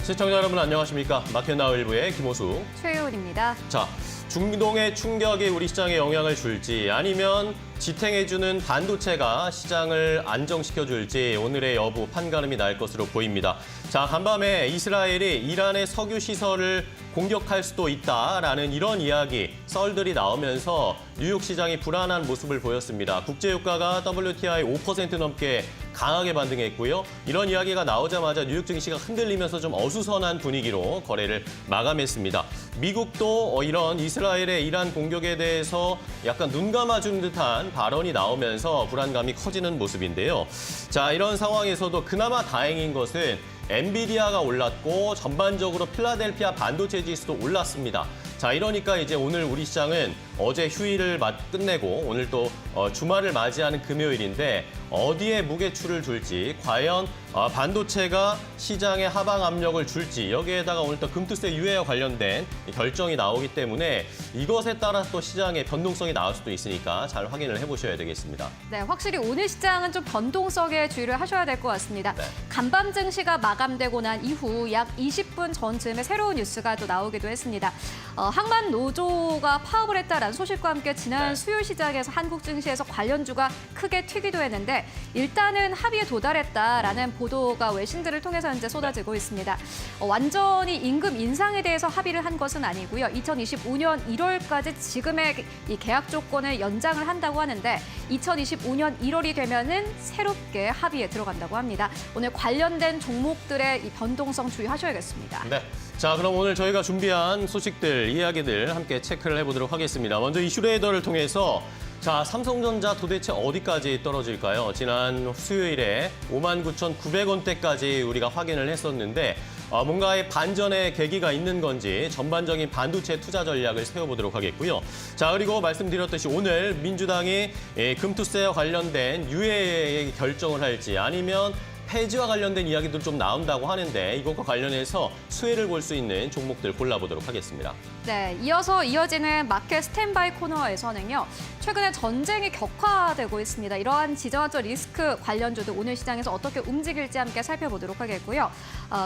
시청자 여러분 안녕하십니까? 마켓나우 일부의 김호수. 최효은입니다. 자, 중동의 충격이 우리 시장에 영향을 줄지 아니면 지탱해주는 반도체가 시장을 안정시켜줄지 오늘의 여부 판가름이 날 것으로 보입니다. 자, 간밤에 이스라엘이 이란의 석유 시설을 공격할 수도 있다라는 이런 이야기, 썰들이 나오면서 뉴욕 시장이 불안한 모습을 보였습니다. 국제유가가 WTI 5% 넘게 강하게 반등했고요. 이런 이야기가 나오자마자 뉴욕 증시가 흔들리면서 좀 어수선한 분위기로 거래를 마감했습니다. 미국도 이런 이스라엘의 이란 공격에 대해서 약간 눈 감아주는 듯한 발언이 나오면서 불안감이 커지는 모습인데요. 자, 이런 상황에서도 그나마 다행인 것은 엔비디아가 올랐고 전반적으로 필라델피아 반도체 지수도 올랐습니다. 자, 이러니까 이제 오늘 우리 시장은 어제 휴일을 끝내고 오늘 또 주말을 맞이하는 금요일인데 어디에 무게추를 둘지, 과연 반도체가 시장에 하방 압력을 줄지, 여기에다가 오늘 또 금투세 유예와 관련된 결정이 나오기 때문에 이것에 따라서 또 시장의 변동성이 나올 수도 있으니까 잘 확인을 해보셔야 되겠습니다. 네, 확실히 오늘 시장은 좀 변동성에 주의를 하셔야 될 것 같습니다. 네. 간밤 증시가 마감되고 난 이후 약 20분 전쯤에 새로운 뉴스가 또 나오기도 했습니다. 항만 노조가 파업을 했다라는 소식과 함께 지난 수요일 시장에서 한국 증시에서 관련주가 크게 튀기도 했는데 일단은 합의에 도달했다라는 보도가 외신들을 통해서 현재 쏟아지고 있습니다. 완전히 임금 인상에 대해서 합의를 한 것은 아니고요. 2025년 1월까지 지금의 이 계약 조건을 연장을 한다고 하는데 2025년 1월이 되면은 새롭게 합의에 들어간다고 합니다. 오늘 관련된 종목들의 이 변동성 주의하셔야겠습니다. 네. 자, 그럼 오늘 저희가 준비한 소식들, 이야기들 함께 체크를 해보도록 하겠습니다. 먼저 이슈레이더를 통해서 자, 삼성전자 도대체 어디까지 떨어질까요? 지난 수요일에 59,900원대까지 우리가 확인을 했었는데 뭔가의 반전의 계기가 있는 건지 전반적인 반도체 투자 전략을 세워보도록 하겠고요. 자, 그리고 말씀드렸듯이 오늘 민주당이 금투세와 관련된 유예 결정을 할지 아니면 폐지와 관련된 이야기도 좀 나온다고 하는데 이것과 관련해서 수혜를 볼 수 있는 종목들 골라보도록 하겠습니다. 네, 이어서 이어지는 마켓 스탠바이 코너에서는요. 최근에 전쟁이 격화되고 있습니다. 이러한 지정학적 리스크 관련주도 오늘 시장에서 어떻게 움직일지 함께 살펴보도록 하겠고요.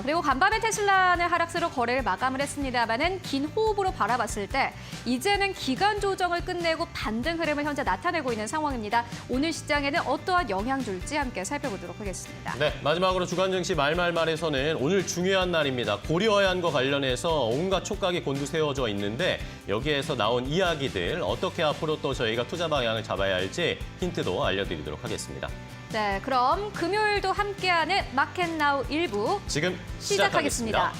그리고 간밤에 테슬라는 하락세로 거래를 마감을 했습니다만은 긴 호흡으로 바라봤을 때 이제는 기간 조정을 끝내고 반등 흐름을 현재 나타내고 있는 상황입니다. 오늘 시장에는 어떠한 영향 줄지 함께 살펴보도록 하겠습니다. 네, 마지막으로 주간 증시 말말말에서는 오늘 중요한 날입니다. 고려해안과 관련해서 온갖 촉각이 곤두세워져 있는데 여기에서 나온 이야기들 어떻게 앞으로 또 저희가 투자 방향을 잡아야 할지 힌트도 알려드리도록 하겠습니다. 네, 그럼 금요일도 함께하는 마켓나우 1부 지금 시작하겠습니다.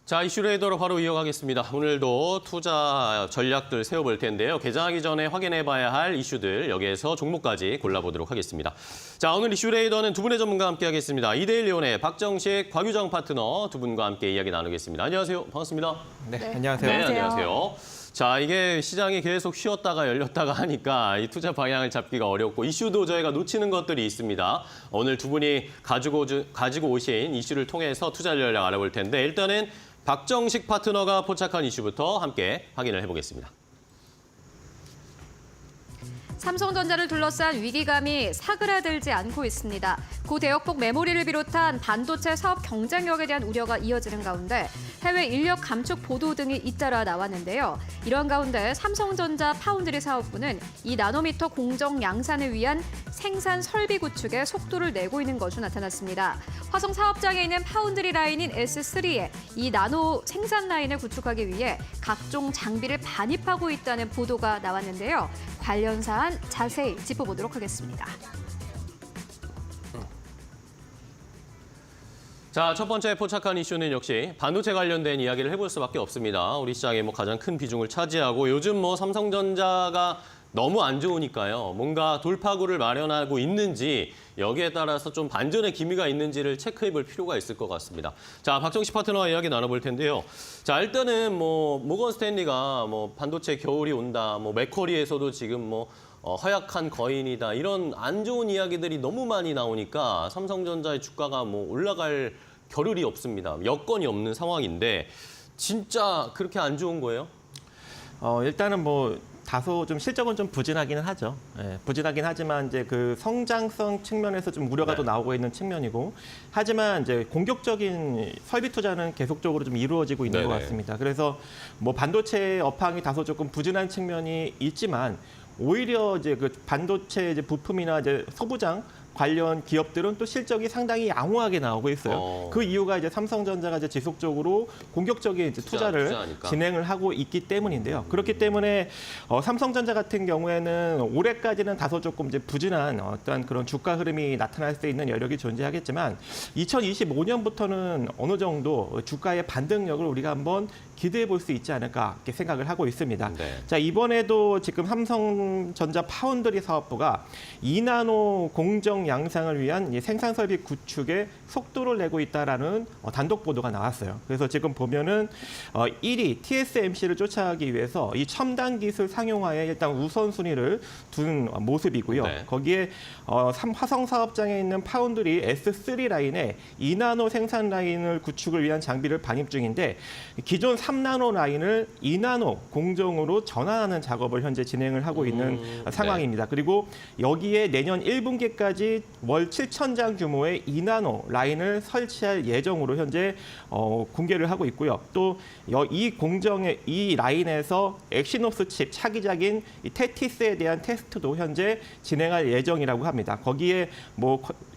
자, 이슈레이더로 바로 이어가겠습니다. 오늘도 투자 전략들 세워볼 텐데요. 개장하기 전에 확인해봐야 할 이슈들 여기에서 종목까지 골라보도록 하겠습니다. 자, 오늘 이슈레이더는 두 분의 전문가와 함께하겠습니다. 이데일리온의 박정식, 곽유정 파트너 두 분과 함께 이야기 나누겠습니다. 안녕하세요. 반갑습니다. 네, 안녕하세요. 네, 안녕하세요. 자, 이게 시장이 계속 쉬었다가 열렸다가 하니까 이 투자 방향을 잡기가 어렵고 이슈도 저희가 놓치는 것들이 있습니다. 오늘 두 분이 가지고 오신 이슈를 통해서 투자 전략 알아볼 텐데 일단은 박정식 파트너가 포착한 이슈부터 함께 확인을 해보겠습니다. 삼성전자를 둘러싼 위기감이 사그라들지 않고 있습니다. 고대역폭 메모리를 비롯한 반도체 사업 경쟁력에 대한 우려가 이어지는 가운데 해외 인력 감축 보도 등이 잇따라 나왔는데요. 이런 가운데 삼성전자 파운드리 사업부는 이 나노미터 공정 양산을 위한 생산 설비 구축에 속도를 내고 있는 것으로 나타났습니다. 화성 사업장에 있는 파운드리 라인인 S3에 이 나노 생산 라인을 구축하기 위해 각종 장비를 반입하고 있다는 보도가 나왔는데요. 관련 사안 자세히 짚어보도록 하겠습니다. 자, 첫 번째 포착한 이슈는 역시 반도체 관련된 이야기를 해볼 수밖에 없습니다. 우리 시장에 가장 큰 비중을 차지하고 요즘 삼성전자가 너무 안 좋으니까요. 뭔가 돌파구를 마련하고 있는지 여기에 따라서 좀 반전의 기미가 있는지를 체크해 볼 필요가 있을 것 같습니다. 자, 박정식 파트너와 이야기 나눠볼 텐데요. 자, 일단은 모건 스탠리가 반도체 겨울이 온다, 맥쿼리에서도 지금 허약한 거인이다 이런 안 좋은 이야기들이 너무 많이 나오니까 삼성전자의 주가가 올라갈 겨를이 없습니다. 여건이 없는 상황인데 진짜 그렇게 안 좋은 거예요? 일단은 다소 좀 실적은 좀 부진하기는 하죠. 예, 부진하긴 하지만 이제 그 성장성 측면에서 좀 우려가 또 나오고 있는 측면이고, 하지만 이제 공격적인 설비 투자는 계속적으로 좀 이루어지고 있는 것 같습니다. 그래서 반도체 업황이 다소 조금 부진한 측면이 있지만 오히려 이제 그 반도체 이제 부품이나 이제 소부장 관련 기업들은 또 실적이 상당히 양호하게 나오고 있어요. 그 이유가 이제 삼성전자가 이제 지속적으로 공격적인 이제 투자를 진행을 하고 있기 때문인데요. 그렇기 때문에 삼성전자 같은 경우에는 올해까지는 다소 조금 이제 부진한 어떤 그런 주가 흐름이 나타날 수 있는 여력이 존재하겠지만 2025년부터는 어느 정도 주가의 반등력을 우리가 한번 기대해 볼 수 있지 않을까 이렇게 생각을 하고 있습니다. 네. 자, 이번에도 지금 삼성전자 파운드리 사업부가 2나노 공정 양상을 위한 생산 설비 구축에 속도를 내고 있다라는 단독 보도가 나왔어요. 그래서 지금 보면은 1위 TSMC를 쫓아가기 위해서 이 첨단 기술 상용화에 일단 우선순위를 둔 모습이고요. 네. 거기에 화성 사업장에 있는 파운드리 S3 라인에 2나노 생산 라인을 구축을 위한 장비를 반입 중인데, 기존 3나노 라인을 2나노 공정으로 전환하는 작업을 현재 진행을 하고 있는 상황입니다. 그리고 여기에 내년 1분기까지 월 7,000장 규모의 2나노 라인을 설치할 예정으로 현재 공개를 하고 있고요. 또 이 라인에서 엑시노스 칩 차기작인 이 테티스에 대한 테스트도 현재 진행할 예정이라고 합니다. 거기에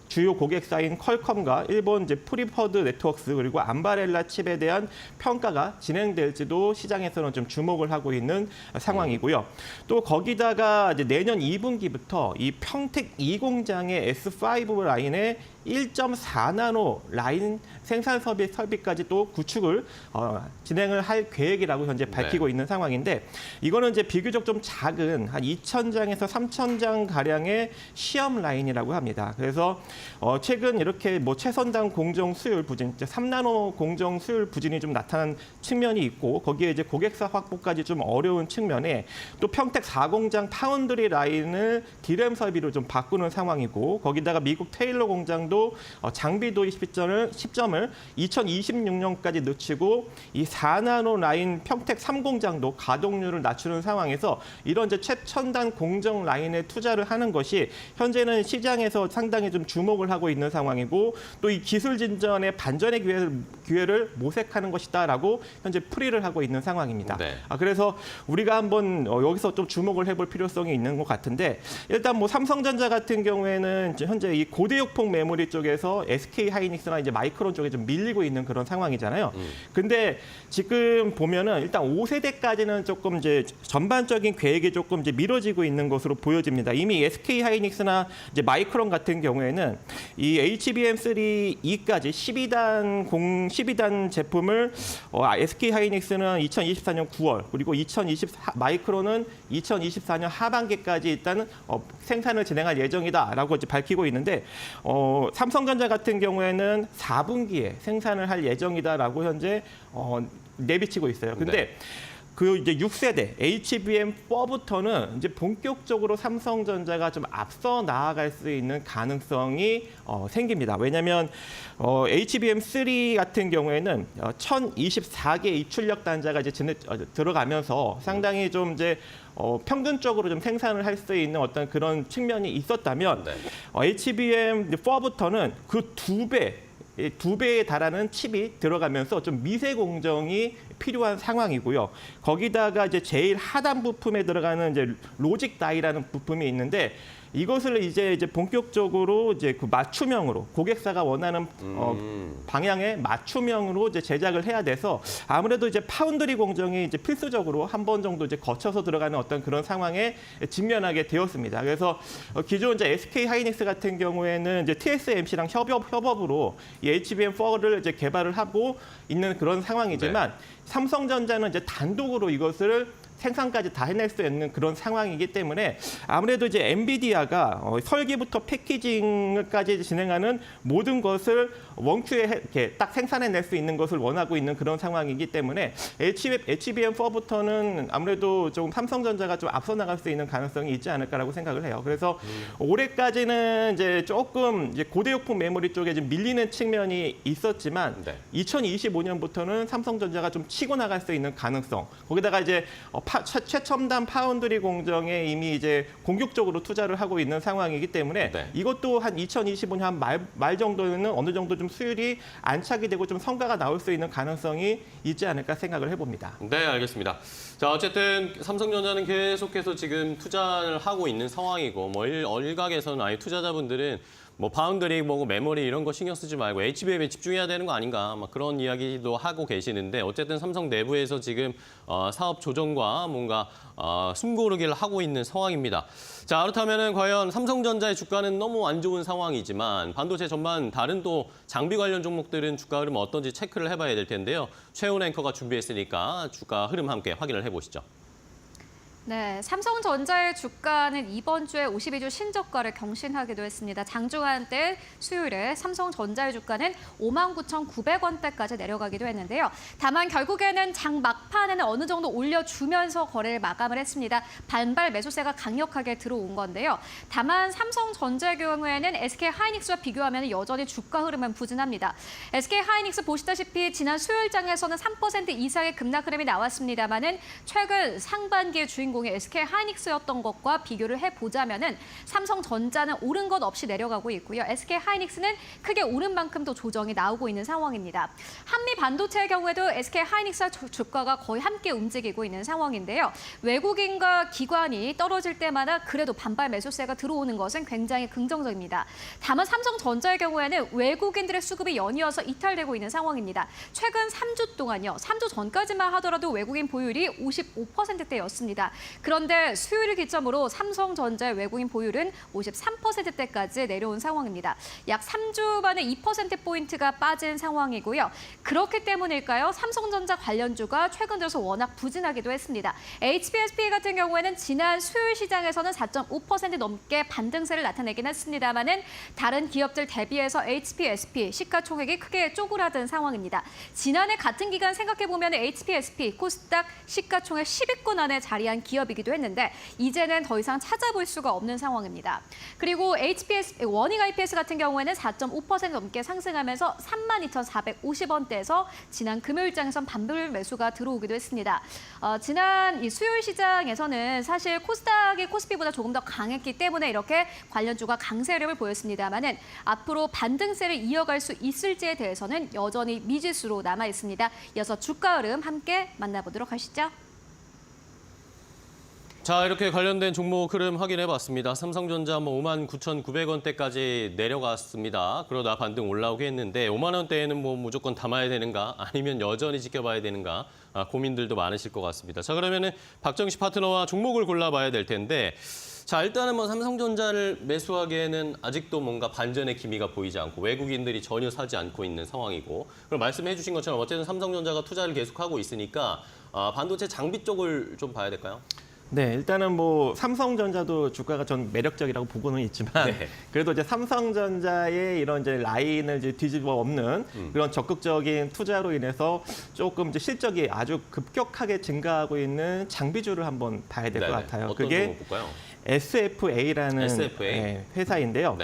주요 고객사인 퀄컴과 일본 이제 프리퍼드 네트워크스 그리고 암바렐라 칩에 대한 평가가 진행될지도 시장에서는 좀 주목을 하고 있는 상황이고요. 또 거기다가 이제 내년 2분기부터 이 평택 2공장의 S5 라인에 1.4나노 라인 생산 설비까지 또 구축을 진행을 할 계획이라고 현재 밝히고 있는 상황인데, 이거는 이제 비교적 좀 작은 한 2,000장에서 3,000장 가량의 시험 라인이라고 합니다. 그래서 최근 이렇게 최선당 공정 수율 부진, 3나노 공정 수율 부진이 좀 나타난 측면이 있고, 거기에 이제 고객사 확보까지 좀 어려운 측면에 또 평택 4공장 파운드리 라인을 디램 설비로 좀 바꾸는 상황이고, 거기다가 미국 테일러 공장도 장비 도입 시점을 2026년까지 늦추고 이 4나노 라인 평택 3공장도 가동률을 낮추는 상황에서 이런 이제 최첨단 공정 라인에 투자를 하는 것이 현재는 시장에서 상당히 좀 주목을 하고 있는 상황이고, 또 이 기술 진전의 반전의 기회를 모색하는 것이다라고 현재 풀이를 하고 있는 상황입니다. 네. 그래서 우리가 한번 여기서 좀 주목을 해볼 필요성이 있는 것 같은데, 일단 삼성전자 같은 경우에는 현재 이 고대역폭 메모리 쪽에서 SK 하이닉스나 이제 마이크론 쪽에 좀 밀리고 있는 그런 상황이잖아요. 근데 지금 보면은 일단 5세대까지는 조금 이제 전반적인 계획이 조금 이제 미뤄지고 있는 것으로 보여집니다. 이미 SK 하이닉스나 이제 마이크론 같은 경우에는 이 HBM3E까지 12단 제품을 SK 하이닉스는 2024년 9월 그리고 마이크론은 2024년 하반기까지 일단 생산을 진행할 예정이다라고 이제 밝히고 있는데, 삼성전자 같은 경우에는 4분기에 생산을 할 예정이다라고 현재 내비치고 있어요. 근데 그 이제 6세대 HBM4부터는 이제 본격적으로 삼성전자가 좀 앞서 나아갈 수 있는 가능성이 생깁니다. 왜냐하면 HBM3 같은 경우에는 1024개 입출력 단자가 이제 들어가면서 상당히 좀 이제 평균적으로 좀 생산을 할 수 있는 어떤 그런 측면이 있었다면 HBM4부터는 그 2배 2배에 달하는 칩이 들어가면서 좀 미세 공정이 필요한 상황이고요. 거기다가 이제 제일 하단 부품에 들어가는 이제 로직 다이라는 부품이 있는데 이것을 이제 본격적으로 이제 그 맞춤형으로 고객사가 원하는 방향의 맞춤형으로 이제 제작을 해야 돼서 아무래도 이제 파운드리 공정이 이제 필수적으로 한 번 정도 이제 거쳐서 들어가는 어떤 그런 상황에 직면하게 되었습니다. 그래서 기존 이제 SK 하이닉스 같은 경우에는 이제 TSMC랑 협업으로 이 HBM4를 이제 개발을 하고 있는 그런 상황이지만 삼성전자는 이제 단독으로 이것을 생산까지 다 해낼 수 있는 그런 상황이기 때문에 아무래도 이제 엔비디아가 설계부터 패키징까지 진행하는 모든 것을 원큐에 이렇게 딱 생산해낼 수 있는 것을 원하고 있는 그런 상황이기 때문에 HBM4부터는 아무래도 조금 삼성전자가 좀 앞서 나갈 수 있는 가능성이 있지 않을까라고 생각을 해요. 그래서 올해까지는 이제 조금 이제 고대역폭 메모리 쪽에 좀 밀리는 측면이 있었지만 2025년부터는 삼성전자가 좀 치고 나갈 수 있는 가능성. 거기다가 이제 최첨단 파운드리 공정에 이미 이제 공격적으로 투자를 하고 있는 상황이기 때문에 이것도 한 2025년 말 정도는 어느 정도 좀 수율이 안착이 되고 좀 성과가 나올 수 있는 가능성이 있지 않을까 생각을 해봅니다. 네, 알겠습니다. 자, 어쨌든 삼성전자는 계속해서 지금 투자를 하고 있는 상황이고 뭐 일각에서는 아예 투자자분들은 뭐 파운드리, 뭐 메모리 이런 거 신경 쓰지 말고 HBM에 집중해야 되는 거 아닌가 막 그런 이야기도 하고 계시는데 어쨌든 삼성 내부에서 지금 사업 조정과 뭔가 숨고르기를 하고 있는 상황입니다. 자, 그렇다면은 과연 삼성전자의 주가는 너무 안 좋은 상황이지만 반도체 전반 다른 또 장비 관련 종목들은 주가 흐름 어떤지 체크를 해봐야 될 텐데요. 최훈 앵커가 준비했으니까 주가 흐름 함께 확인을 해보시죠. 네, 삼성전자의 주가는 이번 주에 52주 신저가를 경신하기도 했습니다. 장중한 때 수요일에 삼성전자의 주가는 59,900원대까지 내려가기도 했는데요. 다만 결국에는 장 막판에는 어느 정도 올려주면서 거래를 마감을 했습니다. 반발 매수세가 강력하게 들어온 건데요. 다만 삼성전자의 경우에는 SK하이닉스와 비교하면 여전히 주가 흐름은 부진합니다. SK하이닉스 보시다시피 지난 수요일장에서는 3% 이상의 급락 흐름이 나왔습니다만은 최근 상반기의 주인공이 SK하이닉스였던 것과 비교를 해보자면은 삼성전자는 오른 것 없이 내려가고 있고요. SK하이닉스는 크게 오른 만큼 또 조정이 나오고 있는 상황입니다. 한미 반도체의 경우에도 SK하이닉스와 주가가 거의 함께 움직이고 있는 상황인데요. 외국인과 기관이 떨어질 때마다 그래도 반발 매수세가 들어오는 것은 굉장히 긍정적입니다. 다만 삼성전자의 경우에는 외국인들의 수급이 연이어서 이탈되고 있는 상황입니다. 최근 3주 동안요. 3주 전까지만 하더라도 외국인 보유율이 55%대였습니다. 그런데 수요일을 기점으로 삼성전자의 외국인 보유율은 53%대까지 내려온 상황입니다. 약 3주 만에 2%포인트가 빠진 상황이고요. 그렇기 때문일까요? 삼성전자 관련주가 최근 들어서 워낙 부진하기도 했습니다. HBSP 같은 경우에는 지난 수요일 시장에서는 4.5% 넘게 반등세를 나타내긴 했습니다만은 다른 기업들 대비해서 HBSP 시가총액이 크게 쪼그라든 상황입니다. 지난해 같은 기간 생각해보면 HBSP 코스닥 시가총액 10위권 안에 자리한 기업이기도 했는데 이제는 더 이상 찾아볼 수가 없는 상황입니다. 그리고 워닝 IPS 같은 경우에는 4.5% 넘게 상승하면서 32,450원대에서 지난 금요일장에선 반불 매수가 들어오기도 했습니다. 지난 이 수요일 시장에서는 사실 코스닥이 코스피보다 조금 더 강했기 때문에 이렇게 관련주가 강세 흐름을 보였습니다만은 앞으로 반등세를 이어갈 수 있을지에 대해서는 여전히 미지수로 남아 있습니다. 이어서 주가 흐름 함께 만나보도록 하시죠. 자, 이렇게 관련된 종목 흐름 확인해봤습니다. 삼성전자 59,900원대까지 내려갔습니다. 그러다 반등 올라오게 했는데 5만 원대에는 무조건 담아야 되는가 아니면 여전히 지켜봐야 되는가 고민들도 많으실 것 같습니다. 자, 그러면은 박정식 파트너와 종목을 골라봐야 될 텐데 자, 일단은 삼성전자를 매수하기에는 아직도 뭔가 반전의 기미가 보이지 않고 외국인들이 전혀 사지 않고 있는 상황이고 그럼 말씀해 주신 것처럼 어쨌든 삼성전자가 투자를 계속하고 있으니까 반도체 장비 쪽을 좀 봐야 될까요? 네, 일단은 삼성전자도 주가가 전 매력적이라고 보고는 있지만 그래도 이제 삼성전자의 이런 이제 라인을 이제 뒤집어 엎는 그런 적극적인 투자로 인해서 조금 이제 실적이 아주 급격하게 증가하고 있는 장비주를 한번 봐야 될 것 같아요. 어떤 그게 종목 볼까요? SFA라는 SFA? 회사인데요.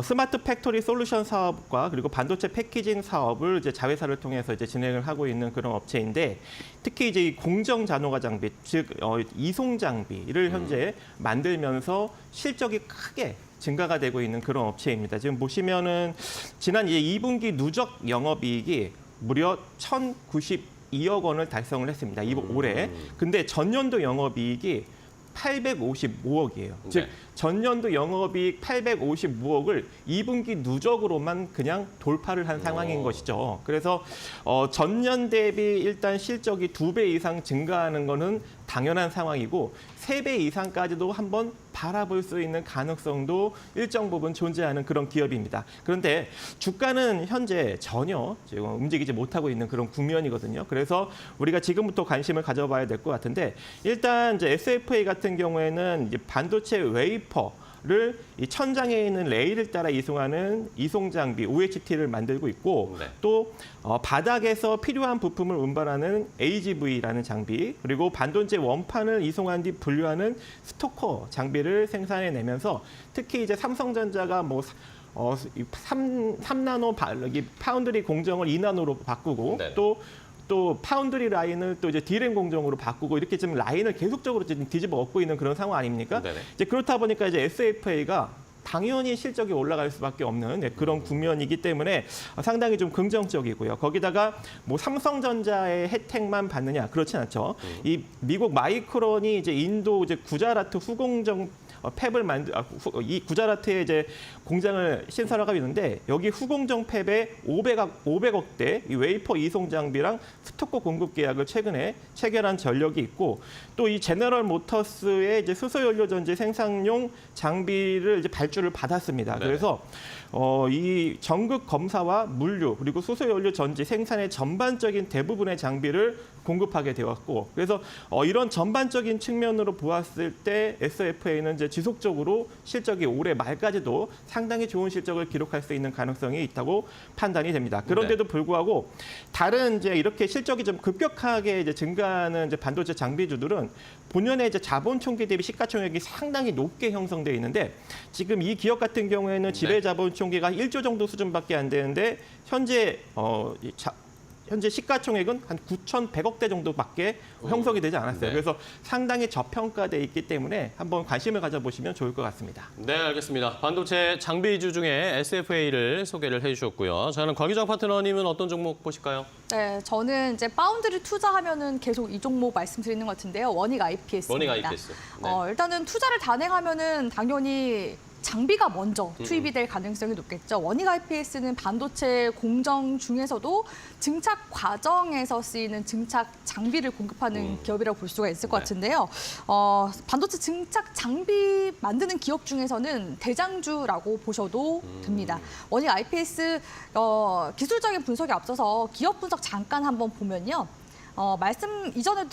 스마트 팩토리 솔루션 사업과 그리고 반도체 패키징 사업을 이제 자회사를 통해서 이제 진행을 하고 있는 그런 업체인데 특히 이제 이 공정 잔호가 장비, 즉 이송 장비를 현재 만들면서 실적이 크게 증가가 되고 있는 그런 업체입니다. 지금 보시면은 지난 2분기 누적 영업이익이 무려 1,092억 원을 달성을 했습니다. 올해. 근데 전년도 영업이익이 855억이에요. 즉 전년도 영업이익 855억을 2분기 누적으로만 그냥 돌파를 한 상황인 것이죠. 그래서 전년 대비 일단 실적이 2배 이상 증가하는 거는 당연한 상황이고 3배 이상까지도 한번 바라볼 수 있는 가능성도 일정 부분 존재하는 그런 기업입니다. 그런데 주가는 현재 전혀 지금 움직이지 못하고 있는 그런 국면이거든요. 그래서 우리가 지금부터 관심을 가져봐야 될 것 같은데 일단 이제 SFA 같은 경우에는 이제 반도체 웨이퍼를 이 천장에 있는 레일을 따라 이송하는 이송 장비 OHT를 만들고 있고 또 바닥에서 필요한 부품을 운반하는 AGV라는 장비 그리고 반도체 원판을 이송한 뒤 분류하는 스토커 장비를 생산해내면서 특히 이제 삼성전자가 뭐 3나노 파운드리 공정을 2나노로 바꾸고 또 파운드리 라인을 또 이제 D램 공정으로 바꾸고 이렇게 지금 라인을 계속적으로 지금 뒤집어 엎고 있는 그런 상황 아닙니까? 이제 그렇다 보니까 이제 SFA가 당연히 실적이 올라갈 수밖에 없는 그런 국면이기 때문에 상당히 좀 긍정적이고요. 거기다가 뭐 삼성전자의 혜택만 받느냐 그렇진 않죠. 이 미국 마이크론이 이제 인도 이제 구자라트 후공정 팹을 이 구자라트에 이제 공장을 신설하고 있는데 여기 후공정 팹에 500억대 이 웨이퍼 이송 장비랑 스토커 공급 계약을 최근에 체결한 전력이 있고 또 이 제너럴 모터스의 이제 수소연료 전지 생산용 장비를 이제 발주를 받았습니다. 그래서 이 전극 검사와 물류 그리고 수소연료 전지 생산의 전반적인 대부분의 장비를 공급하게 되었고 그래서 이런 전반적인 측면으로 보았을 때 SFA는 이제 지속적으로 실적이 올해 말까지도 상당히 좋은 실적을 기록할 수 있는 가능성이 있다고 판단이 됩니다. 그런데도 불구하고 다른 이제 이렇게 실적이 좀 급격하게 이제 증가하는 이제 반도체 장비주들은 본연의 이제 자본 총계 대비 시가총액이 상당히 높게 형성되어 있는데 지금 이 기업 같은 경우에는 지배 자본 총계가 1조 정도 수준밖에 안 되는데 현재 시가총액은 한 9,100억대 정도밖에 형성이 되지 않았어요. 그래서 상당히 저평가돼 있기 때문에 한번 관심을 가져보시면 좋을 것 같습니다. 네, 알겠습니다. 반도체 장비주 중에 SFA를 소개를 해주셨고요. 저는 곽유정 파트너님은 어떤 종목 보실까요? 네, 저는 이제 파운드리 투자하면은 계속 이 종목 말씀드리는 것 같은데요. 원익 IPS입니다. 원익 IPS. 일단은 투자를 단행하면은 당연히 장비가 먼저 투입이 될 가능성이 높겠죠. 원익 IPS는 반도체 공정 중에서도 증착 과정에서 쓰이는 증착 장비를 공급하는 기업이라고 볼 수가 있을 것 같은데요. 반도체 증착 장비 만드는 기업 중에서는 대장주라고 보셔도 됩니다. 원익 IPS 기술적인 분석에 앞서서 기업 분석 잠깐 한번 보면요. 말씀 이전에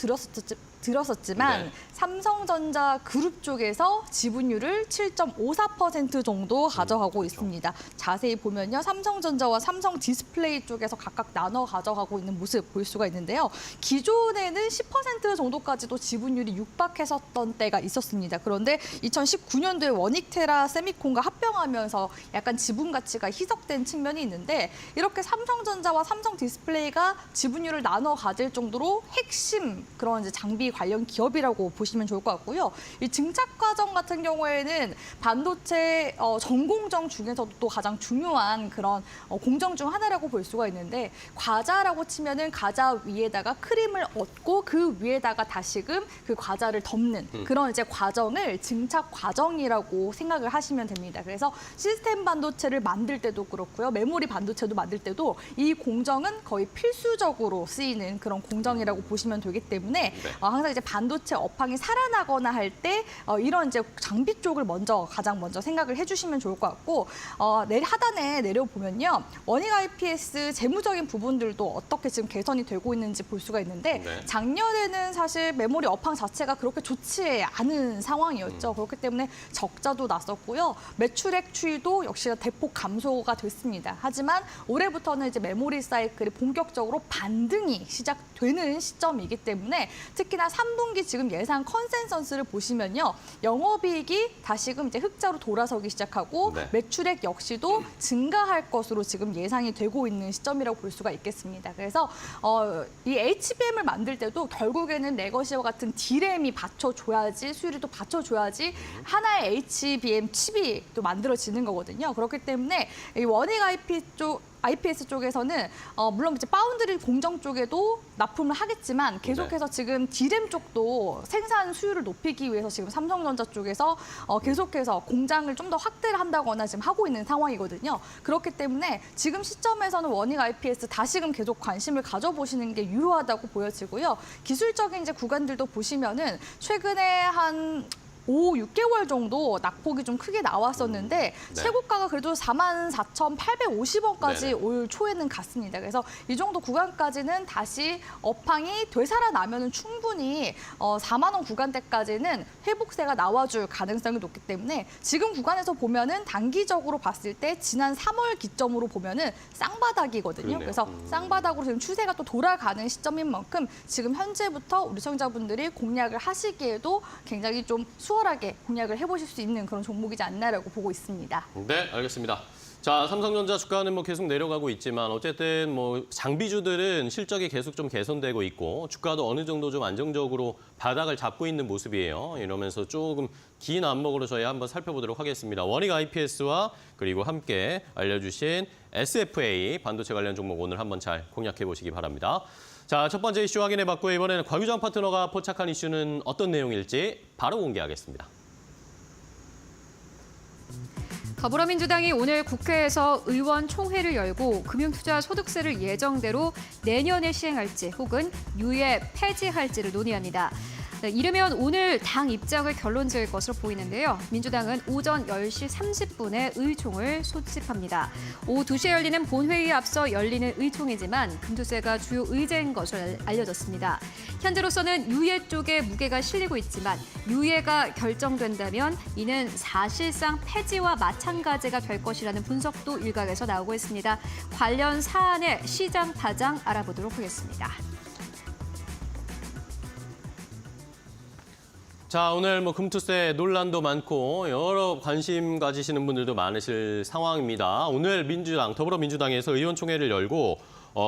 들었었지만 삼성전자 그룹 쪽에서 지분율을 7.54% 정도 가져가고 있습니다. 자세히 보면요. 삼성전자와 삼성 디스플레이 쪽에서 각각 나눠 가져가고 있는 모습 볼 수가 있는데요. 기존에는 10% 정도까지도 지분율이 육박했었던 때가 있었습니다. 그런데 2019년도에 원익테라 세미콘과 합병하면서 약간 지분 가치가 희석된 측면이 있는데 이렇게 삼성전자와 삼성 디스플레이가 지분율을 나눠 가질 정도로 핵심 그런 이제 장비 관련 기업이라고 보시면 좋을 것 같고요. 이 증착 과정 같은 경우에는 반도체 전공정 중에서도 또 가장 중요한 그런 공정 중 하나라고 볼 수가 있는데 과자라고 치면은 과자 위에다가 크림을 얹고 그 위에다가 다시금 그 과자를 덮는 그런 이제 과정을 증착 과정이라고 생각을 하시면 됩니다. 그래서 시스템 반도체를 만들 때도 그렇고요. 메모리 반도체도 만들 때도 이 공정은 거의 필수적으로 쓰이는 그런 공정이라고 보시면 되기 때문에 항상 이제 반도체 업황이 살아나거나 할 때 이런 이제 장비 쪽을 가장 먼저 생각을 해주시면 좋을 것 같고 하단에 내려보면요. 원익 IPS 재무적인 부분들도 어떻게 지금 개선이 되고 있는지 볼 수가 있는데 작년에는 사실 메모리 업황 자체가 그렇게 좋지 않은 상황이었죠. 그렇기 때문에 적자도 났었고요. 매출액 추이도 역시나 대폭 감소가 됐습니다. 하지만 올해부터는 이제 메모리 사이클이 본격적으로 반등이 시작되는 시점이기 때문에 특히나 특히나 3분기 지금 예상 컨센서스를 보시면요. 영업이익이 다시금 이제 흑자로 돌아서기 시작하고 네. 매출액 역시도 증가할 것으로 지금 예상이 되고 있는 시점이라고 볼 수가 있겠습니다. 그래서 이 HBM을 만들 때도 결국에는 레거시와 같은 D램이 받쳐줘야지 수율이 또 받쳐줘야지 하나의 HBM 칩이 또 만들어지는 거거든요. 그렇기 때문에 이 원익 IPS 쪽에서는 물론 이제 파운드리 공정 쪽에도 납품을 하겠지만 계속해서 지금 D램 쪽도 생산 수율을 높이기 위해서 지금 삼성전자 쪽에서 계속해서 공장을 좀 더 확대를 한다거나 지금 하고 있는 상황이거든요. 그렇기 때문에 지금 시점에서는 원익 IPS 다시금 계속 관심을 가져보시는 게 유효하다고 보여지고요. 기술적인 이제 구간들도 보시면은 최근에 한 6개월 정도 낙폭이 좀 크게 나왔었는데 네. 최고가가 그래도 44,850원까지 네네. 올 초에는 갔습니다. 그래서 이 정도 구간까지는 다시 업황이 되살아나면은 충분히 4만 원 구간대까지는 회복세가 나와줄 가능성이 높기 때문에 지금 구간에서 보면은 단기적으로 봤을 때 지난 3월 기점으로 보면은 쌍바닥이거든요. 그러네요. 그래서 쌍바닥으로 지금 추세가 또 돌아가는 시점인 만큼 지금 현재부터 우리 시청자분들이 공략을 하시기에도 굉장히 좀 수월하게 공략을 해보실 수 있는 그런 종목이지 않나라고 보고 있습니다. 네, 알겠습니다. 자, 삼성전자 주가는 뭐 계속 내려가고 있지만 어쨌든 뭐 장비주들은 실적이 계속 좀 개선되고 있고 주가도 어느 정도 좀 안정적으로 바닥을 잡고 있는 모습이에요. 이러면서 조금 긴 안목으로 저희 한번 살펴보도록 하겠습니다. 원익 IPS와 그리고 함께 알려주신 SFA 반도체 관련 종목 오늘 한번 잘 공략해 보시기 바랍니다. 자, 첫 번째 이슈 확인해봤고요. 이번에는 곽유정 파트너가 포착한 이슈는 어떤 내용일지 바로 공개하겠습니다. 더불어민주당이 오늘 국회에서 의원총회를 열고 금융투자 소득세를 예정대로 내년에 시행할지 혹은 유예 폐지할지를 논의합니다. 네, 이르면 오늘 당 입장을 결론 지을 것으로 보이는데요. 민주당은 오전 10시 30분에 의총을 소집합니다. 오후 2시에 열리는 본회의에 앞서 열리는 의총이지만 금투세가 주요 의제인 것으로 알려졌습니다. 현재로서는 유예 쪽에 무게가 실리고 있지만 유예가 결정된다면 이는 사실상 폐지와 마찬가지가 될 것이라는 분석도 일각에서 나오고 있습니다. 관련 사안의 시장 파장 알아보도록 하겠습니다. 자, 오늘 뭐 금투세 논란도 많고 여러 관심 가지시는 분들도 많으실 상황입니다. 오늘 더불어민주당에서 의원총회를 열고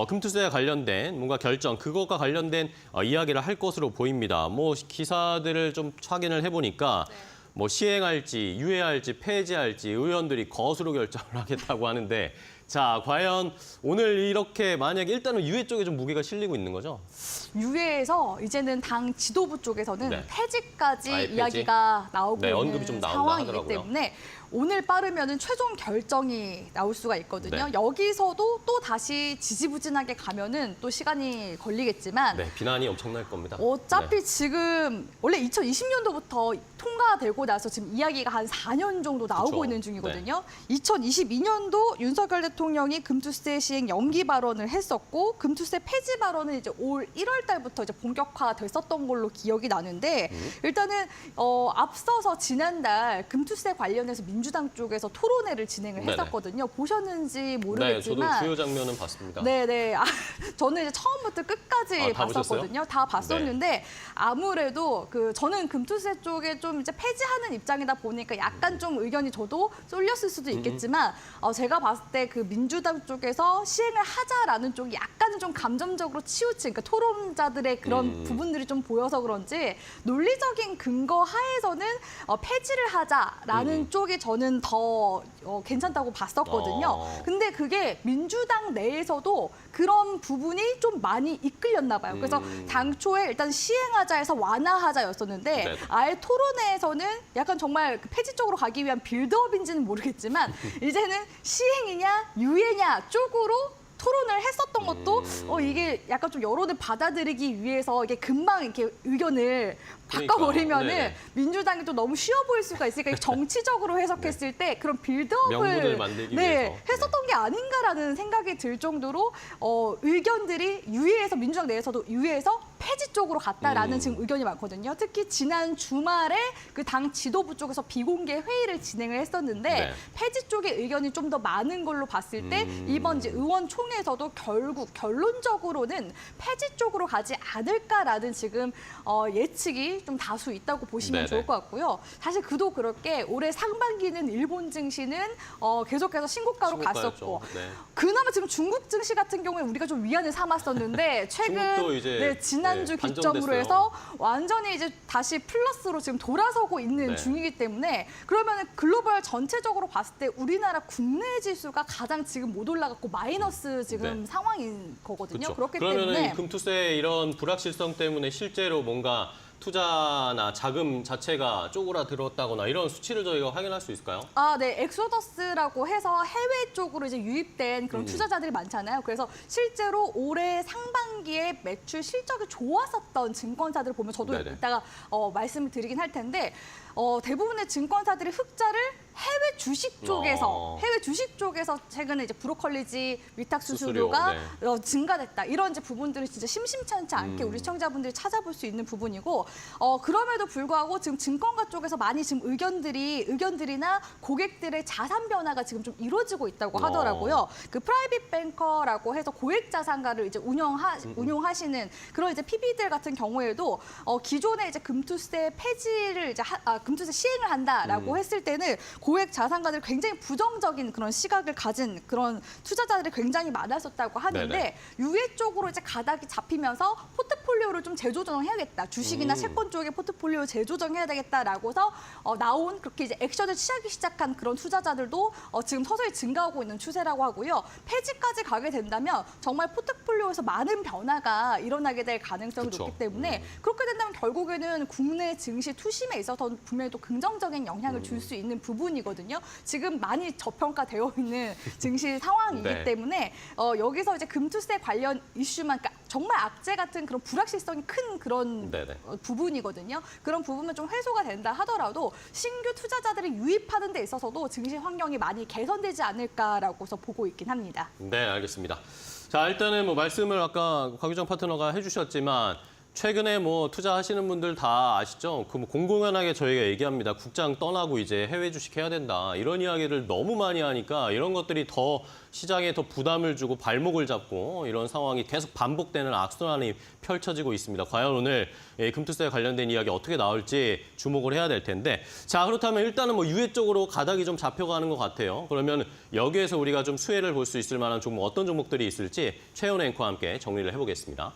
금투세와 관련된 뭔가 결정, 그것과 관련된 이야기를 할 것으로 보입니다. 뭐 기사들을 좀 확인을 해보니까 뭐 시행할지, 유예할지, 폐지할지 의원들이 거수로 결정을 하겠다고 하는데 자, 과연 오늘 이렇게 만약에 일단은 유예 쪽에 좀 무게가 실리고 있는 거죠? 유예에서 이제는 당 지도부 쪽에서는 네. 폐지까지 폐지? 이야기가 나오고 네, 있는 언급이 좀 나온다 상황이기 하더라고요. 때문에 오늘 빠르면은 최종 결정이 나올 수가 있거든요. 네. 여기서도 또 다시 지지부진하게 가면은 또 시간이 걸리겠지만 네, 비난이 엄청날 겁니다. 어차피 네. 지금 원래 2020년도부터 통과되고 나서 지금 이야기가 한 4년 정도 나오고 그쵸. 있는 중이거든요. 2022년도 윤석열 대통령이 금투세 시행 연기 발언을 했었고 금투세 폐지 발언은 이제 올 1월 달부터 이제 본격화됐었던 걸로 기억이 나는데 일단은 앞서서 지난달 금투세 관련해서 민주당 쪽에서 토론회를 진행을 네네. 했었거든요. 보셨는지 네, 모르겠지만 저도 주요 장면은 봤습니다. 네네. 저는 이제 처음부터 끝까지 다 봤었거든요. 다 봤었는데 아무래도 저는 금투세 쪽에 좀 이제 폐지하는 입장이다 보니까 약간 좀 의견이 저도 쏠렸을 수도 있겠지만 제가 봤을 때 그 민주당 쪽에서 시행을 하자라는 쪽이 약간은 좀 감정적으로 치우친 그러니까 토론자들의 그런 부분들이 좀 보여서 그런지 논리적인 근거 하에서는 폐지를 하자라는 쪽이 저는 더 괜찮다고 봤었거든요. 근데 그게 민주당 내에서도 그런 부분이 좀 많이 이끌렸나 봐요. 그래서 당초에 일단 시행하자 해서 완화하자였었는데 네네. 아예 토론회에서는 약간 정말 그 폐지 쪽으로 가기 위한 빌드업인지는 모르겠지만 이제는 시행이냐 유예냐 쪽으로 토론을 했었던 것도 이게 약간 좀 여론을 받아들이기 위해서 이게 금방 이렇게 의견을 바꿔버리면은 네네. 민주당이 또 너무 쉬워 보일 수가 있으니까 정치적으로 해석했을 때 그런 명분을 빌드업을 만들기 위해서. 했었던 게 아닌가라는 생각이 들 정도로 의견들이 유예에서 민주당 내에서도 유예에서 폐지 쪽으로 갔다라는 지금 의견이 많거든요. 특히 지난 주말에 그 당 지도부 쪽에서 비공개 회의를 진행을 했었는데 네. 폐지 쪽의 의견이 좀 더 많은 걸로 봤을 때 이번 이제 의원총회 통해서도 결국 결론적으로는 폐지 쪽으로 가지 않을까라는 지금 예측이 좀 다수 있다고 보시면 네네. 좋을 것 같고요. 사실 그도 그럴 게 올해 상반기는 일본 증시는 계속해서 신고가로 신고가였죠. 갔었고 네. 그나마 지금 중국 증시 같은 경우에 우리가 좀 위안을 삼았었는데 최근 중국도 이제, 지난주 네, 기점으로 반전됐어요. 해서 완전히 이제 다시 플러스로 지금 돌아서고 있는 네. 중이기 때문에 그러면 글로벌 전체적으로 봤을 때 우리나라 국내 지수가 가장 지금 못 올라갔고 마이너스 지금 네. 상황인 거거든요. 그렇죠. 그렇기 그러면은 때문에 금투세의 이런 불확실성 때문에 실제로 뭔가 투자나 자금 자체가 쪼그라들었다거나 이런 수치를 저희가 확인할 수 있을까요? 네, 엑소더스라고 해서 해외 쪽으로 이제 유입된 그런 투자자들이 많잖아요. 그래서 실제로 올해 상반기에 매출 실적이 좋았었던 증권사들 보면 저도 네네. 이따가 말씀을 드리긴 할 텐데 대부분의 증권사들이 흑자를 해외 주식 쪽에서 최근에 이제 브로컬리지 위탁 수수료가 증가됐다. 이런 이제 부분들은 진짜 심심찮지 않게 우리 시청자분들이 찾아볼 수 있는 부분이고 그럼에도 불구하고 지금 증권가 쪽에서 많이 지금 의견들이나 고객들의 자산 변화가 지금 좀 이루어지고 있다고 하더라고요. 그 프라이빗 뱅커라고 해서 고액 자산가를 이제 운용하시는 그런 이제 PB들 같은 경우에도 기존에 이제 금투세 폐지를 이제 금투세 시행을 한다라고 했을 때는 고액 자산가들이 굉장히 부정적인 그런 시각을 가진 그런 투자자들이 굉장히 많았었다고 하는데 네네. 유예 쪽으로 이제 가닥이 잡히면서 포트폴리오를 좀 재조정해야겠다. 주식이나 채권 쪽에 포트폴리오 재조정해야 되겠다라고서 나온 그렇게 이제 액션을 취하기 시작한 그런 투자자들도 지금 서서히 증가하고 있는 추세라고 하고요. 폐지까지 가게 된다면 정말 포트폴리오에서 많은 변화가 일어나게 될 가능성이 그쵸. 높기 때문에 그렇게 된다면 결국에는 국내 증시 투심에 있어서 분명히 또 긍정적인 영향을 줄 수 있는 부분이거든요. 지금 많이 저평가되어 있는 증시 상황이기 네. 때문에 여기서 이제 금투세 관련 이슈만 그러니까 정말 악재 같은 그런 불확실성이 큰 그런 네네. 부분이거든요. 그런 부분은 좀 해소가 된다 하더라도 신규 투자자들이 유입하는 데 있어서도 증시 환경이 많이 개선되지 않을까라고서 보고 있긴 합니다. 네, 알겠습니다. 자, 일단은 뭐 말씀을 아까 곽유정 파트너가 해주셨지만 최근에 뭐 투자하시는 분들 다 아시죠? 그 뭐 공공연하게 저희가 얘기합니다. 국장 떠나고 이제 해외 주식 해야 된다. 이런 이야기를 너무 많이 하니까 이런 것들이 더 시장에 더 부담을 주고 발목을 잡고 이런 상황이 계속 반복되는 악순환이 펼쳐지고 있습니다. 과연 오늘 금투세에 관련된 이야기 어떻게 나올지 주목을 해야 될 텐데 자, 그렇다면 일단은 뭐 유예 쪽으로 가닥이 좀 잡혀가는 것 같아요. 그러면 여기에서 우리가 좀 수혜를 볼 수 있을 만한 종목 어떤 종목들이 있을지 최현 앵커와 함께 정리를 해보겠습니다.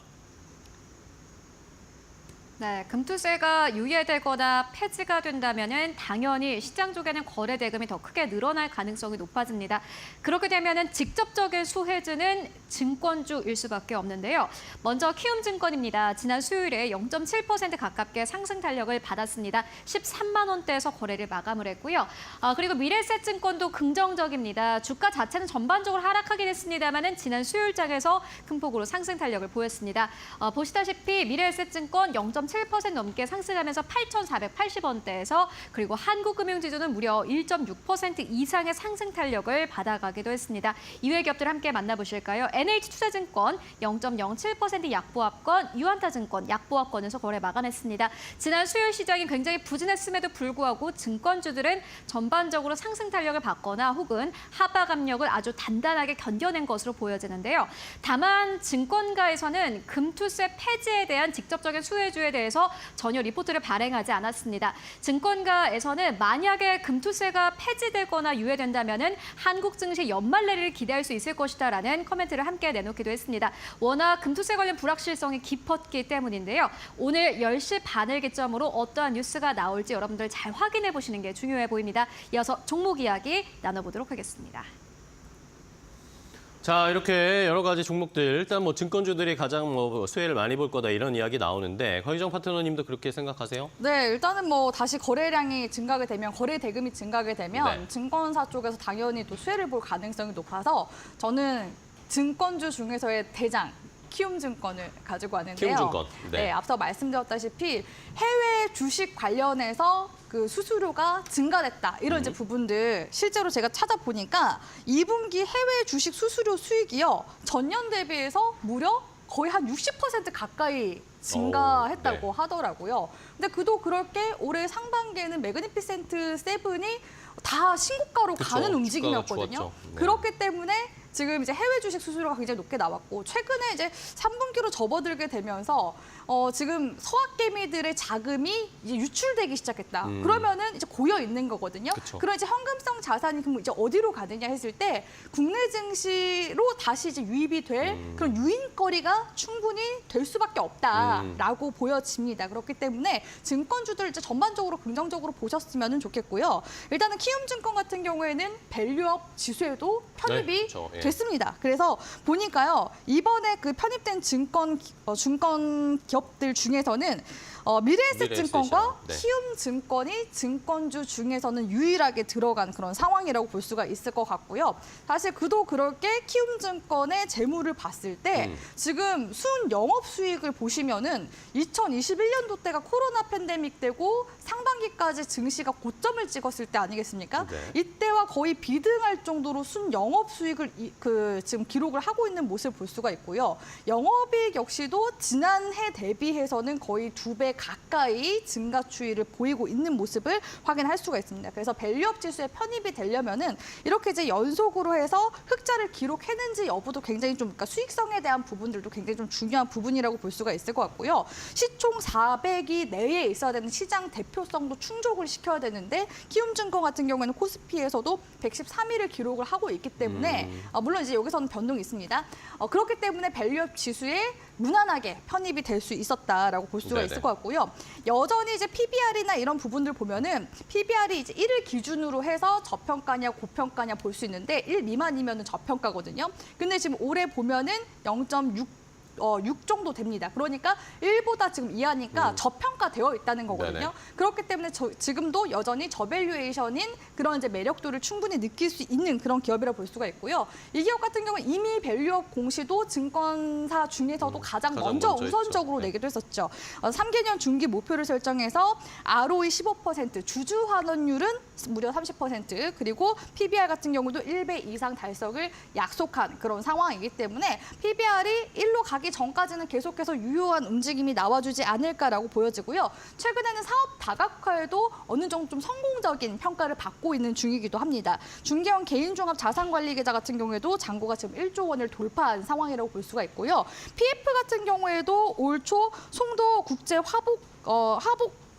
네, 금투세가 유예되거나 폐지가 된다면은 당연히 시장 쪽에는 거래 대금이 더 크게 늘어날 가능성이 높아집니다. 그렇게 되면은 직접적인 수혜주는 증권주일 수밖에 없는데요. 먼저 키움증권입니다. 지난 수요일에 0.7% 가깝게 상승 탄력을 받았습니다. 13만 원대에서 거래를 마감을 했고요. 그리고 미래에셋증권도 긍정적입니다. 주가 자체는 전반적으로 하락하긴 했습니다만은 지난 수요일장에서 큰 폭으로 상승 탄력을 보였습니다. 보시다시피 미래에셋증권 0.7% 넘게 상승하면서 8,480원대에서 그리고 한국금융지주는 무려 1.6% 이상의 상승 탄력을 받아가기도 했습니다. 이외 기업들 함께 만나보실까요? NH투자증권 0.07% 약보합권, 유한타증권 약보합권에서 거래 마감했습니다. 지난 수요일 시장이 굉장히 부진했음에도 불구하고 증권주들은 전반적으로 상승 탄력을 받거나 혹은 하방 압력을 아주 단단하게 견뎌낸 것으로 보여지는데요. 다만 증권가에서는 금투세 폐지에 대한 직접적인 수혜주에 대해서 전혀 리포트를 발행하지 않았습니다. 증권가에서는 만약에 금투세가 폐지되거나 유예된다면은 한국 증시 연말 내리를 기대할 수 있을 것이다라는 코멘트를 함께 내놓기도 했습니다. 워낙 금투세 관련 불확실성이 깊었기 때문인데요. 오늘 10시 반을 기점으로 어떠한 뉴스가 나올지 여러분들 잘 확인해 보시는 게 중요해 보입니다. 이어서 종목 이야기 나눠보도록 하겠습니다. 자, 이렇게 여러 가지 종목들 일단 뭐 증권주들이 가장 뭐 수혜를 많이 볼 거다 이런 이야기 나오는데 곽유정 파트너님도 그렇게 생각하세요? 네, 일단은 뭐 다시 거래량이 증가하게 되면 거래 대금이 증가하게 되면 네. 증권사 쪽에서 당연히 또 수혜를 볼 가능성이 높아서 저는 증권주 중에서의 대장 키움증권을 가지고 왔는데요. 키움증권. 네. 앞서 말씀드렸다시피 해외 주식 관련해서 그 수수료가 증가됐다. 이런 이제 부분들 실제로 제가 찾아보니까 2분기 해외 주식 수수료 수익이요. 전년 대비해서 무려 거의 한 60% 가까이 증가했다고 하더라고요. 근데 그도 그럴 게 올해 상반기에는 매그니피센트 세븐이 다 신고가로 그쵸, 가는 주가가 움직임이었거든요. 좋았죠. 네. 그렇기 때문에 지금 이제 해외 주식 수수료가 굉장히 높게 나왔고 최근에 이제 3분기로 접어들게 되면서 지금 서학개미들의 자금이 이제 유출되기 시작했다. 그러면은 이제 고여 있는 거거든요. 그쵸. 그런 이제 현금성 자산이 그럼 이제 어디로 가느냐 했을 때 국내 증시로 다시 이제 유입이 될 그런 유인거리가 충분히 될 수밖에 없다라고 보여집니다. 그렇기 때문에 증권주들 이제 전반적으로 긍정적으로 보셨으면 좋겠고요. 일단은 키움증권 같은 경우에는 밸류업 지수에도 편입이 네, 그렇죠. 예. 됐습니다. 그래서 보니까요 이번에 그 편입된 증권 기업들 중에서는 미래에셋증권과 네. 키움증권이 증권주 중에서는 유일하게 들어간 그런 상황이라고 볼 수가 있을 것 같고요. 사실 그도 그럴 게 키움증권의 재무를 봤을 때 지금 순 영업수익을 보시면은 2021년도 때가 코로나 팬데믹 때고 상반기까지 증시가 고점을 찍었을 때 아니겠습니까? 네. 이때와 거의 비등할 정도로 순 영업수익을 지금 기록을 하고 있는 모습을 볼 수가 있고요. 영업이익 역시도 지난해 대비해서는 거의 2배 가까이 증가 추이를 보이고 있는 모습을 확인할 수가 있습니다. 그래서 밸류업 지수에 편입이 되려면은 이렇게 이제 연속으로 해서 흑자를 기록했는지 여부도 굉장히 좀 그러니까 수익성에 대한 부분들도 굉장히 좀 중요한 부분이라고 볼 수가 있을 것 같고요. 시총 400이 내에 있어야 되는 시장 대표성도 충족을 시켜야 되는데 키움증권 같은 경우에는 코스피에서도 113위를 기록을 하고 있기 때문에 물론 이제 여기서는 변동이 있습니다. 그렇기 때문에 밸류업 지수에 무난하게 편입이 될 수 있었다라고 볼 수가 네네. 있을 것 같고요. 여전히 이제 PBR이나 이런 부분들 보면은 PBR이 이제 1을 기준으로 해서 저평가냐 고평가냐 볼 수 있는데 1 미만이면은 저평가거든요. 근데 지금 올해 보면은 0.6 정도 됩니다. 그러니까 1보다 지금 이하니까 저평가되어 있다는 거거든요. 네네. 그렇기 때문에 지금도 여전히 저밸류에이션인 그런 이제 매력도를 충분히 느낄 수 있는 그런 기업이라고 볼 수가 있고요. 이 기업 같은 경우는 이미 밸류업 공시도 증권사 중에서도 가장 먼저 먼저 우선적으로 했죠. 네. 내기도 했었죠. 3개년 중기 목표를 설정해서 ROE 15%, 주주 환원율은 무려 30%, 그리고 PBR 같은 경우도 1배 이상 달성을 약속한 그런 상황이기 때문에 PBR이 1로 가기 전까지는 계속해서 유효한 움직임이 나와주지 않을까라고 보여지고요. 최근에는 사업 다각화에도 어느 정도 좀 성공적인 평가를 받고 있는 중이기도 합니다. 중개원 개인종합 자산관리계좌 같은 경우에도 잔고가 지금 1조 원을 돌파한 상황이라고 볼 수가 있고요. PF 같은 경우에도 올 초 송도 국제 화복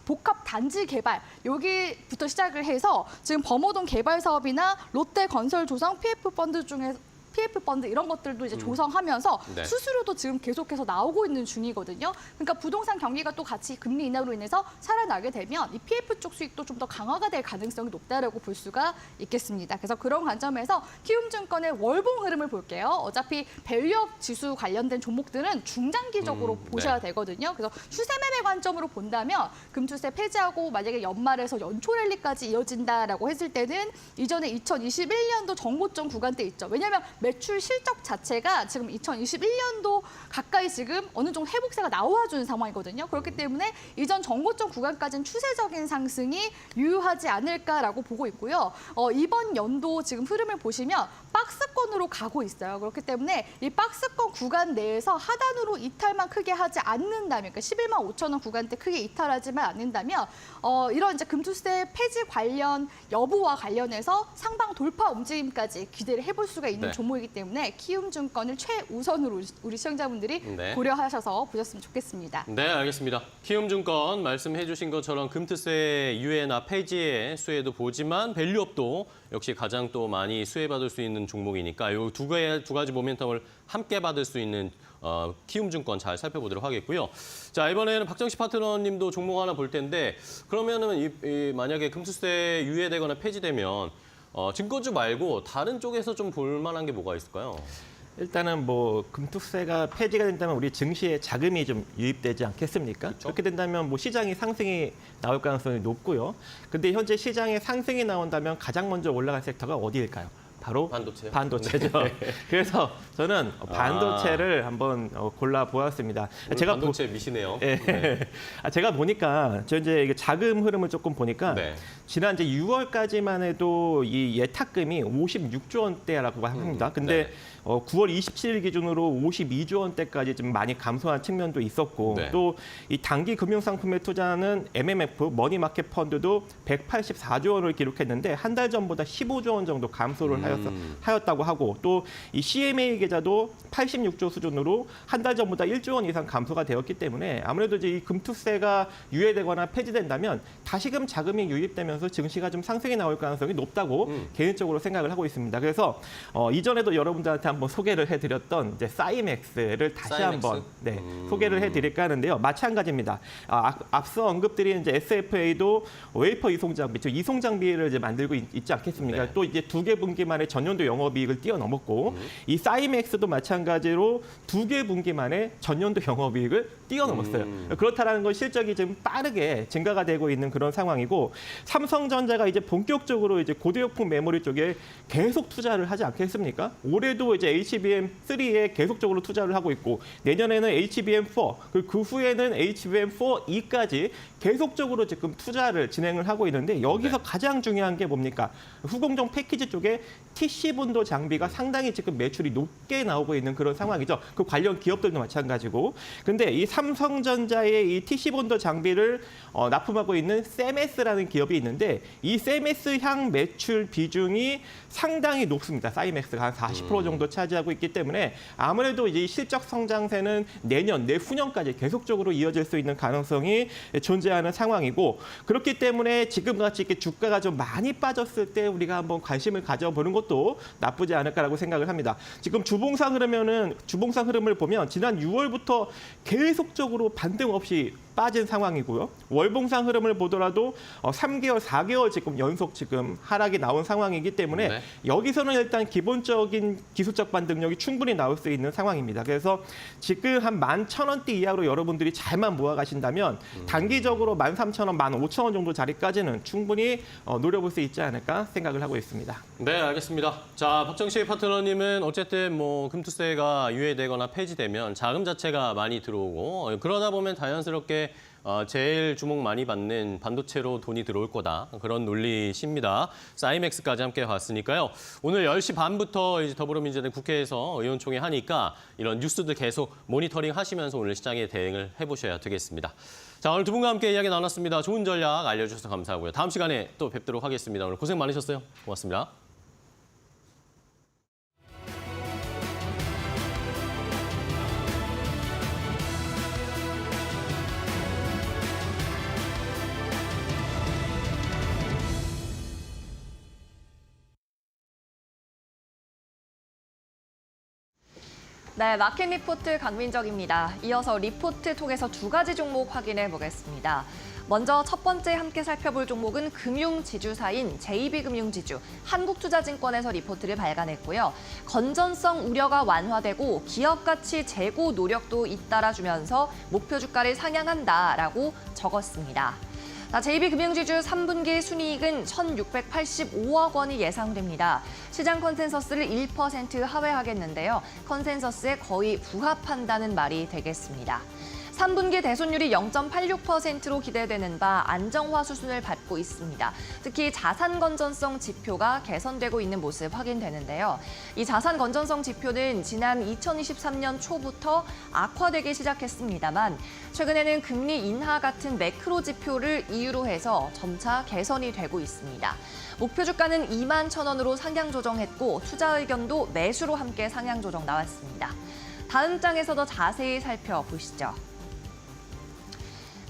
복합 단지 개발 여기부터 시작을 해서 지금 범호동 개발 사업이나 롯데 건설 조성 PF 펀드 중에 PF 펀드 이런 것들도 이제 조성하면서 네. 수수료도 지금 계속해서 나오고 있는 중이거든요. 그러니까 부동산 경기가 또 같이 금리 인하로 인해서 살아나게 되면 이 PF 쪽 수익도 좀 더 강화가 될 가능성이 높다라고 볼 수가 있겠습니다. 그래서 그런 관점에서 키움증권의 월봉 흐름을 볼게요. 어차피 밸류업 지수 관련된 종목들은 중장기적으로 보셔야 되거든요. 그래서 추세 매매 관점으로 본다면 금투세 폐지하고 만약에 연말에서 연초 랠리까지 이어진다라고 했을 때는 이전에 2021년도 정고점 구간대 있죠. 왜냐하면 매출 실적 자체가 지금 2021년도 가까이 지금 어느 정도 회복세가 나와준 상황이거든요. 그렇기 때문에 이전 정고점 구간까지는 추세적인 상승이 유효하지 않을까라고 보고 있고요. 이번 연도 지금 흐름을 보시면 박스권으로 가고 있어요. 그렇기 때문에 이 박스권 구간 내에서 하단으로 이탈만 크게 하지 않는다면, 그러니까 11만 5천 원 구간대 크게 이탈하지만 않는다면 이런 이제 금투세 폐지 관련 여부와 관련해서 상방 돌파 움직임까지 기대를 해볼 수가 있는 네. 종목이기 때문에 키움증권을 최우선으로 우리 시청자분들이 네. 고려하셔서 보셨으면 좋겠습니다. 네, 알겠습니다. 키움증권 말씀해 주신 것처럼 금투세 유예나 폐지의 수혜도 보지만 밸류업도 역시 가장 또 많이 수혜받을 수 있는 종목이니까 이 두 가지 모멘텀을 함께 받을 수 있는 키움증권 잘 살펴보도록 하겠고요. 자, 이번에는 박정식 파트너님도 종목 하나 볼 텐데 그러면은 만약에 금투세 유예되거나 폐지되면 증권주 말고 다른 쪽에서 좀 볼 만한 게 뭐가 있을까요? 일단은 뭐 금투세가 폐지가 된다면 우리 증시에 자금이 좀 유입되지 않겠습니까? 그렇죠. 그렇게 된다면 뭐 시장이 상승이 나올 가능성이 높고요. 근데 현재 시장에 상승이 나온다면 가장 먼저 올라갈 섹터가 어디일까요? 바로 반도체요? 반도체죠. 그래서 저는 반도체를 한번 골라 보았습니다. 제가 반도체 미시네요. 예. 네. 제가 보니까 저 이제 이게 자금 흐름을 조금 보니까 네. 지난 이제 6월까지만 해도 이 예탁금이 56조 원대라고 합니다. 근데 네. 9월 27일 기준으로 52조 원대까지 좀 많이 감소한 측면도 있었고 네. 또 이 단기 금융상품에 투자하는 MMF 머니마켓 펀드도 184조 원을 기록했는데 한 달 전보다 15조 원 정도 감소를 하였다고 하고 또 이 CMA 계좌도 86조 수준으로 한 달 전보다 1조 원 이상 감소가 되었기 때문에 아무래도 이제 이 금투세가 유예되거나 폐지된다면 다시금 자금이 유입되면서 증시가 좀 상승이 나올 가능성이 높다고 개인적으로 생각을 하고 있습니다. 그래서 이전에도 여러분들한테 한번 소개를 해드렸던 이제 사이맥스를 다시 사이맥스? 한번 소개를 해드릴까 하는데요. 마찬가지입니다. 앞서 언급드린 이제 SFA도 웨이퍼 이송 장비, 즉 이송 장비를 이제 만들고 있지 않겠습니까? 네. 또 이제 2개 분기 만에 전년도 영업이익을 뛰어넘었고 이 사이맥스도 마찬가지로 2개 분기 만에 전년도 영업이익을 뛰어넘었어요. 그렇다라는 건 실적이 좀 빠르게 증가가 되고 있는 그런 상황이고 삼성전자가 이제 본격적으로 이제 고대역폭 메모리 쪽에 계속 투자를 하지 않겠습니까? 올해도 이제 HBM3에 계속적으로 투자를 하고 있고 내년에는 HBM4 그 후에는 HBM4E까지 계속적으로 지금 투자를 진행을 하고 있는데 여기서 가장 중요한 게 뭡니까? 후공정 패키지 쪽에 TC본도 장비가 상당히 지금 매출이 높게 나오고 있는 그런 상황이죠. 그 관련 기업들도 마찬가지고. 근데 이 삼성전자의 이 TC본도 장비를 납품하고 있는 세메스라는 기업이 있는데 이 세메스 향 매출 비중이 상당히 높습니다. 사이맥스가 한 40% 정도 차지하고 있기 때문에 아무래도 이제 실적 성장세는 내년, 내후년까지 계속적으로 이어질 수 있는 가능성이 존재하는 상황이고 그렇기 때문에 지금같이 이렇게 주가가 좀 많이 빠졌을 때 우리가 한번 관심을 가져보는 것도 나쁘지 않을까라고 생각을 합니다. 지금 주봉상 흐름을 보면 지난 6월부터 계속적으로 반등 없이 빠진 상황이고요. 월봉상 흐름을 보더라도 3개월, 4개월 지금 연속 지금 하락이 나온 상황이기 때문에 네. 여기서는 일단 기본적인 기술적 반등력이 충분히 나올 수 있는 상황입니다. 그래서 지금 한 11,000원대 이하로 여러분들이 잘만 모아가신다면 단기적으로 13,000원, 15,000원 정도 자리까지는 충분히 노려볼 수 있지 않을까 생각을 하고 있습니다. 네, 알겠습니다. 자, 박정식 파트너님은 어쨌든 뭐 금투세가 유예되거나 폐지되면 자금 자체가 많이 들어오고 그러다 보면 자연스럽게 제일 주목 많이 받는 반도체로 돈이 들어올 거다. 그런 논리십니다. 사이맥스까지 함께 봤으니까요. 오늘 10시 반부터 이제 더불어민주당 국회에서 의원총회 하니까 이런 뉴스들 계속 모니터링 하시면서 오늘 시장에 대응을 해보셔야 되겠습니다. 자, 오늘 두 분과 함께 이야기 나눴습니다. 좋은 전략 알려주셔서 감사하고요. 다음 시간에 또 뵙도록 하겠습니다. 오늘 고생 많으셨어요. 고맙습니다. 네, 마켓 리포트 강민정입니다. 이어서 리포트 통해서 두 가지 종목 확인해 보겠습니다. 먼저 첫 번째 함께 살펴볼 종목은 금융지주사인 JB금융지주, 한국투자증권에서 리포트를 발간했고요. 건전성 우려가 완화되고 기업가치 재고 노력도 잇따라주면서 목표 주가를 상향한다라고 적었습니다. JB금융지주 3분기 순이익은 1,685억 원이 예상됩니다. 시장 컨센서스를 1% 하회하겠는데요. 컨센서스에 거의 부합한다는 말이 되겠습니다. 3분기 대손율이 0.86%로 기대되는 바 안정화 수순을 밟고 있습니다. 특히 자산 건전성 지표가 개선되고 있는 모습 확인되는데요. 이 자산 건전성 지표는 지난 2023년 초부터 악화되기 시작했습니다만 최근에는 금리 인하 같은 매크로 지표를 이유로 해서 점차 개선이 되고 있습니다. 목표 주가는 21,000원으로 상향 조정했고 투자 의견도 매수로 함께 상향 조정 나왔습니다. 다음 장에서 더 자세히 살펴보시죠.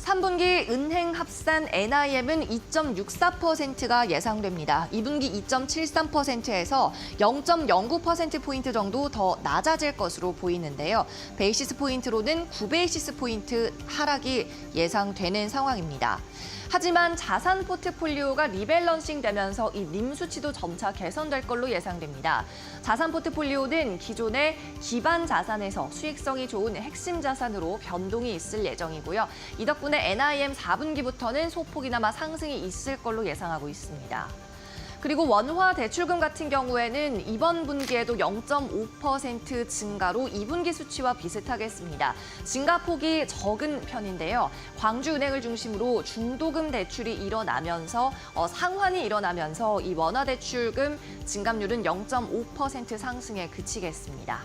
3분기 은행 합산 NIM은 2.64%가 예상됩니다. 2분기 2.73%에서 0.09%포인트 정도 더 낮아질 것으로 보이는데요. 베이시스 포인트로는 9베이시스 포인트 하락이 예상되는 상황입니다. 하지만 자산 포트폴리오가 리밸런싱 되면서 이 님 수치도 점차 개선될 걸로 예상됩니다. 자산 포트폴리오는 기존의 기반 자산에서 수익성이 좋은 핵심 자산으로 변동이 있을 예정이고요. 이 덕분에 NIM 4분기부터는 소폭이나마 상승이 있을 걸로 예상하고 있습니다. 그리고 원화 대출금 같은 경우에는 이번 분기에도 0.5% 증가로 2분기 수치와 비슷하겠습니다. 증가폭이 적은 편인데요. 광주은행을 중심으로 중도금 대출이 일어나면서 상환이 일어나면서 이 원화 대출금 증감률은 0.5% 상승에 그치겠습니다.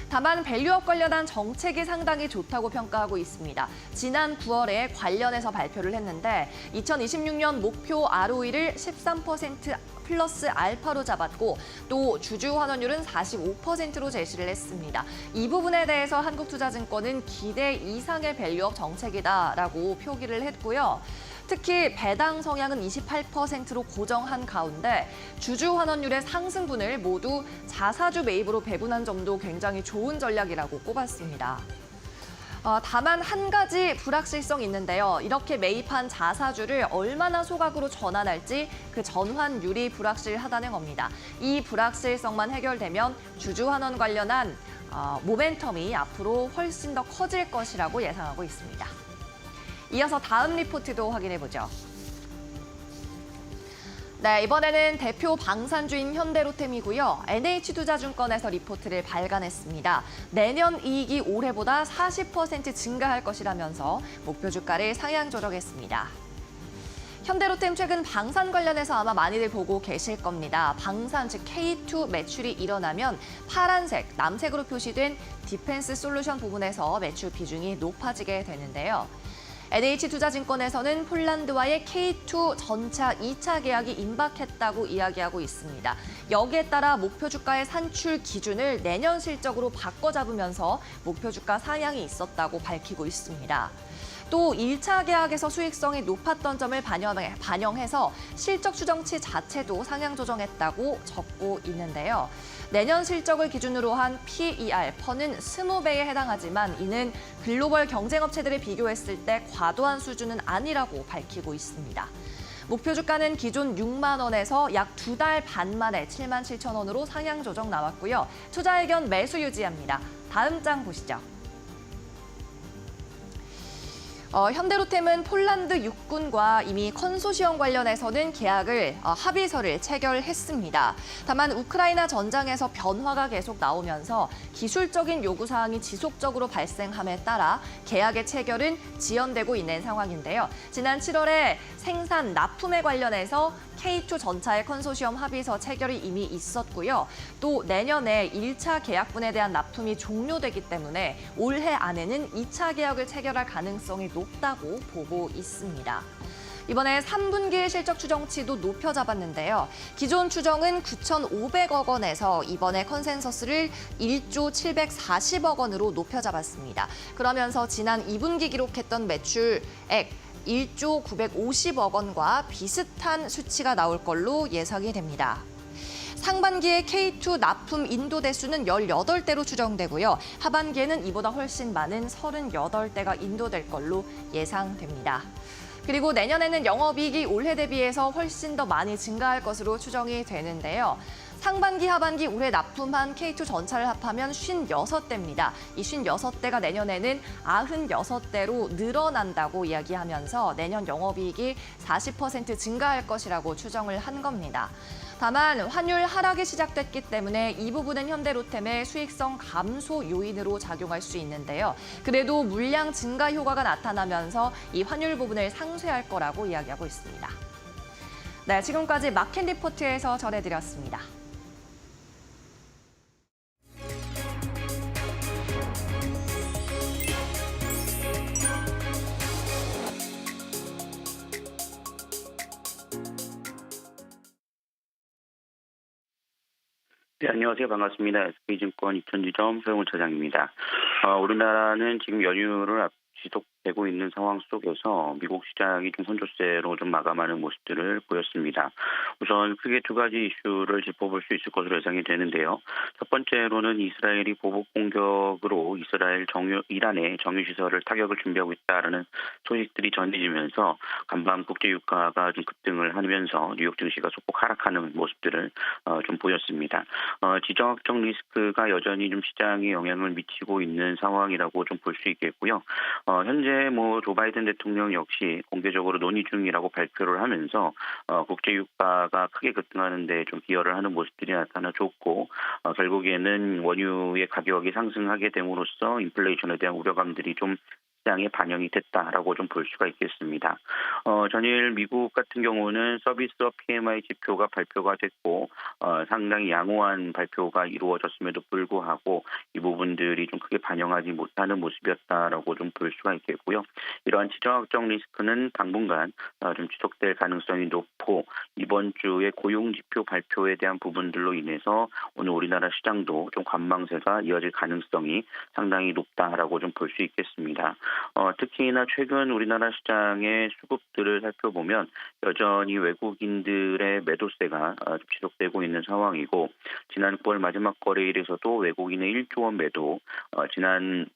다만 밸류업 관련한 정책이 상당히 좋다고 평가하고 있습니다. 지난 9월에 관련해서 발표를 했는데 2026년 목표 ROE를 13% 플러스 알파로 잡았고 또 주주 환원율은 45%로 제시를 했습니다. 이 부분에 대해서 한국투자증권은 기대 이상의 밸류업 정책이다라고 표기를 했고요. 특히 배당 성향은 28%로 고정한 가운데 주주 환원율의 상승분을 모두 자사주 매입으로 배분한 점도 굉장히 좋은 전략이라고 꼽았습니다. 다만 한 가지 불확실성이 있는데요. 이렇게 매입한 자사주를 얼마나 소각으로 전환할지 그 전환율이 불확실하다는 겁니다. 이 불확실성만 해결되면 주주 환원 관련한 모멘텀이 앞으로 훨씬 더 커질 것이라고 예상하고 있습니다. 이어서 다음 리포트도 확인해보죠. 네, 이번에는 대표 방산주인 현대로템이고요. NH투자증권에서 리포트를 발간했습니다. 내년 이익이 올해보다 40% 증가할 것이라면서 목표 주가를 상향 조정했습니다. 현대로템 최근 방산 관련해서 아마 많이들 보고 계실 겁니다. 방산, 즉 K2 매출이 일어나면 파란색, 남색으로 표시된 디펜스 솔루션 부분에서 매출 비중이 높아지게 되는데요. NH투자증권에서는 폴란드와의 K2 전차 2차 계약이 임박했다고 이야기하고 있습니다. 여기에 따라 목표 주가의 산출 기준을 내년 실적으로 바꿔 잡으면서 목표 주가 상향이 있었다고 밝히고 있습니다. 또 1차 계약에서 수익성이 높았던 점을 반영해서 실적 추정치 자체도 상향 조정했다고 적고 있는데요. 내년 실적을 기준으로 한 PER, 퍼는 20배에 해당하지만 이는 글로벌 경쟁업체들을 비교했을 때 과도한 수준은 아니라고 밝히고 있습니다. 목표 주가는 기존 6만 원에서 약 2달 반 만에 7만 7천 원으로 상향 조정 나왔고요. 투자 의견 매수 유지합니다. 다음 장 보시죠. 현대로템은 폴란드 육군과 이미 컨소시엄 관련해서는 계약을 합의서를 체결했습니다. 다만 우크라이나 전장에서 변화가 계속 나오면서 기술적인 요구사항이 지속적으로 발생함에 따라 계약의 체결은 지연되고 있는 상황인데요. 지난 7월에 생산 납품에 관련해서 K2 전차의 컨소시엄 합의서 체결이 이미 있었고요. 또 내년에 1차 계약분에 대한 납품이 종료되기 때문에 올해 안에는 2차 계약을 체결할 가능성이 높다고 보고 있습니다. 이번에 3분기 실적 추정치도 높여 잡았는데요. 기존 추정은 9,500억 원에서 이번에 컨센서스를 1조 740억 원으로 높여 잡았습니다. 그러면서 지난 2분기 기록했던 매출액 1조 950억 원과 비슷한 수치가 나올 걸로 예상이 됩니다. 상반기에 K2 납품 인도 대수는 18대로 추정되고요. 하반기에는 이보다 훨씬 많은 38대가 인도될 걸로 예상됩니다. 그리고 내년에는 영업이익이 올해 대비해서 훨씬 더 많이 증가할 것으로 추정이 되는데요. 상반기, 하반기 올해 납품한 K2 전차를 합하면 56대입니다. 이 56대가 내년에는 96대로 늘어난다고 이야기하면서 내년 영업이익이 40% 증가할 것이라고 추정을 한 겁니다. 다만 환율 하락이 시작됐기 때문에 이 부분은 현대로템의 수익성 감소 요인으로 작용할 수 있는데요. 그래도 물량 증가 효과가 나타나면서 이 환율 부분을 상쇄할 거라고 이야기하고 있습니다. 네, 지금까지 마켓 리포트에서 전해드렸습니다. 네, 안녕하세요. 반갑습니다. SK증권 이천지점 서영훈 차장입니다. 우리나라는 지금 연휴를 지속되고 있는 상황 속에서 미국 시장이 좀 선조세로 좀 마감하는 모습들을 보였습니다. 우선 크게 두 가지 이슈를 짚어볼 수 있을 것으로 예상이 되는데요. 첫 번째로는 이스라엘이 보복 공격으로 이란의 정유시설을 타격을 준비하고 있다라는 소식들이 전해지면서 간밤 국제 유가가 좀 급등을 하면서 뉴욕 증시가 소폭 하락하는 모습들을 좀 보였습니다. 지정학적 리스크가 여전히 좀 시장에 영향을 미치고 있는 상황이라고 좀 볼 수 있겠고요. 현재 어제 조 바이든 대통령 역시 공개적으로 논의 중이라고 발표를 하면서 국제 유가가 크게 급등하는 데 좀 기여를 하는 모습들이 나타나줬고 결국에는 원유의 가격이 상승하게 됨으로써 인플레이션에 대한 우려감들이 좀 시장에 반영이 됐다라고 좀 볼 수가 있겠습니다. 전일 미국 같은 경우는 서비스업 PMI 지표가 발표가 됐고 상당히 양호한 발표가 이루어졌음에도 불구하고 이 부분들이 좀 크게 반영하지 못하는 모습이었다라고 좀 볼 수가 있겠고요. 이러한 지정학적 리스크는 당분간 좀 지속될 가능성이 높고 이번 주에 고용 지표 발표에 대한 부분들로 인해서 오늘 우리나라 시장도 좀 관망세가 이어질 가능성이 상당히 높다라고 좀 볼 수 있겠습니다. 특히나 최근 우리나라 시장의 수급들을 살펴보면 여전히 외국인들의 매도세가 지속되고 있는 상황이고 지난 9월 마지막 거래일에서도 외국인의 1조 원 매도, 지난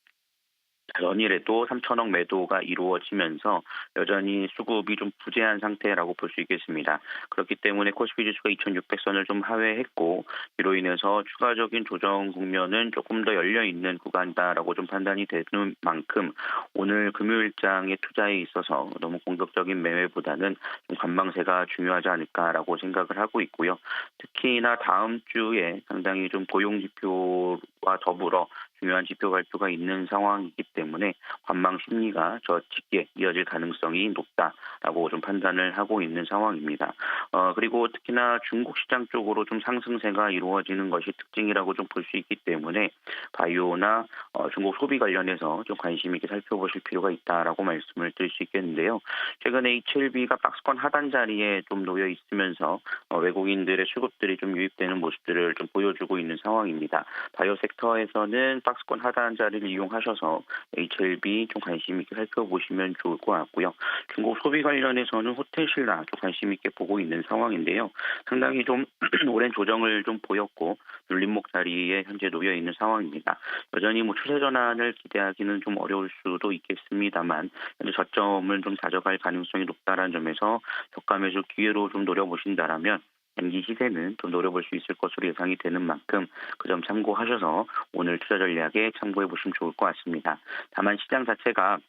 연일에도 3천억 매도가 이루어지면서 여전히 수급이 좀 부재한 상태라고 볼 수 있겠습니다. 그렇기 때문에 코스피 지수가 2,600선을 좀 하회했고 이로 인해서 추가적인 조정 국면은 조금 더 열려있는 구간이다라고 좀 판단이 되는 만큼 오늘 금요일장의 투자에 있어서 너무 공격적인 매매보다는 좀 관망세가 중요하지 않을까라고 생각을 하고 있고요. 특히나 다음 주에 상당히 좀 고용 지표와 더불어 중요한 지표 발표가 있는 상황이기 때문에 관망 심리가 저 짙게 이어질 가능성이 높다라고 좀 판단을 하고 있는 상황입니다. 그리고 특히나 중국 시장 쪽으로 좀 상승세가 이루어지는 것이 특징이라고 좀 볼 수 있기 때문에 바이오나 중국 소비 관련해서 좀 관심 있게 살펴보실 필요가 있다라고 말씀을 드릴 수 있겠는데요. 최근에 H7B가 박스권 하단 자리에 좀 놓여 있으면서 외국인들의 수급들이 좀 유입되는 모습들을 좀 보여주고 있는 상황입니다. 바이오 섹터에서는 박스권 하단 자리를 이용하셔서 H7B 좀 관심 있게 살펴보시면 좋을 것 같고요. 중국 소비 관련해서는 호텔신라 좀 관심 있게 보고 있는 상황인데요. 상당히 좀 오랜 조정을 좀 보였고 눌림목 자리에 현재 놓여 있는 상황입니다. 여전히 추세 전환을 기대하기는 좀 어려울 수도 있겠습니다만 현재 저점을 좀 다져갈 가능성이 높다는 점에서 저가 매수 기회로 좀 노려보신다라면 단기 시세는 좀 노려볼 수 있을 것으로 예상이 되는 만큼 그 점 참고하셔서 오늘 투자 전략에 참고해 보시면 좋을 것 같습니다. 다만 시장 자체가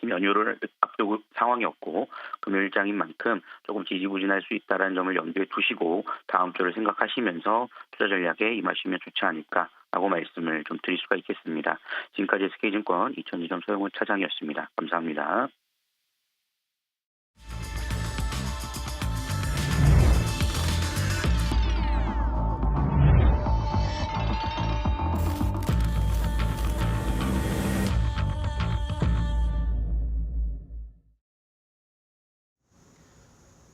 연휴를 앞두고 상황이었고 금요일장인 만큼 조금 지지부진할 수 있다는 점을 염두에 두시고 다음 주를 생각하시면서 투자 전략에 임하시면 좋지 않을까라고 말씀을 좀 드릴 수가 있겠습니다. 지금까지 SK증권 이천지점 서영훈 차장이었습니다. 감사합니다.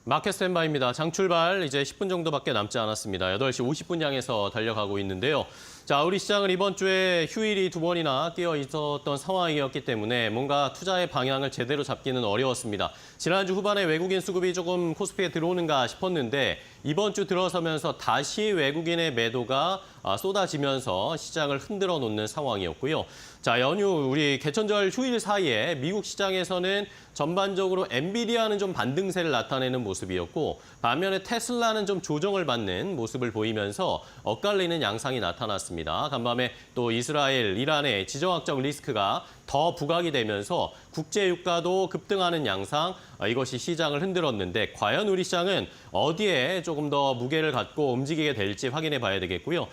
마켓 스탠바이입니다. 장출발 이제 10분 정도밖에 남지 않았습니다. 8시 50분 향해서 달려가고 있는데요. 자, 우리 시장은 이번 주에 휴일이 2번이나 끼어 있었던 상황이었기 때문에 뭔가 투자의 방향을 제대로 잡기는 어려웠습니다. 지난주 후반에 외국인 수급이 조금 코스피에 들어오는가 싶었는데 이번 주 들어서면서 다시 외국인의 매도가 쏟아지면서 시장을 흔들어 놓는 상황이었고요. 자, 연휴 우리 개천절 휴일 사이에 미국 시장에서는 전반적으로 엔비디아는 좀 반등세를 나타내는 모습이었고 반면에 테슬라는 좀 조정을 받는 모습을 보이면서 엇갈리는 양상이 나타났습니다. 간밤에 또 이스라엘, 이란의 지정학적 리스크가 더 부각이 되면서 국제 유가도 급등하는 양상, 이것이 시장을 흔들었는데 과연 우리 시장은 어디에 조금 더 무게를 갖고 움직이게 될지 확인해 봐야 되겠고요.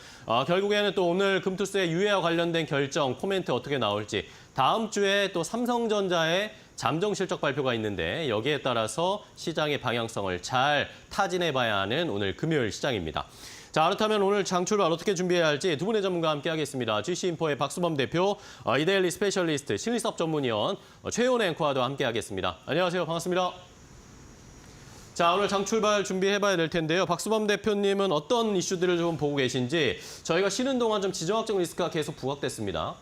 결국에는 또 오늘 금투스의 유예와 관련된 결정, 코멘트 어떻게 나올지 다음 주에 또 삼성전자의 잠정 실적 발표가 있는데 여기에 따라서 시장의 방향성을 잘 타진해 봐야 하는 오늘 금요일 시장입니다. 자, 그렇다면 오늘 장출발 어떻게 준비해야 할지 두 분의 전문가와 함께하겠습니다. GC인포의 박수범 대표, 이데일리 스페셜리스트, 심리사업 전문위원 최훈 앵커와도 함께하겠습니다. 안녕하세요. 반갑습니다. 자, 오늘 장출발 준비해봐야 될 텐데요. 박수범 대표님은 어떤 이슈들을 좀 보고 계신지 저희가 쉬는 동안 좀 지정학적 리스크가 계속 부각됐습니다.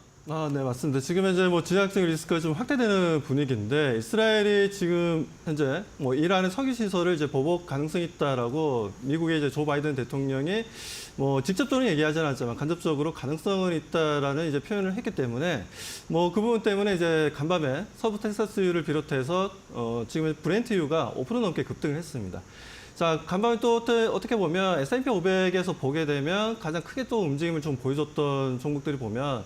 네, 맞습니다. 지금 현재 지정학적 리스크가 좀 확대되는 분위기인데 이스라엘이 지금 현재 이란의 석유 시설을 이제 보복 가능성이 있다라고 미국의 이제 조 바이든 대통령이 직접적으로 얘기하지 않았지만 간접적으로 가능성은 있다라는 이제 표현을 했기 때문에 그 부분 때문에 이제 간밤에 서부 텍사스유를 비롯해서 지금 브렌트유가 5% 넘게 급등을 했습니다. 자, 간밤에 또 어떻게 보면 S&P 500에서 보게 되면 가장 크게 또 움직임을 좀 보여줬던 종목들이 보면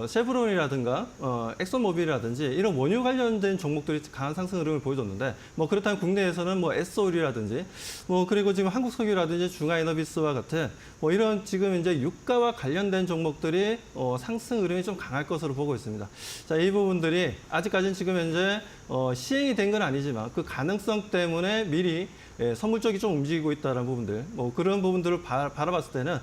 쉐브론이라든가 엑소모빌이라든지 이런 원유 관련된 종목들이 강한 상승 흐름을 보여줬는데 뭐 그렇다면 국내에서는 뭐 S오일이라든지 뭐 그리고 지금 한국석유라든지 중화에너비스와 같은 뭐 이런 지금 이제 유가와 관련된 종목들이 상승 흐름이 좀 강할 것으로 보고 있습니다. 자, 이 부분들이 아직까지는 지금 현재 시행이 된 건 아니지만 그 가능성 때문에 미리 선물 쪽이 좀 움직이고 있다는 부분들, 뭐 그런 부분들을 바라봤을 때는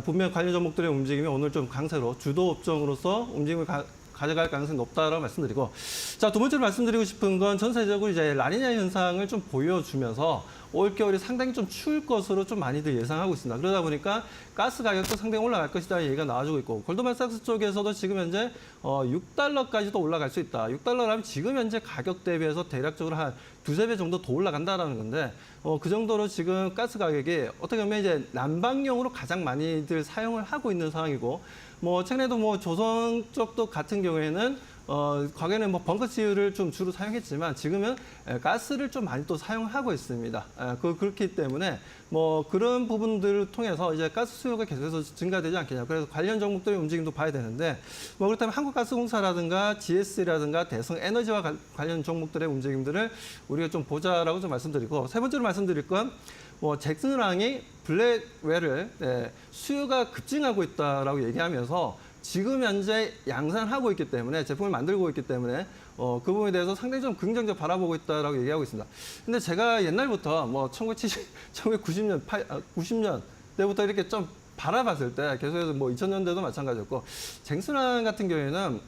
분명 관련 종목들의 움직임이 오늘 좀 강세로 주도 업종으로서 움직임을 가져갈 가능성이 높다라고 말씀드리고, 자, 두 번째로 말씀드리고 싶은 건 전세적으로 이제 라니냐 현상을 좀 보여주면서 올겨울이 상당히 좀 추울 것으로 좀 많이들 예상하고 있습니다. 그러다 보니까 가스 가격도 상당히 올라갈 것이다 얘기가 나와주고 있고, 골드만삭스 쪽에서도 지금 현재 $6까지도 올라갈 수 있다. $6라면 지금 현재 가격 대비해서 대략적으로 한 두세 배 정도 더 올라간다라는 건데, 그 정도로 지금 가스 가격이 어떻게 보면 이제 난방용으로 가장 많이들 사용을 하고 있는 상황이고, 뭐 최근에도 뭐 조선 쪽도 같은 경우에는 과거에는 뭐 벙커치유를 좀 주로 사용했지만 지금은 가스를 좀 많이 또 사용하고 있습니다. 그렇기 때문에 뭐 그런 부분들을 통해서 이제 가스 수요가 계속해서 증가되지 않겠냐. 그래서 관련 종목들의 움직임도 봐야 되는데, 뭐 그렇다면 한국가스공사라든가 GS라든가 대성에너지와 관련 종목들의 움직임들을 우리가 좀 보자라고 좀 말씀드리고, 세 번째로 말씀드릴 건 뭐 잭슨왕이 블랙웰을 수요가 급증하고 있다라고 얘기하면서 지금 현재 양산하고 있기 때문에, 제품을 만들고 있기 때문에 그 부분에 대해서 상당히 좀 긍정적 바라보고 있다라고 얘기하고 있습니다. 근데 제가 옛날부터 뭐 1990년 때부터 이렇게 좀 바라봤을 때 계속해서 뭐 2000년대도 마찬가지였고, 잭슨왕 같은 경우에는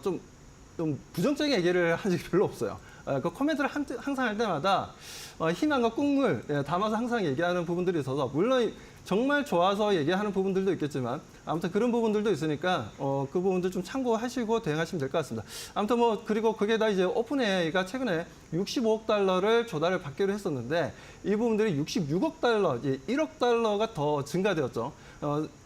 좀 부정적인 얘기를 한 적이 별로 없어요. 그 코멘트를 항상 할 때마다 희망과 꿈을 담아서 항상 얘기하는 부분들이 있어서, 물론 정말 좋아서 얘기하는 부분들도 있겠지만 아무튼 그런 부분들도 있으니까 그 부분들 좀 참고하시고 대응하시면 될 것 같습니다. 아무튼 뭐 그리고 그게 다 이제 오픈AI가 최근에 $65억 조달을 받기로 했었는데, 이 부분들이 $66억, 이제 $1억 더 증가되었죠.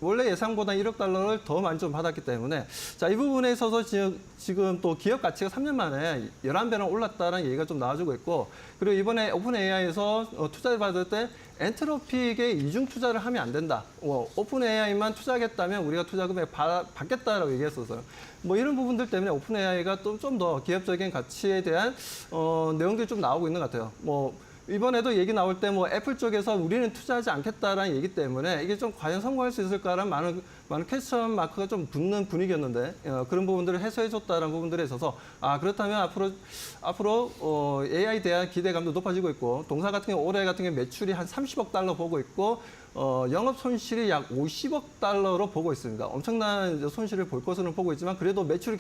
원래 예상보다 $1억 더 많이 좀 받았기 때문에, 자, 이 부분에 있어서 지금 또 기업 가치가 3년 만에 11배나 올랐다는 얘기가 좀 나와주고 있고, 그리고 이번에 오픈AI에서 투자를 받을 때 엔트로픽에 이중 투자를 하면 안 된다. 오픈AI만 투자하겠다면 우리가 투자 금액 받겠다라고 얘기했었어요. 뭐 이런 부분들 때문에 오픈AI가 또 좀 더 기업적인 가치에 대한 내용들이 좀 나오고 있는 것 같아요. 뭐 이번에도 얘기 나올 때 뭐 애플 쪽에서 우리는 투자하지 않겠다라는 얘기 때문에 이게 좀 과연 성공할 수 있을까라는 많은 퀘스천 마크가 좀 붙는 분위기였는데, 그런 부분들을 해소해줬다는 부분들에 있어서 그렇다면 앞으로 AI에 대한 기대감도 높아지고 있고, 동사 같은 경우 올해 같은 경우 매출이 한 $30억 보고 있고, 영업 손실이 약 $50억 보고 있습니다. 엄청난 손실을 볼 것으로 보고 있지만 그래도 매출이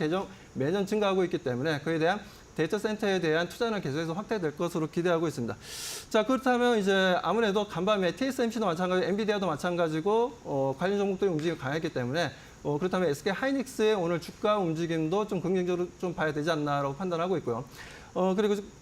매년 증가하고 있기 때문에 그에 대한 데이터 센터에 대한 투자는 계속해서 확대될 것으로 기대하고 있습니다. 자, 그렇다면 이제 아무래도 간밤에 TSMC도 마찬가지고 엔비디아도 마찬가지고 관련 종목들의 움직임이 강했기 때문에 그렇다면 SK 하이닉스의 오늘 주가 움직임도 좀 긍정적으로 좀 봐야 되지 않나라고 판단하고 있고요.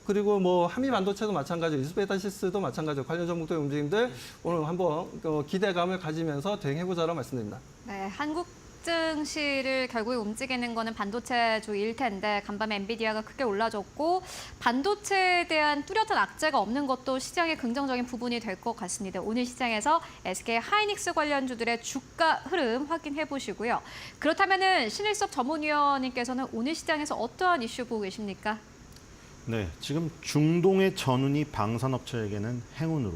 그리고 뭐 한미 반도체도 마찬가지고 이스페타시스도 마찬가지고 관련 종목들의 움직임들 오늘 한번 기대감을 가지면서 대응해보자라고 말씀드립니다. 네, 한국 증시를 결국에 움직이는 거는 반도체주일 텐데, 간밤에 엔비디아가 크게 올라줬고 반도체에 대한 뚜렷한 악재가 없는 것도 시장의 긍정적인 부분이 될 것 같습니다. 오늘 시장에서 SK 하이닉스 관련주들의 주가 흐름 확인해 보시고요. 그렇다면은 신일섭 전문위원님께서는 오늘 시장에서 어떠한 이슈 보고 계십니까? 네, 지금 중동의 전운이 방산업체에게는 행운으로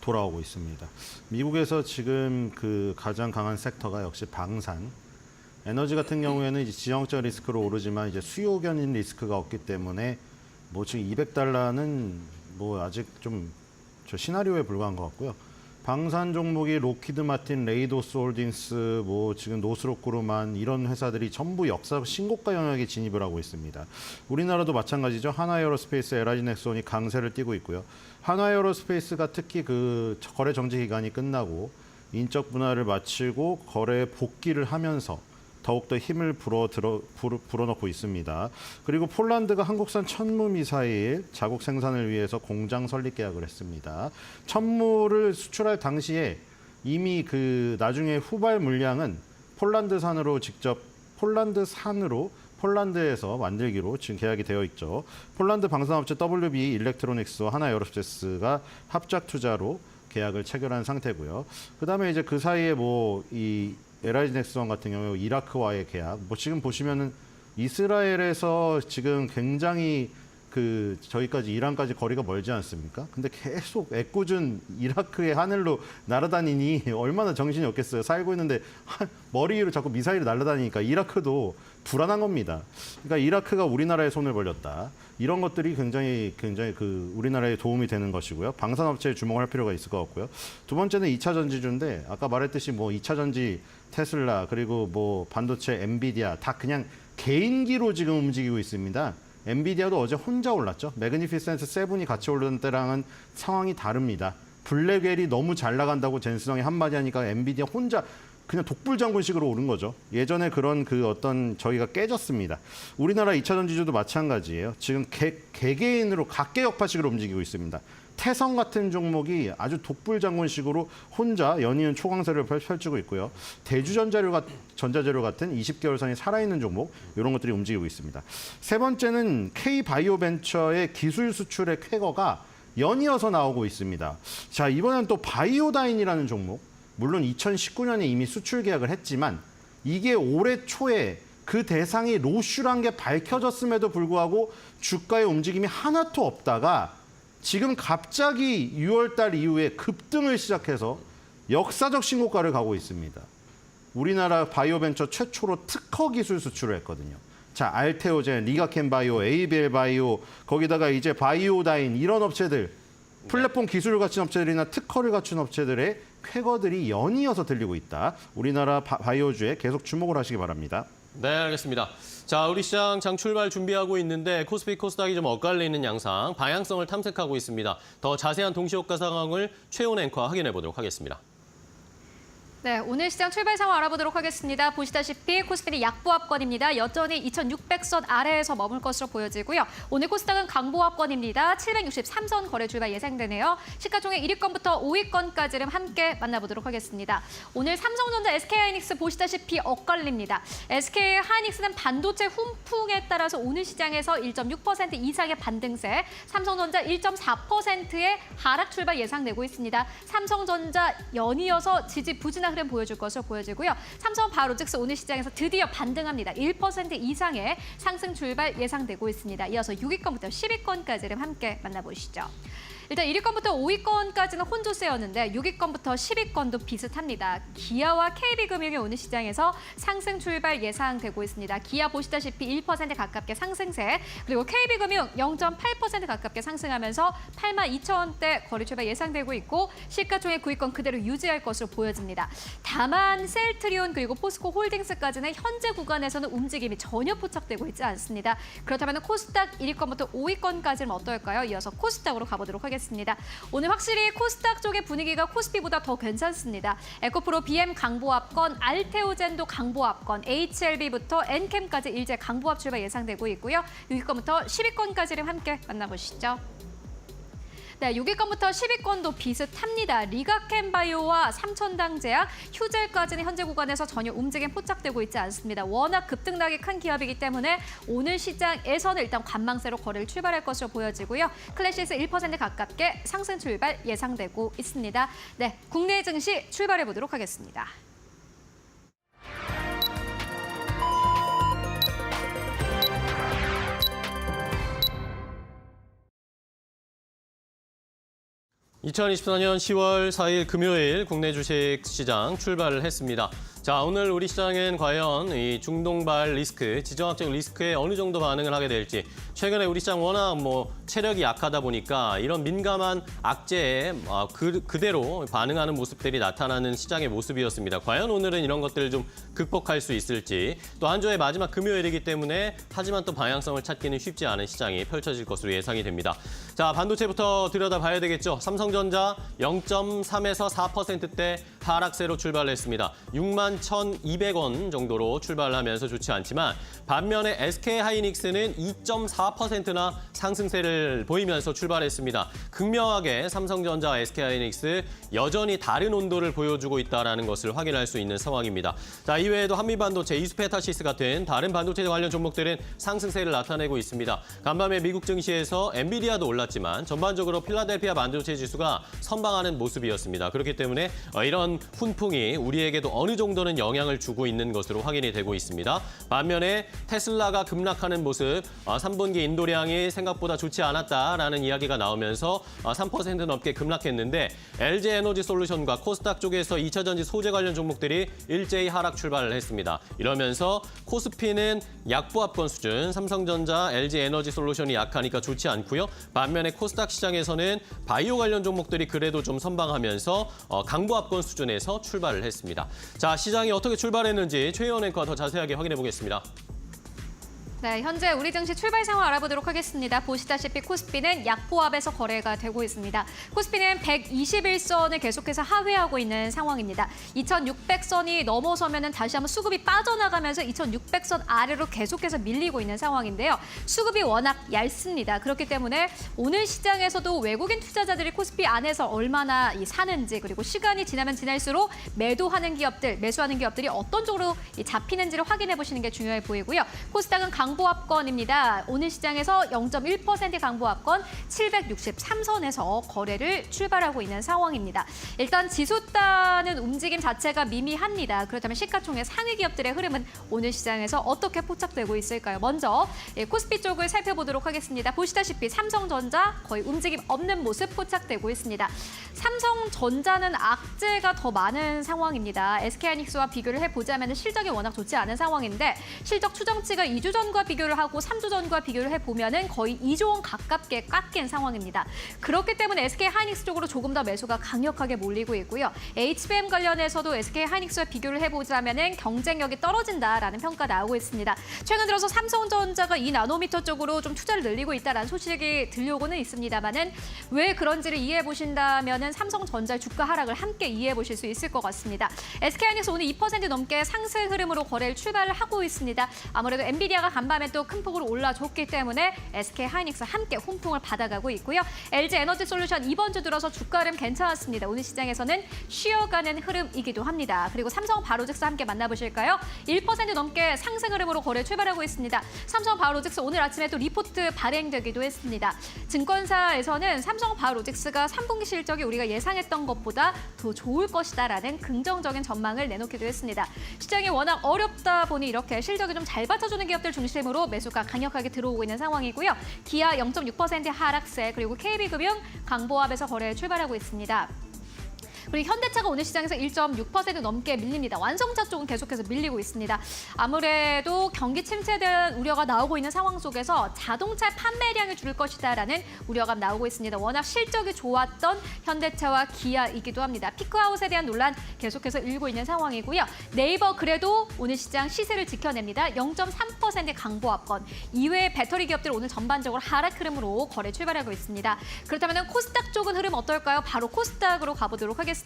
돌아오고 있습니다. 미국에서 지금 그 가장 강한 섹터가 역시 방산, 에너지 같은 경우에는 이제 지정적 리스크로 오르지만 이제 수요 견인 리스크가 없기 때문에 뭐 지금 $200는 뭐 아직 좀 저 시나리오에 불과한 것 같고요. 방산 종목이 로키드 마틴, 레이도스 홀딩스, 뭐 지금 노스록 그루만 이런 회사들이 전부 역사 신고가 영역에 진입을 하고 있습니다. 우리나라도 마찬가지죠. 하나에어로스페이스, LIG넥스원이 강세를 띠고 있고요. 하나에어로스페이스가 특히 그 거래 정지 기간이 끝나고 인적 분할을 마치고 거래 복귀를 하면서 더욱더 힘을 불어넣고 있습니다. 그리고 폴란드가 한국산 천무 미사일 자국 생산을 위해서 공장 설립 계약을 했습니다. 천무를 수출할 당시에 이미 그 나중에 후발 물량은 폴란드산으로 폴란드에서 만들기로 지금 계약이 되어 있죠. 폴란드 방산업체 WB 일렉트로닉스와 하나에어로스페이스가 합작 투자로 계약을 체결한 상태고요. 그다음에 이제 그 사이에 뭐 이 LIG 넥스원 같은 경우 이라크와의 계약. 뭐 지금 보시면은 이스라엘에서 지금 굉장히 저희까지 이란까지 거리가 멀지 않습니까? 근데 계속 애꿎은 이라크의 하늘로 날아다니니 얼마나 정신이 없겠어요. 살고 있는데 머리 위로 자꾸 미사일이 날아다니니까 이라크도 불안한 겁니다. 그러니까 이라크가 우리나라에 손을 벌렸다. 이런 것들이 굉장히 우리나라에 도움이 되는 것이고요. 방산업체에 주목을 할 필요가 있을 것 같고요. 두 번째는 2차 전지주인데 아까 말했듯이 뭐 2차 전지 테슬라 그리고 뭐 반도체 엔비디아 다 그냥 개인기로 지금 움직이고 있습니다. 엔비디아도 어제 혼자 올랐죠. 매그니피센트 7이 같이 오르는 때랑은 상황이 다릅니다. 블랙웰이 너무 잘 나간다고 젠스성이 한마디 하니까 엔비디아 혼자 그냥 독불장군식으로 오른 거죠. 예전에 그런 어떤 저희가 깨졌습니다. 우리나라 2차 전지주도 마찬가지예요. 지금 개개인으로 각계역파식으로 움직이고 있습니다. 태성 같은 종목이 아주 독불장군식으로 혼자 연이은 초강세를 펼치고 있고요. 대주전자재료 같은 20개월 선이 살아있는 종목 이런 것들이 움직이고 있습니다. 세 번째는 K바이오벤처의 기술 수출의 쾌거가 연이어서 나오고 있습니다. 자, 이번엔 또 바이오다인이라는 종목. 물론 2019년에 이미 수출 계약을 했지만 이게 올해 초에 그 대상이 로슈란 게 밝혀졌음에도 불구하고 주가의 움직임이 하나도 없다가 지금 갑자기 6월 달 이후에 급등을 시작해서 역사적 신고가를 가고 있습니다. 우리나라 바이오벤처 최초로 특허 기술 수출을 했거든요. 자, 알테오젠, 리가켄바이오, 에이벨바이오, 거기다가 이제 바이오다인 이런 업체들, 플랫폼 기술을 갖춘 업체들이나 특허를 갖춘 업체들의 쾌거들이 연이어서 들리고 있다. 우리나라 바이오주에 계속 주목을 하시기 바랍니다. 네, 알겠습니다. 자, 우리 시장 장 출발 준비하고 있는데 코스피 코스닥이 좀 엇갈리는 양상, 방향성을 탐색하고 있습니다. 더 자세한 동시효과 상황을 최훈 앵커와 확인해 보도록 하겠습니다. 네, 오늘 시장 출발 상황 알아보도록 하겠습니다. 보시다시피 코스피는 약보합권입니다. 여전히 2,600선 아래에서 머물 것으로 보여지고요. 오늘 코스닥은 강보합권입니다. 763선 거래 출발 예상되네요. 시가총액 1위권부터 5위권까지를 함께 만나보도록 하겠습니다. 오늘 삼성전자, SK하이닉스 보시다시피 엇갈립니다. SK하이닉스는 반도체 훈풍에 따라서 오늘 시장에서 1.6% 이상의 반등세, 삼성전자 1.4%의 하락 출발 예상되고 있습니다. 삼성전자 연이어서 지지부진한 흐름 보여줄 것으로 보여지고요. 삼성 바로직스 오늘 시장에서 드디어 반등합니다. 1% 이상의 상승 출발 예상되고 있습니다. 이어서 6위권부터 10위권까지를 함께 만나보시죠. 일단 1위권부터 5위권까지는 혼조세였는데 6위권부터 10위권도 비슷합니다. 기아와 KB금융이 오늘 시장에서 상승 출발 예상되고 있습니다. 기아 보시다시피 1% 가깝게 상승세, 그리고 KB금융 0.8% 가깝게 상승하면서 82,000원대 거래 출발 예상되고 있고 시가총액 9위권 그대로 유지할 것으로 보여집니다. 다만 셀트리온 그리고 포스코 홀딩스까지는 현재 구간에서는 움직임이 전혀 포착되고 있지 않습니다. 그렇다면 코스닥 1위권부터 5위권까지는 어떨까요? 이어서 코스닥으로 가보도록 하겠습니다. 오늘 확실히 코스닥 쪽의 분위기가 코스피보다 더 괜찮습니다. 에코프로 BM 강보합권, 알테오젠도 강보합권, HLB부터 엔캠까지 일제 강보합 출발 예상되고 있고요. 6위권부터 10위권까지를 함께 만나보시죠. 네, 6위권부터 10위권도 비슷합니다. 리가켄바이오와 삼천당제약, 휴젤까지는 현재 구간에서 전혀 움직임 포착되고 있지 않습니다. 워낙 급등락이 큰 기업이기 때문에 오늘 시장에서는 일단 관망세로 거래를 출발할 것으로 보여지고요. 클래시스 1% 가깝게 상승 출발 예상되고 있습니다. 네, 국내 증시 출발해 보도록 하겠습니다. (2024년 10월 4일) 금요일 국내 주식 시장 출발을 했습니다. 자, 오늘 우리 시장은 과연 이 중동발 리스크, 지정학적 리스크에 어느 정도 반응을 하게 될지, 최근에 우리 시장 워낙 체력이 약하다 보니까 이런 민감한 악재에 그대로 반응하는 모습들이 나타나는 시장의 모습이었습니다. 과연 오늘은 이런 것들을 좀 극복할 수 있을지, 또 한 주의 마지막 금요일이기 때문에 하지만 또 방향성을 찾기는 쉽지 않은 시장이 펼쳐질 것으로 예상이 됩니다. 자, 반도체부터 들여다봐야 되겠죠. 삼성전자 0.3에서 4%대 하락세로 출발했습니다. 61,200원 정도로 출발하면서 좋지 않지만 반면에 SK하이닉스는 2.4%나 상승세를 보이면서 출발했습니다. 극명하게 삼성전자와 SK하이닉스 여전히 다른 온도를 보여주고 있다는 것을 확인할 수 있는 상황입니다. 자, 이외에도 한미반도체, 이수페타시스 같은 다른 반도체 관련 종목들은 상승세를 나타내고 있습니다. 간밤에 미국 증시에서 엔비디아도 올랐지만 전반적으로 필라델피아 반도체 지수가 선방하는 모습이었습니다. 그렇기 때문에 이런 이런 훈풍이 우리에게도 어느 정도는 영향을 주고 있는 것으로 확인이 되고 있습니다. 반면에 테슬라가 급락하는 모습, 3분기 인도량이 생각보다 좋지 않았다라는 이야기가 나오면서 3% 넘게 급락했는데 LG에너지솔루션과 코스닥 쪽에서 2차전지 소재 관련 종목들이 일제히 하락 출발을 했습니다. 이러면서 코스피는 약보합권 수준, 삼성전자, LG에너지솔루션이 약하니까 좋지 않고요. 반면에 코스닥 시장에서는 바이오 관련 종목들이 그래도 좀 선방하면서 강보합권 수준에서 출발을 했습니다. 자, 시장이 어떻게 출발했는지 최희원 앵커가 더 자세하게 확인해 보겠습니다. 네, 현재 우리 증시 출발 상황 알아보도록 하겠습니다. 보시다시피 코스피는 약보합에서 거래가 되고 있습니다. 코스피는 121선을 계속해서 하회하고 있는 상황입니다. 2600선이 넘어서면 다시 한번 수급이 빠져나가면서 2600선 아래로 계속해서 밀리고 있는 상황인데요. 수급이 워낙 얇습니다. 그렇기 때문에 오늘 시장에서도 외국인 투자자들이 코스피 안에서 얼마나 사는지, 그리고 시간이 지나면 지날수록 매도하는 기업들, 매수하는 기업들이 어떤 쪽으로 잡히는지를 확인해 보시는 게 중요해 보이고요. 코스닥은 강보합권입니다. 오늘 시장에서 0.1% 강보합권 763선에서 거래를 출발하고 있는 상황입니다. 일단 지수 따는 움직임 자체가 미미합니다. 그렇다면 시가총액 상위 기업들의 흐름은 오늘 시장에서 어떻게 포착되고 있을까요? 먼저 코스피 쪽을 살펴보도록 하겠습니다. 보시다시피 삼성전자 거의 움직임 없는 모습 포착되고 있습니다. 삼성전자는 악재가 더 많은 상황입니다. SK하이닉스와 비교를 해보자면 실적이 워낙 좋지 않은 상황인데 실적 추정치가 2주 전과 비교를 하고 3주 전과 비교를 해보면 거의 2조 원 가깝게 깎인 상황입니다. 그렇기 때문에 SK하이닉스 쪽으로 조금 더 매수가 강력하게 몰리고 있고요. HBM 관련해서도 SK하이닉스와 비교를 해보자면 경쟁력이 떨어진다라는 평가 나오고 있습니다. 최근 들어서 삼성전자가 2나노미터 쪽으로 좀 투자를 늘리고 있다라는 소식이 들려오고는 있습니다만은 왜 그런지를 이해해 보신다면은 삼성전자의 주가 하락을 함께 이해해 보실 수 있을 것 같습니다. SK하이닉스 오늘 2% 넘게 상승 흐름으로 거래를 출발을 하고 있습니다. 아무래도 엔비디아가 간밤에 또 큰 폭으로 올라줬기 때문에 SK하이닉스 함께 훈풍을 받아가고 있고요. LG에너지솔루션 이번 주 들어서 주가 흐름 괜찮았습니다. 오늘 시장에서는 쉬어가는 흐름이기도 합니다. 그리고 삼성 바로직스 함께 만나보실까요? 1% 넘게 상승 흐름으로 거래 출발하고 있습니다. 삼성 바로직스 오늘 아침에 또 리포트 발행되기도 했습니다. 증권사에서는 삼성 바로직스가 3분기 실적이 우리가 예상했던 것보다 더 좋을 것이다라는 긍정적인 전망을 내놓기도 했습니다. 시장이 워낙 어렵다 보니 이렇게 실적이 좀 잘 받쳐주는 기업들 중심으로 매수가 강력하게 들어오고 있는 상황이고요. 기아 0.6% 하락세, 그리고 KB금융 강보합에서 거래에 출발하고 있습니다. 그리고 현대차가 오늘 시장에서 1.6% 넘게 밀립니다. 완성차 쪽은 계속해서 밀리고 있습니다. 아무래도 경기 침체에 대한 우려가 나오고 있는 상황 속에서 자동차 판매량을 줄일 것이다라는 우려가 나오고 있습니다. 워낙 실적이 좋았던 현대차와 기아이기도 합니다. 피크아웃에 대한 논란 계속해서 일고 있는 상황이고요. 네이버 그래도 오늘 시장 시세를 지켜냅니다. 0.3% 강보합권. 이외의 배터리 기업들 오늘 전반적으로 하락 흐름으로 거래 출발하고 있습니다. 그렇다면 코스닥 쪽은 흐름 어떨까요? 바로 코스닥으로 가보도록 하겠습니다.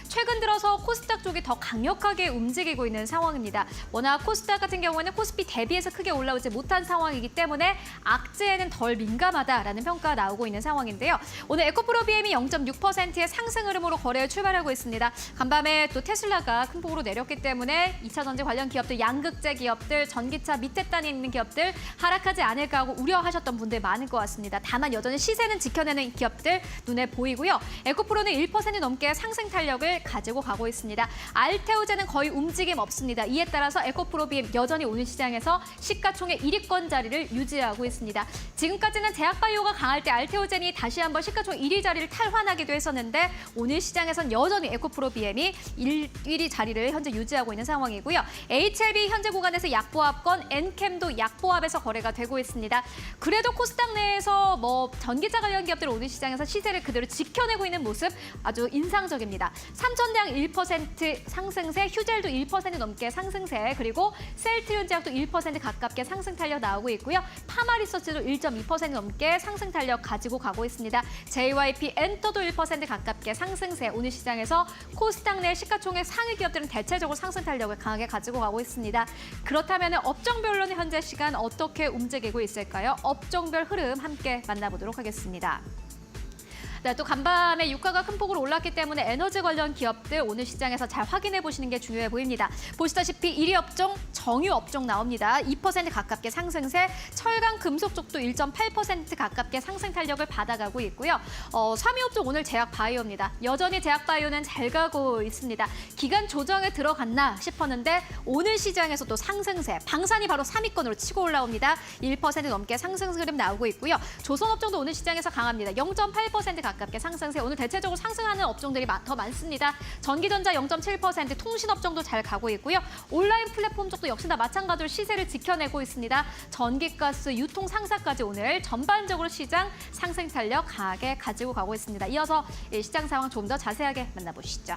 최근 들어서 코스닥 쪽이 더 강력하게 움직이고 있는 상황입니다. 워낙 코스닥 같은 경우에는 코스피 대비해서 크게 올라오지 못한 상황이기 때문에 악재에는 덜 민감하다라는 평가가 나오고 있는 상황인데요. 오늘 에코프로 BM이 0.6%의 상승 흐름으로 거래에 출발하고 있습니다. 간밤에 또 테슬라가 큰 폭으로 내렸기 때문에 2차 전지 관련 기업들, 양극재 기업들, 전기차 밑에 단에 있는 기업들 하락하지 않을까 하고 우려하셨던 분들 많을 것 같습니다. 다만 여전히 시세는 지켜내는 기업들 눈에 보이고요. 에코프로는 1% 넘게 상승 탄력을 가지고 가고 있습니다. 알테오제는 거의 움직임 없습니다. 이에 따라서 에코프로 BM 여전히 오늘 시장에서 시가총액 1위권 자리를 유지하고 있습니다. 지금까지는 제약바이오가 강할 때 알테오젠이 다시 한번 시가총액 1위 자리를 탈환하기도 했었는데 오늘 시장에선 여전히 에코프로 BM이 1위 자리를 현재 유지하고 있는 상황이고요. HLB 현재 구간에서 약보합권, 엔캠도 약보합에서 거래가 되고 있습니다. 그래도 코스닥 내에서 전기차 관련 기업들 오늘 시장에서 시세를 그대로 지켜내고 있는 모습 아주 인상적입니다. 삼천대항 1% 상승세, 휴젤도 1% 넘게 상승세, 그리고 셀트리온제약도 1% 가깝게 상승 탄력 나오고 있고요. 파마리서치도 1.2% 넘게 상승 탄력 가지고 가고 있습니다. JYP 엔터도 1% 가깝게 상승세, 오늘 시장에서 코스닥 내 시가총액 상위 기업들은 대체적으로 상승 탄력을 강하게 가지고 가고 있습니다. 그렇다면 업종별로는 현재 시간 어떻게 움직이고 있을까요? 업종별 흐름 함께 만나보도록 하겠습니다. 네, 또 간밤에 유가가 큰 폭으로 올랐기 때문에 에너지 관련 기업들 오늘 시장에서 잘 확인해 보시는 게 중요해 보입니다. 보시다시피 1위 업종 정유 업종 나옵니다. 2% 가깝게 상승세, 철강 금속 쪽도 1.8% 가깝게 상승 탄력을 받아가고 있고요. 3위 업종 오늘 제약바이오입니다. 여전히 제약바이오는 잘 가고 있습니다. 기간 조정에 들어갔나 싶었는데 오늘 시장에서도 상승세, 방산이 바로 3위권으로 치고 올라옵니다. 1% 넘게 상승 흐름 나오고 있고요. 조선업종도 오늘 시장에서 강합니다. 0.8% 가깝게 상승세, 오늘 대체적으로 상승하는 업종들이 더 많습니다. 전기전자 0.7%, 통신업종도 잘 가고 있고요. 온라인 플랫폼 쪽도 역시나 마찬가지로 시세를 지켜내고 있습니다. 전기가스, 유통 상사까지 오늘 전반적으로 시장 상승 탄력 강하게 가지고 가고 있습니다. 이어서 시장 상황 좀 더 자세하게 만나보시죠.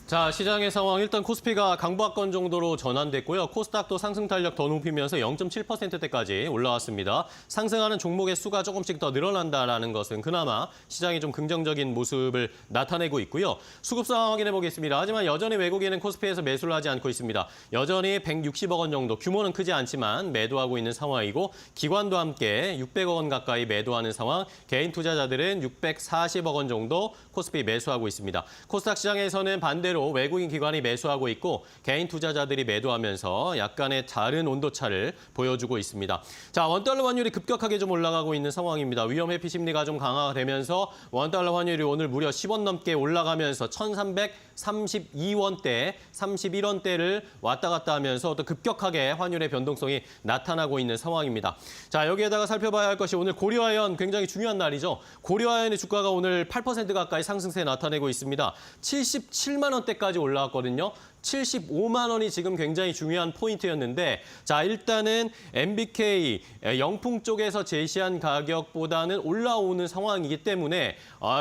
자, 시장의 상황 일단 코스피가 강보합권 정도로 전환됐고요. 코스닥도 상승 탄력 더 높이면서 0.7%대까지 올라왔습니다. 상승하는 종목의 수가 조금씩 더 늘어난다는 것은 그나마 시장이 좀 긍정적인 모습을 나타내고 있고요. 수급 상황 확인해 보겠습니다. 하지만 여전히 외국인은 코스피에서 매수를 하지 않고 있습니다. 여전히 160억 원 정도, 규모는 크지 않지만 매도하고 있는 상황이고 기관도 함께 600억 원 가까이 매도하는 상황, 개인 투자자들은 640억 원 정도 코스피 매수하고 있습니다. 코스닥 시장에서는 반대로 외국인 기관이 매수하고 있고 개인 투자자들이 매도하면서 약간의 다른 온도차를 보여주고 있습니다. 자, 원달러 환율이 급격하게 좀 올라가고 있는 상황입니다. 위험 회피 심리가 좀 강화가 되면서 원달러 환율이 오늘 무려 10원 넘게 올라가면서 1,332원대, 31원대를 왔다 갔다 하면서 또 급격하게 환율의 변동성이 나타나고 있는 상황입니다. 자, 여기에다가 살펴봐야 할 것이 오늘 고려아연 굉장히 중요한 날이죠. 고려아연의 주가가 오늘 8% 가까이 상승세 나타내고 있습니다. 77만 원대까지 올라왔거든요. 75만 원이 지금 굉장히 중요한 포인트였는데 자, 일단은 MBK 영풍 쪽에서 제시한 가격보다는 올라오는 상황이기 때문에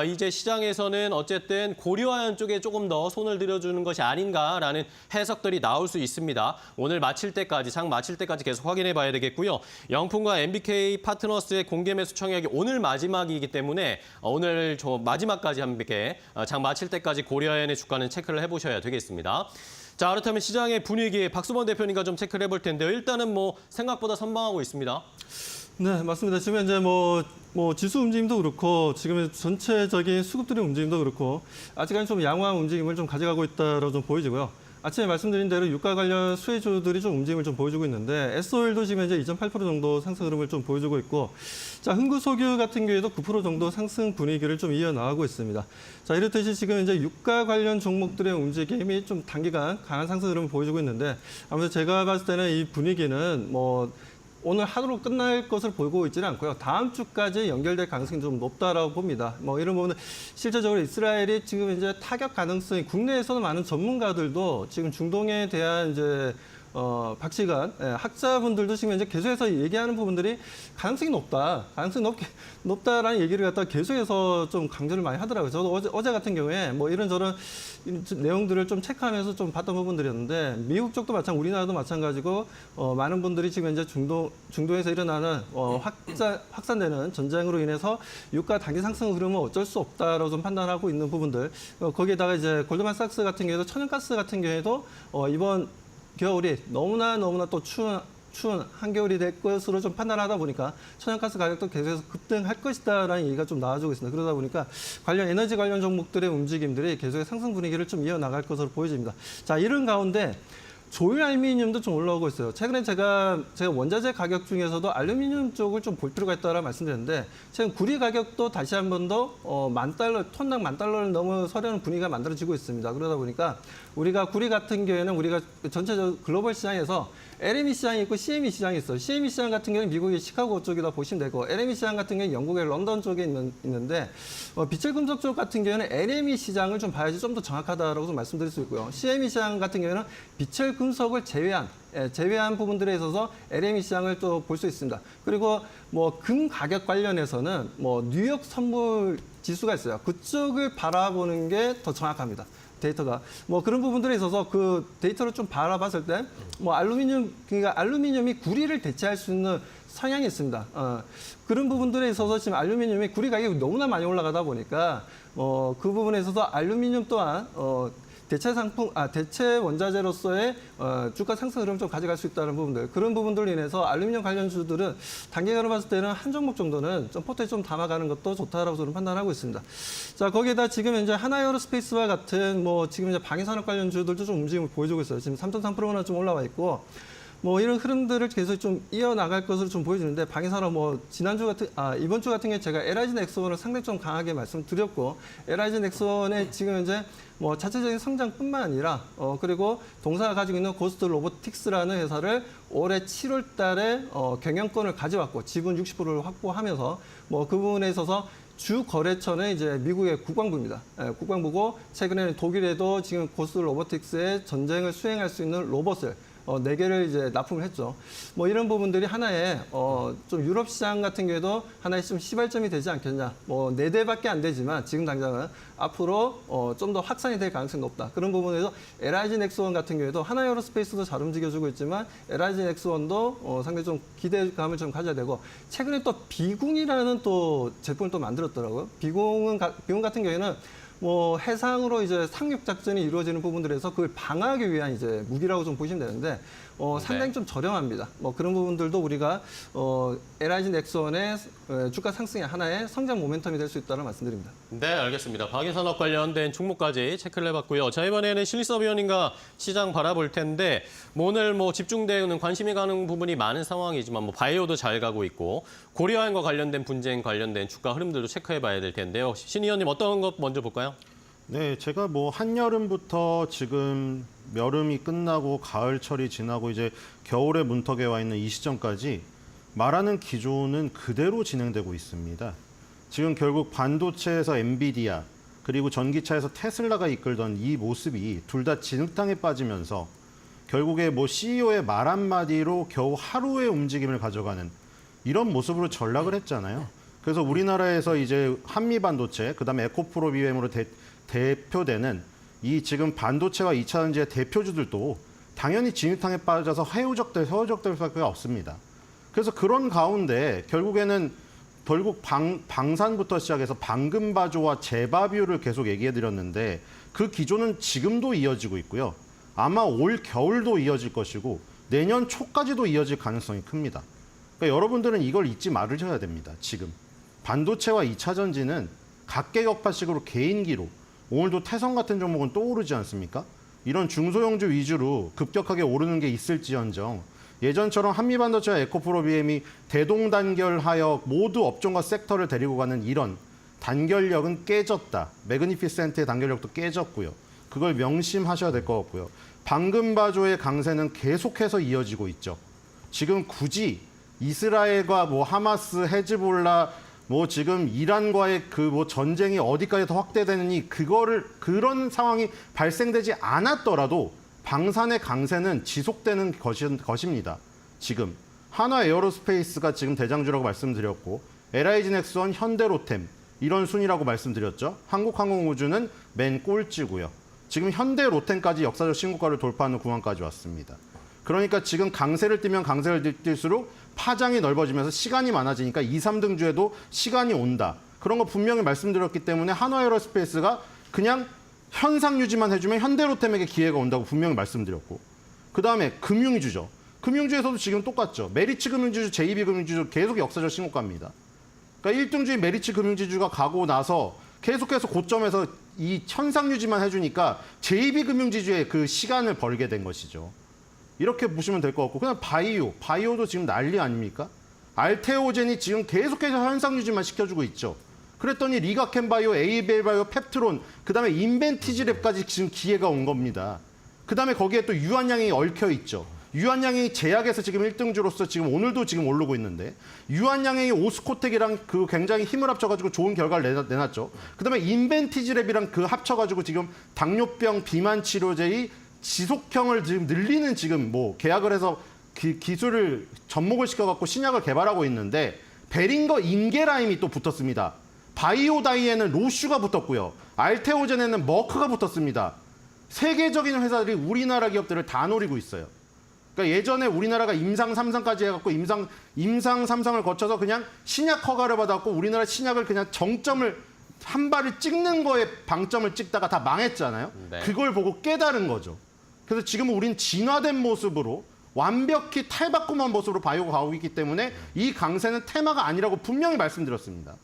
이제 시장에서는 어쨌든 고려아연 쪽에 조금 더 손을 들여주는 것이 아닌가라는 해석들이 나올 수 있습니다. 오늘 마칠 때까지, 장 마칠 때까지 계속 확인해 봐야 되겠고요. 영풍과 MBK 파트너스의 공개 매수 청약이 오늘 마지막이기 때문에 오늘 저 마지막까지 함께 장 마칠 때까지 고려아연의 주가는 체크를 해보셔야 되겠습니다. 자, 그렇다면 시장의 분위기 박수범 대표님과 좀 체크를 해볼 텐데요. 일단은 뭐 생각보다 선방하고 있습니다. 네, 맞습니다. 지금 이제 뭐 지수 움직임도 그렇고 지금 전체적인 수급들의 움직임도 그렇고 아직까지 좀 양호한 움직임을 좀 가져가고 있다라고 좀 보여지고요. 아침에 말씀드린 대로 유가 관련 수혜주들이 좀 움직임을 좀 보여주고 있는데 S-오일도 지금 이제 2.8% 정도 상승 흐름을 좀 보여주고 있고 자, 흥구석유 같은 경우에도 9% 정도 상승 분위기를 좀 이어나가고 있습니다. 자, 이렇듯이 지금 이제 유가 관련 종목들의 움직임이 좀 단기간 강한 상승 흐름을 보여주고 있는데 아무래도 제가 봤을 때는 이 분위기는 뭐 오늘 하루로 끝날 것을 보고 있지는 않고요. 다음 주까지 연결될 가능성이 좀 높다라고 봅니다. 뭐 이런 부분은 실제적으로 이스라엘이 지금 이제 타격 가능성이 국내에서는 많은 전문가들도 지금 중동에 대한 이제 박시간 학자분들도 지금 이제 계속해서 얘기하는 부분들이 가능성이 높다라는 얘기를 갖다 계속해서 좀 강조를 많이 하더라고요. 저도 어제 같은 경우에 뭐 이런저런 내용들을 좀 체크하면서 좀 봤던 부분들이었는데 미국 쪽도 마찬가지고 우리나라도 마찬가지고 많은 분들이 지금 이제 중동에서 일어나는 확산되는 전쟁으로 인해서 유가 단기 상승 흐름은 어쩔 수 없다라고 좀 판단하고 있는 부분들 거기에다가 이제 골드만삭스 같은 경우에도 천연가스 같은 경우에도 이번 겨울이 너무나 또 추운 한겨울이 될 것으로 좀 판단하다 보니까 천연가스 가격도 계속해서 급등할 것이다라는 얘기가 좀 나와주고 있습니다. 그러다 보니까 에너지 관련 종목들의 움직임들이 계속해서 상승 분위기를 좀 이어나갈 것으로 보여집니다. 자, 이런 가운데 조일 알루미늄도 좀 올라오고 있어요. 최근에 제가 원자재 가격 중에서도 알루미늄 쪽을 좀 볼 필요가 있다고 말씀드렸는데 최근 구리 가격도 다시 한 번 더 톤당 $10,000를 넘어서려는 분위기가 만들어지고 있습니다. 그러다 보니까 우리가 구리 같은 경우에는 우리가 전체적으로 글로벌 시장에서 LME 시장이 있고 CME 시장이 있어요. CME 시장 같은 경우는 미국의 시카고 쪽이다 보시면 되고 LME 시장 같은 경우는 영국의 런던 쪽에 있는데 비철 금속 쪽 같은 경우에는 LME 시장을 좀 봐야지 좀 더 정확하다라고 좀 말씀드릴 수 있고요. CME 시장 같은 경우에는 비철 금속을 제외한 부분들에 있어서 LME 시장을 또 볼 수 있습니다. 그리고 뭐 금 가격 관련해서는 뭐 뉴욕 선물 지수가 있어요. 그쪽을 바라보는 게 더 정확합니다. 데이터가 뭐 그런 부분들에 있어서 그 데이터를 좀 바라봤을 때 뭐 알루미늄이 구리를 대체할 수 있는 성향이 있습니다. 그런 부분들에 있어서 지금 알루미늄이 구리 가격이 너무나 많이 올라가다 보니까 그 부분에 있어서 알루미늄 또한 대체 원자재로서의 주가 상승 흐름 좀 가져갈 수 있다는 부분들, 그런 부분들로 인해서 알루미늄 관련주들은 단기간으로 봤을 때는 한 종목 정도는 좀 포트에 좀 담아가는 것도 좋다라고 저는 판단하고 있습니다. 자, 거기에다 지금 현재 하나에어로스페이스와 같은 지금 이제 방위산업 관련주들도 좀 움직임을 보여주고 있어요. 지금 3.3%나 좀 올라와 있고. 이런 흐름들을 계속 좀 이어나갈 것으로 좀 보여지는데, 방위산업 이번 주 같은 경우에 제가 LIG 넥스원을 상당히 좀 강하게 말씀드렸고, LIG 넥스원의 지금 현재 자체적인 성장뿐만 아니라 그리고 동사가 가지고 있는 고스트 로보틱스라는 회사를 올해 7월 달에 경영권을 가져왔고 지분 60%를 확보하면서 그 부분에 있어서 주 거래처는 이제 미국의 국방부입니다. 국방부고, 최근에는 독일에도 지금 고스트 로보틱스의 전쟁을 수행할 수 있는 로봇을 4개를 이제 납품을 했죠. 이런 부분들이 하나의 좀 유럽 시장 같은 경우에도 하나의 좀 시발점이 되지 않겠냐. 4대밖에 안 되지만 지금 당장은 앞으로 좀 더 확산이 될 가능성이 높다. 그런 부분에서 LIG 넥스원 같은 경우에도 하나에어로스페이스도 잘 움직여주고 있지만 LIG 넥스원도 상당히 좀 기대감을 좀 가져야 되고, 최근에 또 비궁이라는 또 제품을 또 만들었더라고요. 비궁 같은 경우에는 해상으로 이제 상륙 작전이 이루어지는 부분들에서 그걸 방어하기 위한 이제 무기라고 좀 보시면 되는데, 상당히 좀 저렴합니다. 그런 부분들도 우리가 LIG 넥스원의 주가 상승의 하나의 성장 모멘텀이 될 수 있다는 말씀드립니다. 네, 알겠습니다. 방위산업 관련된 종목까지 체크를 해봤고요. 자, 이번에는 실리섭 위원님과 시장 바라볼 텐데, 오늘 집중되는 관심이 가는 부분이 많은 상황이지만 바이오도 잘 가고 있고, 고려아연과 관련된 분쟁 관련된 주가 흐름들도 체크해봐야 될 텐데요. 신 위원님 어떤 것 먼저 볼까요? 네, 제가 한여름부터 지금 여름이 끝나고 가을철이 지나고 이제 겨울의 문턱에 와 있는 이 시점까지 말하는 기조는 그대로 진행되고 있습니다. 지금 결국 반도체에서 엔비디아, 그리고 전기차에서 테슬라가 이끌던 이 모습이 둘 다 진흙탕에 빠지면서 결국에 CEO의 말 한마디로 겨우 하루의 움직임을 가져가는 이런 모습으로 전락을 했잖아요. 그래서 우리나라에서 이제 한미반도체, 그다음에 에코프로 BM으로 대표되는 이 지금 반도체와 2차 전지의 대표주들도 당연히 진흙탕에 빠져서 헤어적될 수밖에 없습니다. 그래서 그런 가운데 결국 방산부터 시작해서 방금바조와 제바뷰를 계속 얘기해드렸는데, 그 기조는 지금도 이어지고 있고요. 아마 올 겨울도 이어질 것이고 내년 초까지도 이어질 가능성이 큽니다. 그러니까 여러분들은 이걸 잊지 말으셔야 됩니다. 지금 반도체와 2차 전지는 각계격파식으로 개인기로, 오늘도 태성 같은 종목은 또 오르지 않습니까? 이런 중소형주 위주로 급격하게 오르는 게 있을지언정 예전처럼 한미반도체와 에코프로 BM이 대동단결하여 모두 업종과 섹터를 데리고 가는 이런 단결력은 깨졌다. 매그니피센트의 단결력도 깨졌고요. 그걸 명심하셔야 될 것 같고요. 방금바조의 강세는 계속해서 이어지고 있죠. 지금 굳이 이스라엘과 하마스, 헤즈볼라, 지금 이란과의 전쟁이 어디까지 더 확대되느니 그런 상황이 발생되지 않았더라도 방산의 강세는 지속되는 것입니다. 지금 한화에어로스페이스가 지금 대장주라고 말씀드렸고, LIG 넥스원, 현대로템 이런 순위라고 말씀드렸죠. 한국항공우주는 맨 꼴찌고요. 지금 현대로템까지 역사적 신고가를 돌파하는 구간까지 왔습니다. 그러니까 지금 강세를 띠면 강세를 띨수록 파장이 넓어지면서 시간이 많아지니까 2, 3등주에도 시간이 온다. 그런 거 분명히 말씀드렸기 때문에 한화에어로스페이스가 그냥 현상 유지만 해주면 현대로템에게 기회가 온다고 분명히 말씀드렸고, 그다음에 금융주죠. 금융주에서도 지금 똑같죠. 메리츠 금융지주, JB 금융지주 계속 역사적 신고가입니다. 그러니까 1등주의 메리츠 금융지주가 가고 나서 계속해서 고점에서 이 현상 유지만 해주니까 JB 금융지주의 그 시간을 벌게 된 것이죠. 이렇게 보시면 될 것 같고, 그냥 바이오도 지금 난리 아닙니까? 알테오젠이 지금 계속해서 현상 유지만 시켜주고 있죠. 그랬더니 리가켄바이오, 에이벨바이오, 펩트론, 그다음에 인벤티지랩까지 지금 기회가 온 겁니다. 그다음에 거기에 또 유한양행이 얽혀 있죠. 유한양행이 제약에서 지금 1등주로서 지금 오늘도 지금 오르고 있는데, 유한양행이 오스코텍이랑 굉장히 힘을 합쳐가지고 좋은 결과를 내놨죠. 그다음에 인벤티지랩이랑 합쳐가지고 지금 당뇨병 비만 치료제의 지속형을 지금 늘리는 지금 계약을 해서 기술을 접목을 시켜갖고 신약을 개발하고 있는데, 베링거 인게라임이 또 붙었습니다. 바이오다이에는 로슈가 붙었고요. 알테오젠에는 머크가 붙었습니다. 세계적인 회사들이 우리나라 기업들을 다 노리고 있어요. 그러니까 예전에 우리나라가 임상 3상까지 해갖고 임상 3상을 거쳐서 그냥 신약 허가를 받았고, 우리나라 신약을 그냥 정점을 한 발을 찍는 거에 방점을 찍다가 다 망했잖아요. 네. 그걸 보고 깨달은 거죠. 그래서 지금은 우린 진화된 모습으로 완벽히 탈바꿈한 모습으로 바이오가 가고 있기 때문에 이 강세는 테마가 아니라고 분명히 말씀드렸습니다.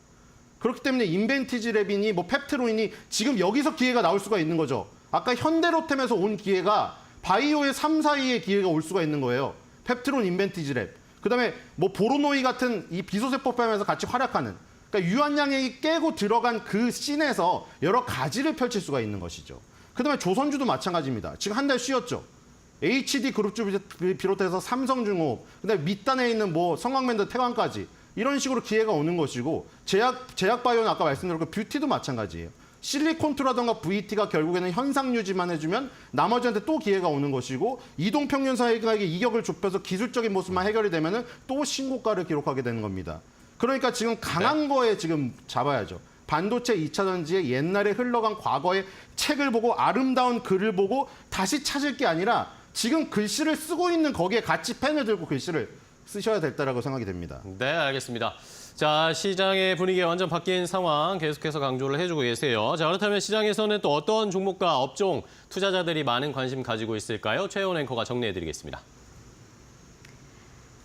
그렇기 때문에 인벤티지랩이니 뭐 펩트로인이 지금 여기서 기회가 나올 수가 있는 거죠. 아까 현대로템에서 온 기회가 바이오의 3, 4위의 기회가 올 수가 있는 거예요. 펩트론, 인벤티지랩. 그다음에 뭐 보로노이 같은 이 비소세포팜에서 같이 활약하는, 그러니까 유한양액이 깨고 들어간 그 씬에서 여러 가지를 펼칠 수가 있는 것이죠. 그다음에 조선주도 마찬가지입니다. 지금 한 달 쉬었죠. HD 그룹주 비롯해서 삼성중공업, 그다음에 밑단에 있는 뭐 성광맨더 태광까지 이런 식으로 기회가 오는 것이고, 제약바이오는 아까 말씀드렸고 뷰티도 마찬가지예요. 실리콘투라던가 VT가 결국에는 현상 유지만 해주면 나머지한테 또 기회가 오는 것이고, 이동평균사에게 이격을 좁혀서 기술적인 모습만 해결이 되면은 또 신고가를 기록하게 되는 겁니다. 그러니까 지금 강한 거에 지금 잡아야죠. 반도체 2차 전지에 옛날에 흘러간 과거의 책을 보고 아름다운 글을 보고 다시 찾을 게 아니라 지금 글씨를 쓰고 있는 거기에 같이 펜을 들고 글씨를 쓰셔야 될 때라고 생각이 됩니다. 네, 알겠습니다. 자, 시장의 분위기가 완전 바뀐 상황 계속해서 강조를 해주고 계세요. 자, 그렇다면 시장에서는 또 어떤 종목과 업종, 투자자들이 많은 관심 가지고 있을까요? 최혜원 앵커가 정리해드리겠습니다.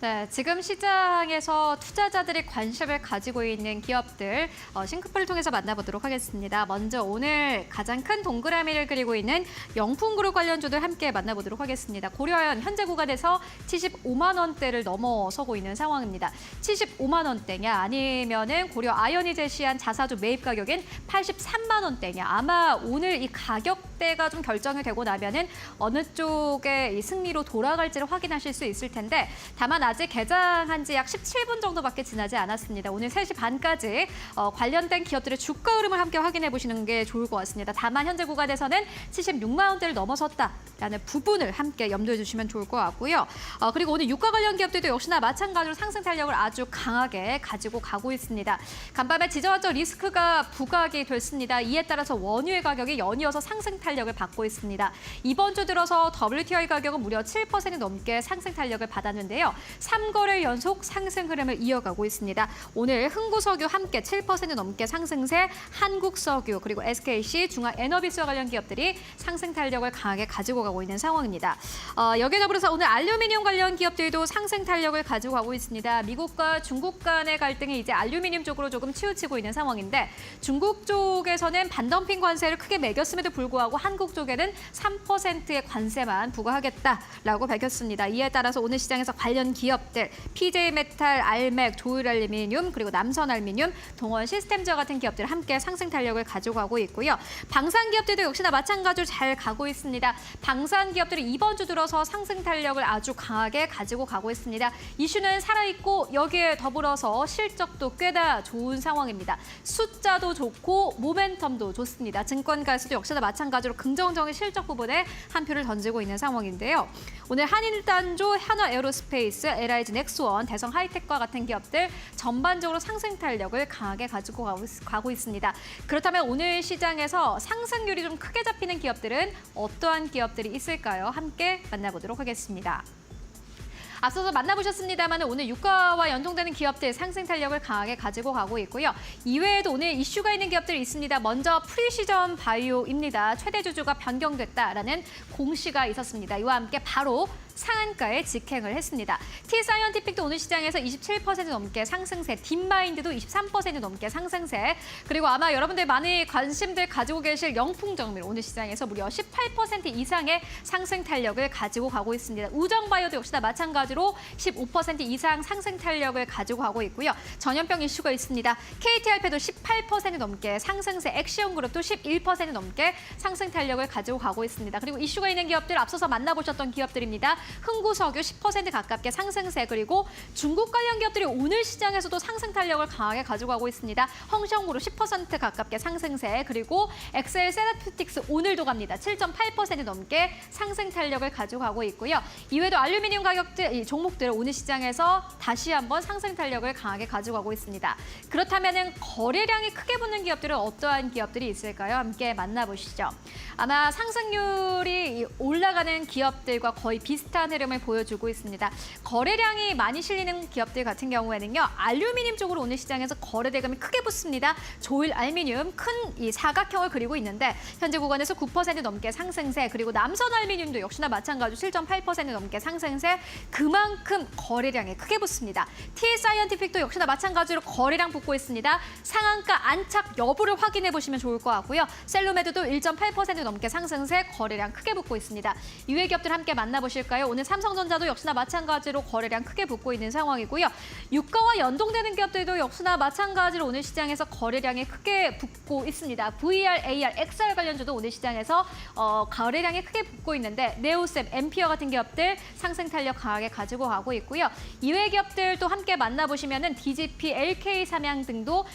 네, 지금 시장에서 투자자들이 관심을 가지고 있는 기업들 싱크풀을 통해서 만나보도록 하겠습니다. 먼저 오늘 가장 큰 동그라미를 그리고 있는 영풍그룹 관련주들 함께 만나보도록 하겠습니다. 고려아연 현재 구간에서 75만 원대를 넘어서고 있는 상황입니다. 75만 원대냐 아니면은 고려아연이 제시한 자사주 매입 가격인 83만 원대냐. 아마 오늘 이 가격대가 좀 결정이 되고 나면은 어느 쪽에 이 승리로 돌아갈지를 확인하실 수 있을 텐데, 다만 아직 개장한 지 약 17분 정도밖에 지나지 않았습니다. 오늘 3시 반까지 관련된 기업들의 주가 흐름을 함께 확인해 보시는 게 좋을 것 같습니다. 다만 현재 구간에서는 76만 원대를 넘어섰다라는 부분을 함께 염두해 주시면 좋을 것 같고요. 그리고 오늘 유가 관련 기업들도 역시나 마찬가지로 상승 탄력을 아주 강하게 가지고 가고 있습니다. 간밤에 지정학적 리스크가 부각이 됐습니다. 이에 따라서 원유의 가격이 연이어서 상승 탄력을 받고 있습니다. 이번 주 들어서 WTI 가격은 무려 7% 넘게 상승 탄력을 받았는데요. 3거래 연속 상승 흐름을 이어가고 있습니다. 오늘 흥구석유 함께 7% 넘게 상승세, 한국석유 그리고 SKC, 중화에너비스와 관련 기업들이 상승 탄력을 강하게 가지고 가고 있는 상황입니다. 여기에 더불어서 오늘 알루미늄 관련 기업들도 상승 탄력을 가지고 가고 있습니다. 미국과 중국 간의 갈등이 이제 알루미늄 쪽으로 조금 치우치고 있는 상황인데, 중국 쪽에서는 반덤핑 관세를 크게 매겼음에도 불구하고 한국 쪽에는 3%의 관세만 부과하겠다라고 밝혔습니다. 이에 따라서 오늘 시장에서 관련 기업들, PJ메탈, 알맥, 조일알루미늄, 그리고 남선알루미늄, 동원시스템즈와 같은 기업들 함께 상승 탄력을 가져가고 있고요. 방산 기업들도 역시나 마찬가지로 잘 가고 있습니다. 방산 기업들이 이번 주 들어서 상승 탄력을 아주 강하게 가지고 가고 있습니다. 이슈는 살아있고 여기에 더불어서 실적도 꽤나 좋은 상황입니다. 숫자도 좋고 모멘텀도 좋습니다. 증권가에서도 역시나 마찬가지로 긍정적인 실적 부분에 한 표를 던지고 있는 상황인데요. 오늘 한일단조, 한화에어로스페이스, LIG 넥스원, 대성 하이텍과 같은 기업들 전반적으로 상승 탄력을 강하게 가지고 가고 있습니다. 그렇다면 오늘 시장에서 상승률이 좀 크게 잡히는 기업들은 어떠한 기업들이 있을까요? 함께 만나보도록 하겠습니다. 앞서서 만나보셨습니다만 오늘 유가와 연동되는 기업들 상승 탄력을 강하게 가지고 가고 있고요. 이외에도 오늘 이슈가 있는 기업들이 있습니다. 먼저 프리시전 바이오입니다. 최대 주주가 변경됐다라는 공시가 있었습니다. 이와 함께 바로 상한가에 직행을 했습니다. T사이언티픽도 오늘 시장에서 27% 넘게 상승세, 딥마인드도 23% 넘게 상승세, 그리고 아마 여러분들 많이 관심들 가지고 계실 영풍정밀 오늘 시장에서 무려 18% 이상의 상승 탄력을 가지고 가고 있습니다. 우정바이오도 역시나 마찬가지로 15% 이상 상승 탄력을 가지고 가고 있고요. 전염병 이슈가 있습니다. KTRP도 18% 넘게 상승세, 액시온그룹도 11% 넘게 상승 탄력을 가지고 가고 있습니다. 그리고 이슈가 있는 기업들 앞서서 만나보셨던 기업들입니다. 흥구석유 10% 가깝게 상승세, 그리고 중국 관련 기업들이 오늘 시장에서도 상승 탄력을 강하게 가져가고 있습니다. 헝셔그룹 10% 가깝게 상승세, 그리고 엑셀 세라퓨틱스 오늘도 갑니다. 7.8% 넘게 상승 탄력을 가져가고 있고요. 이외에도 알루미늄 가격들, 이 종목들 오늘 시장에서 다시 한번 상승 탄력을 강하게 가져가고 있습니다. 그렇다면 거래량이 크게 붙는 기업들은 어떠한 기업들이 있을까요? 함께 만나보시죠. 아마 상승률이 올라가는 기업들과 거의 비슷한 비슷한 흐름을 보여주고 있습니다. 거래량이 많이 실리는 기업들 같은 경우에는요. 알루미늄 쪽으로 오늘 시장에서 거래 대금이 크게 붙습니다. 조일 알루미늄 큰 이 사각형을 그리고 있는데 현재 구간에서 9% 넘게 상승세, 그리고 남선 알루미늄도 역시나 마찬가지로 7.8% 넘게 상승세, 그만큼 거래량이 크게 붙습니다. TS사이언티픽도 역시나 마찬가지로 거래량 붙고 있습니다. 상한가 안착 여부를 확인해 보시면 좋을 것 같고요. 셀로메드도 1.8% 넘게 상승세, 거래량 크게 붙고 있습니다. 이외 기업들 함께 만나보실까요? 오늘 삼성전자도 역시나 마찬가지로 거래량 크게 붙고 있는 상황이고요. 유가와 연동되는 기업들도 역시나 마찬가지로 오늘 시장에서 거래량이 크게 붙고 있습니다. VR, AR, XR 관련주도 오늘 시장에서 거래량이 크게 붙고 있는데 네오셈, 엠피어 같은 기업들 상승 탄력 강하게 가지고 가고 있고요. 이외 기업들도 함께 만나보시면은 DGP, LK 삼양 등도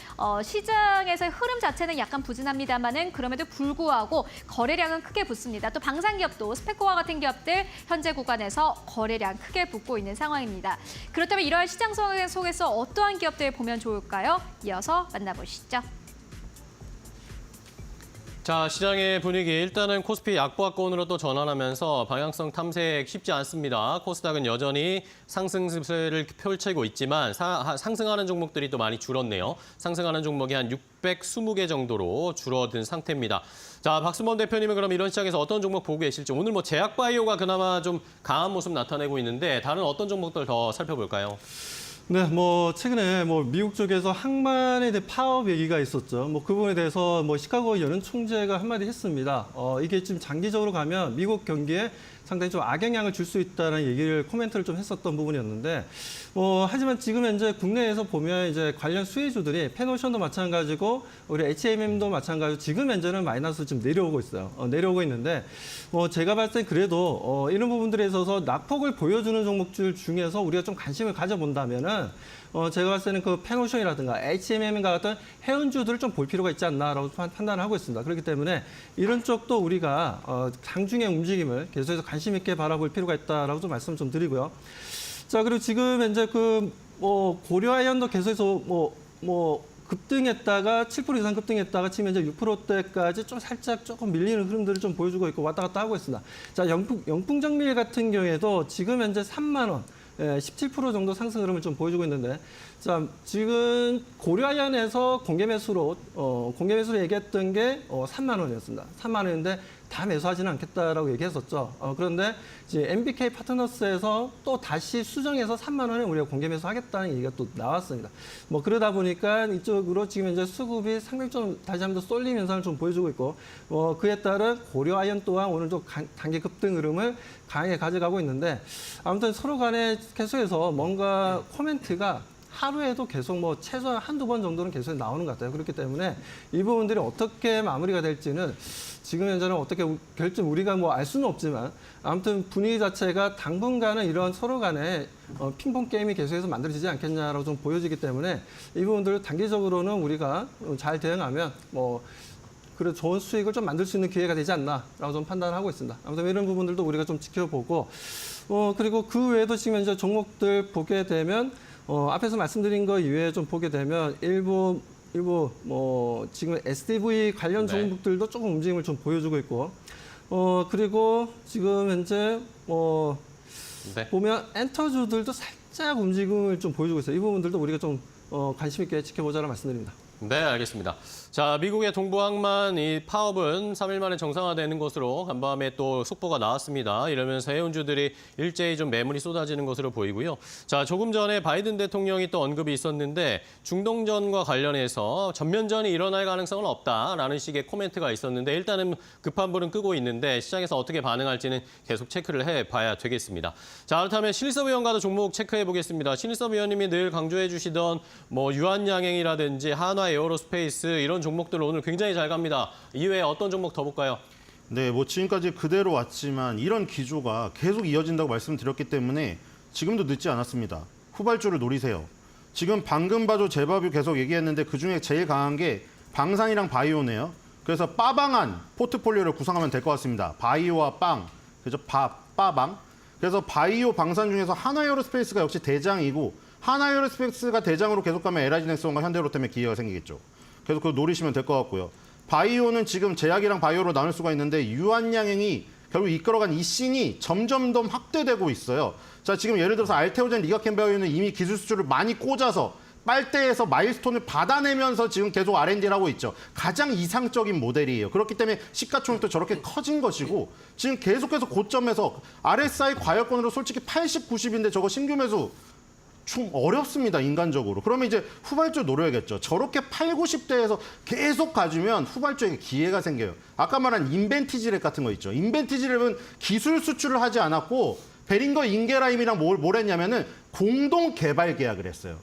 시장에서의 흐름 자체는 약간 부진합니다만은 그럼에도 불구하고 거래량은 크게 붙습니다. 또 방산기업도 스페코와 같은 기업들 현재 구간에서 거래량 크게 붙고 있는 상황입니다. 그렇다면 이러한 시장 상황 속에서 어떠한 기업들 보면 좋을까요? 이어서 만나보시죠. 자, 시장의 분위기 일단은 코스피 약보합권으로 또 전환하면서 방향성 탐색 쉽지 않습니다. 코스닥은 여전히 상승세를 펼치고 있지만 상승하는 종목들이 또 많이 줄었네요. 상승하는 종목이 한 620개 정도로 줄어든 상태입니다. 자, 박수범 대표님은 그럼 이런 시장에서 어떤 종목 보고 계실지, 오늘 뭐 제약바이오가 그나마 좀 강한 모습 나타내고 있는데 다른 어떤 종목들 더 살펴볼까요? 네, 최근에 미국 쪽에서 항만에 대해 파업 얘기가 있었죠. 그 부분에 대해서 시카고 여론 총재가 한마디 했습니다. 이게 좀 장기적으로 가면 미국 경기에 상당히 좀 악영향을 줄 수 있다는 얘기를 코멘트를 좀 했었던 부분이었는데, 하지만 지금 현재 국내에서 보면 이제 관련 수혜주들이 페노션도 마찬가지고 우리 HMM도 마찬가지고 지금 현재는 마이너스 좀 내려오고 있어요. 내려오고 있는데, 제가 봤을 때 그래도 이런 부분들에 있어서 낙폭을 보여주는 종목들 중에서 우리가 좀 관심을 가져본다면은 제가 봤을 때는 그 페노션이라든가 HMM과 같은 해운주들을 좀 볼 필요가 있지 않나라고 판단을 하고 있습니다. 그렇기 때문에 이런 쪽도 우리가 장중의 움직임을 계속해서 관심 있게 바라볼 필요가 있다라고 좀 말씀을 좀 드리고요. 자, 그리고 지금 현재 고려아연도 계속해서 급등했다가 7% 이상 급등했다가 지금 현재 6%대까지 좀 살짝 조금 밀리는 흐름들을 좀 보여주고 있고 왔다 갔다 하고 있습니다. 자, 영풍정밀 같은 경우에도 지금 현재 3만 원. 17% 정도 상승 흐름을 좀 보여주고 있는데, 자, 지금 고려아연에서 공개 매수로 얘기했던 게 3만 원이었습니다. 3만 원인데 다 매수하지는 않겠다라고 얘기했었죠. 그런데 이제 MBK 파트너스에서 또 다시 수정해서 3만 원에 우리가 공개 매수하겠다는 얘기가 또 나왔습니다. 그러다 보니까 이쪽으로 지금 현재 수급이 상당히 좀 다시 한번 더 쏠림 현상을 좀 보여주고 있고, 그에 따른 고려아연 또한 오늘도 단기 급등 흐름을 강하게 가져가고 있는데, 아무튼 서로 간에 계속해서 뭔가 코멘트가 하루에도 계속 최소한 한두 번 정도는 계속 나오는 것 같아요. 그렇기 때문에 이 부분들이 어떻게 마무리가 될지는 지금 현재는 어떻게 결정 우리가 알 수는 없지만, 아무튼 분위기 자체가 당분간은 이런 서로 간에 핑퐁 게임이 계속해서 만들어지지 않겠냐라고 좀 보여지기 때문에 이 부분들을 단기적으로는 우리가 잘 대응하면 그래 좋은 수익을 좀 만들 수 있는 기회가 되지 않나라고 좀 판단하고 있습니다. 아무튼 이런 부분들도 우리가 좀 지켜보고, 그리고 그 외에도 지금 현재 종목들 보게 되면 앞에서 말씀드린 거 이외에 좀 보게 되면 일부 지금 SDV 관련 종목들도 조금 움직임을 좀 보여주고 있고, 그리고 지금 현재 보면 엔터주들도 살짝 움직임을 좀 보여주고 있어요. 이 부분들도 우리가 좀 관심 있게 지켜보자고 말씀드립니다. 네, 알겠습니다. 자, 미국의 동부항만 이 파업은 3일 만에 정상화되는 것으로 간밤에 또 속보가 나왔습니다. 이러면서 해운주들이 일제히 좀 매물이 쏟아지는 것으로 보이고요. 자, 조금 전에 바이든 대통령이 또 언급이 있었는데 중동전과 관련해서 전면전이 일어날 가능성은 없다라는 식의 코멘트가 있었는데, 일단은 급한 불은 끄고 있는데 시장에서 어떻게 반응할지는 계속 체크를 해봐야 되겠습니다. 자, 그렇다면 신일섭 의원과도 종목 체크해 보겠습니다. 신일섭 의원님이 늘 강조해 주시던 유한양행이라든지 한화 에어로스페이스 이런 종목들 오늘 굉장히 잘 갑니다. 이외에 어떤 종목 더 볼까요? 네, 지금까지 그대로 왔지만 이런 기조가 계속 이어진다고 말씀드렸기 때문에 지금도 늦지 않았습니다. 후발주를 노리세요. 지금 방금 봐도 제밥이 계속 얘기했는데 그중에 제일 강한 게 방산이랑 바이오네요. 그래서 빠방한 포트폴리오를 구성하면 될 것 같습니다. 바이오와 빵, 그죠? 빠방. 그래서 바이오 방산 중에서 하나에어로스페이스가 역시 대장이고, 하나에어로스페이스가 대장으로 계속 가면 LIG넥스원과 현대로템에 기회가 생기겠죠. 그래서 그거 노리시면 될 것 같고요. 바이오는 지금 제약이랑 바이오로 나눌 수가 있는데 유한양행이 결국 이끌어간 이 씬이 점점 더 확대되고 있어요. 자, 지금 예를 들어서 알테오젠 리가켄바이오는 이미 기술 수출을 많이 꽂아서 빨대에서 마일스톤을 받아내면서 지금 계속 R&D를 하고 있죠. 가장 이상적인 모델이에요. 그렇기 때문에 시가총액도 저렇게 커진 것이고 지금 계속해서 고점에서 RSI 과열권으로 솔직히 80, 90인데 저거 신규 매수 좀 어렵습니다, 인간적으로. 그러면 이제 후발주 노려야겠죠. 저렇게 8, 90대에서 계속 가주면 후발주에게 기회가 생겨요. 아까 말한 인벤티지랩 같은 거 있죠. 인벤티지랩은 기술 수출을 하지 않았고 베링거 인게라임이랑 뭘 했냐면은 공동 개발 계약을 했어요.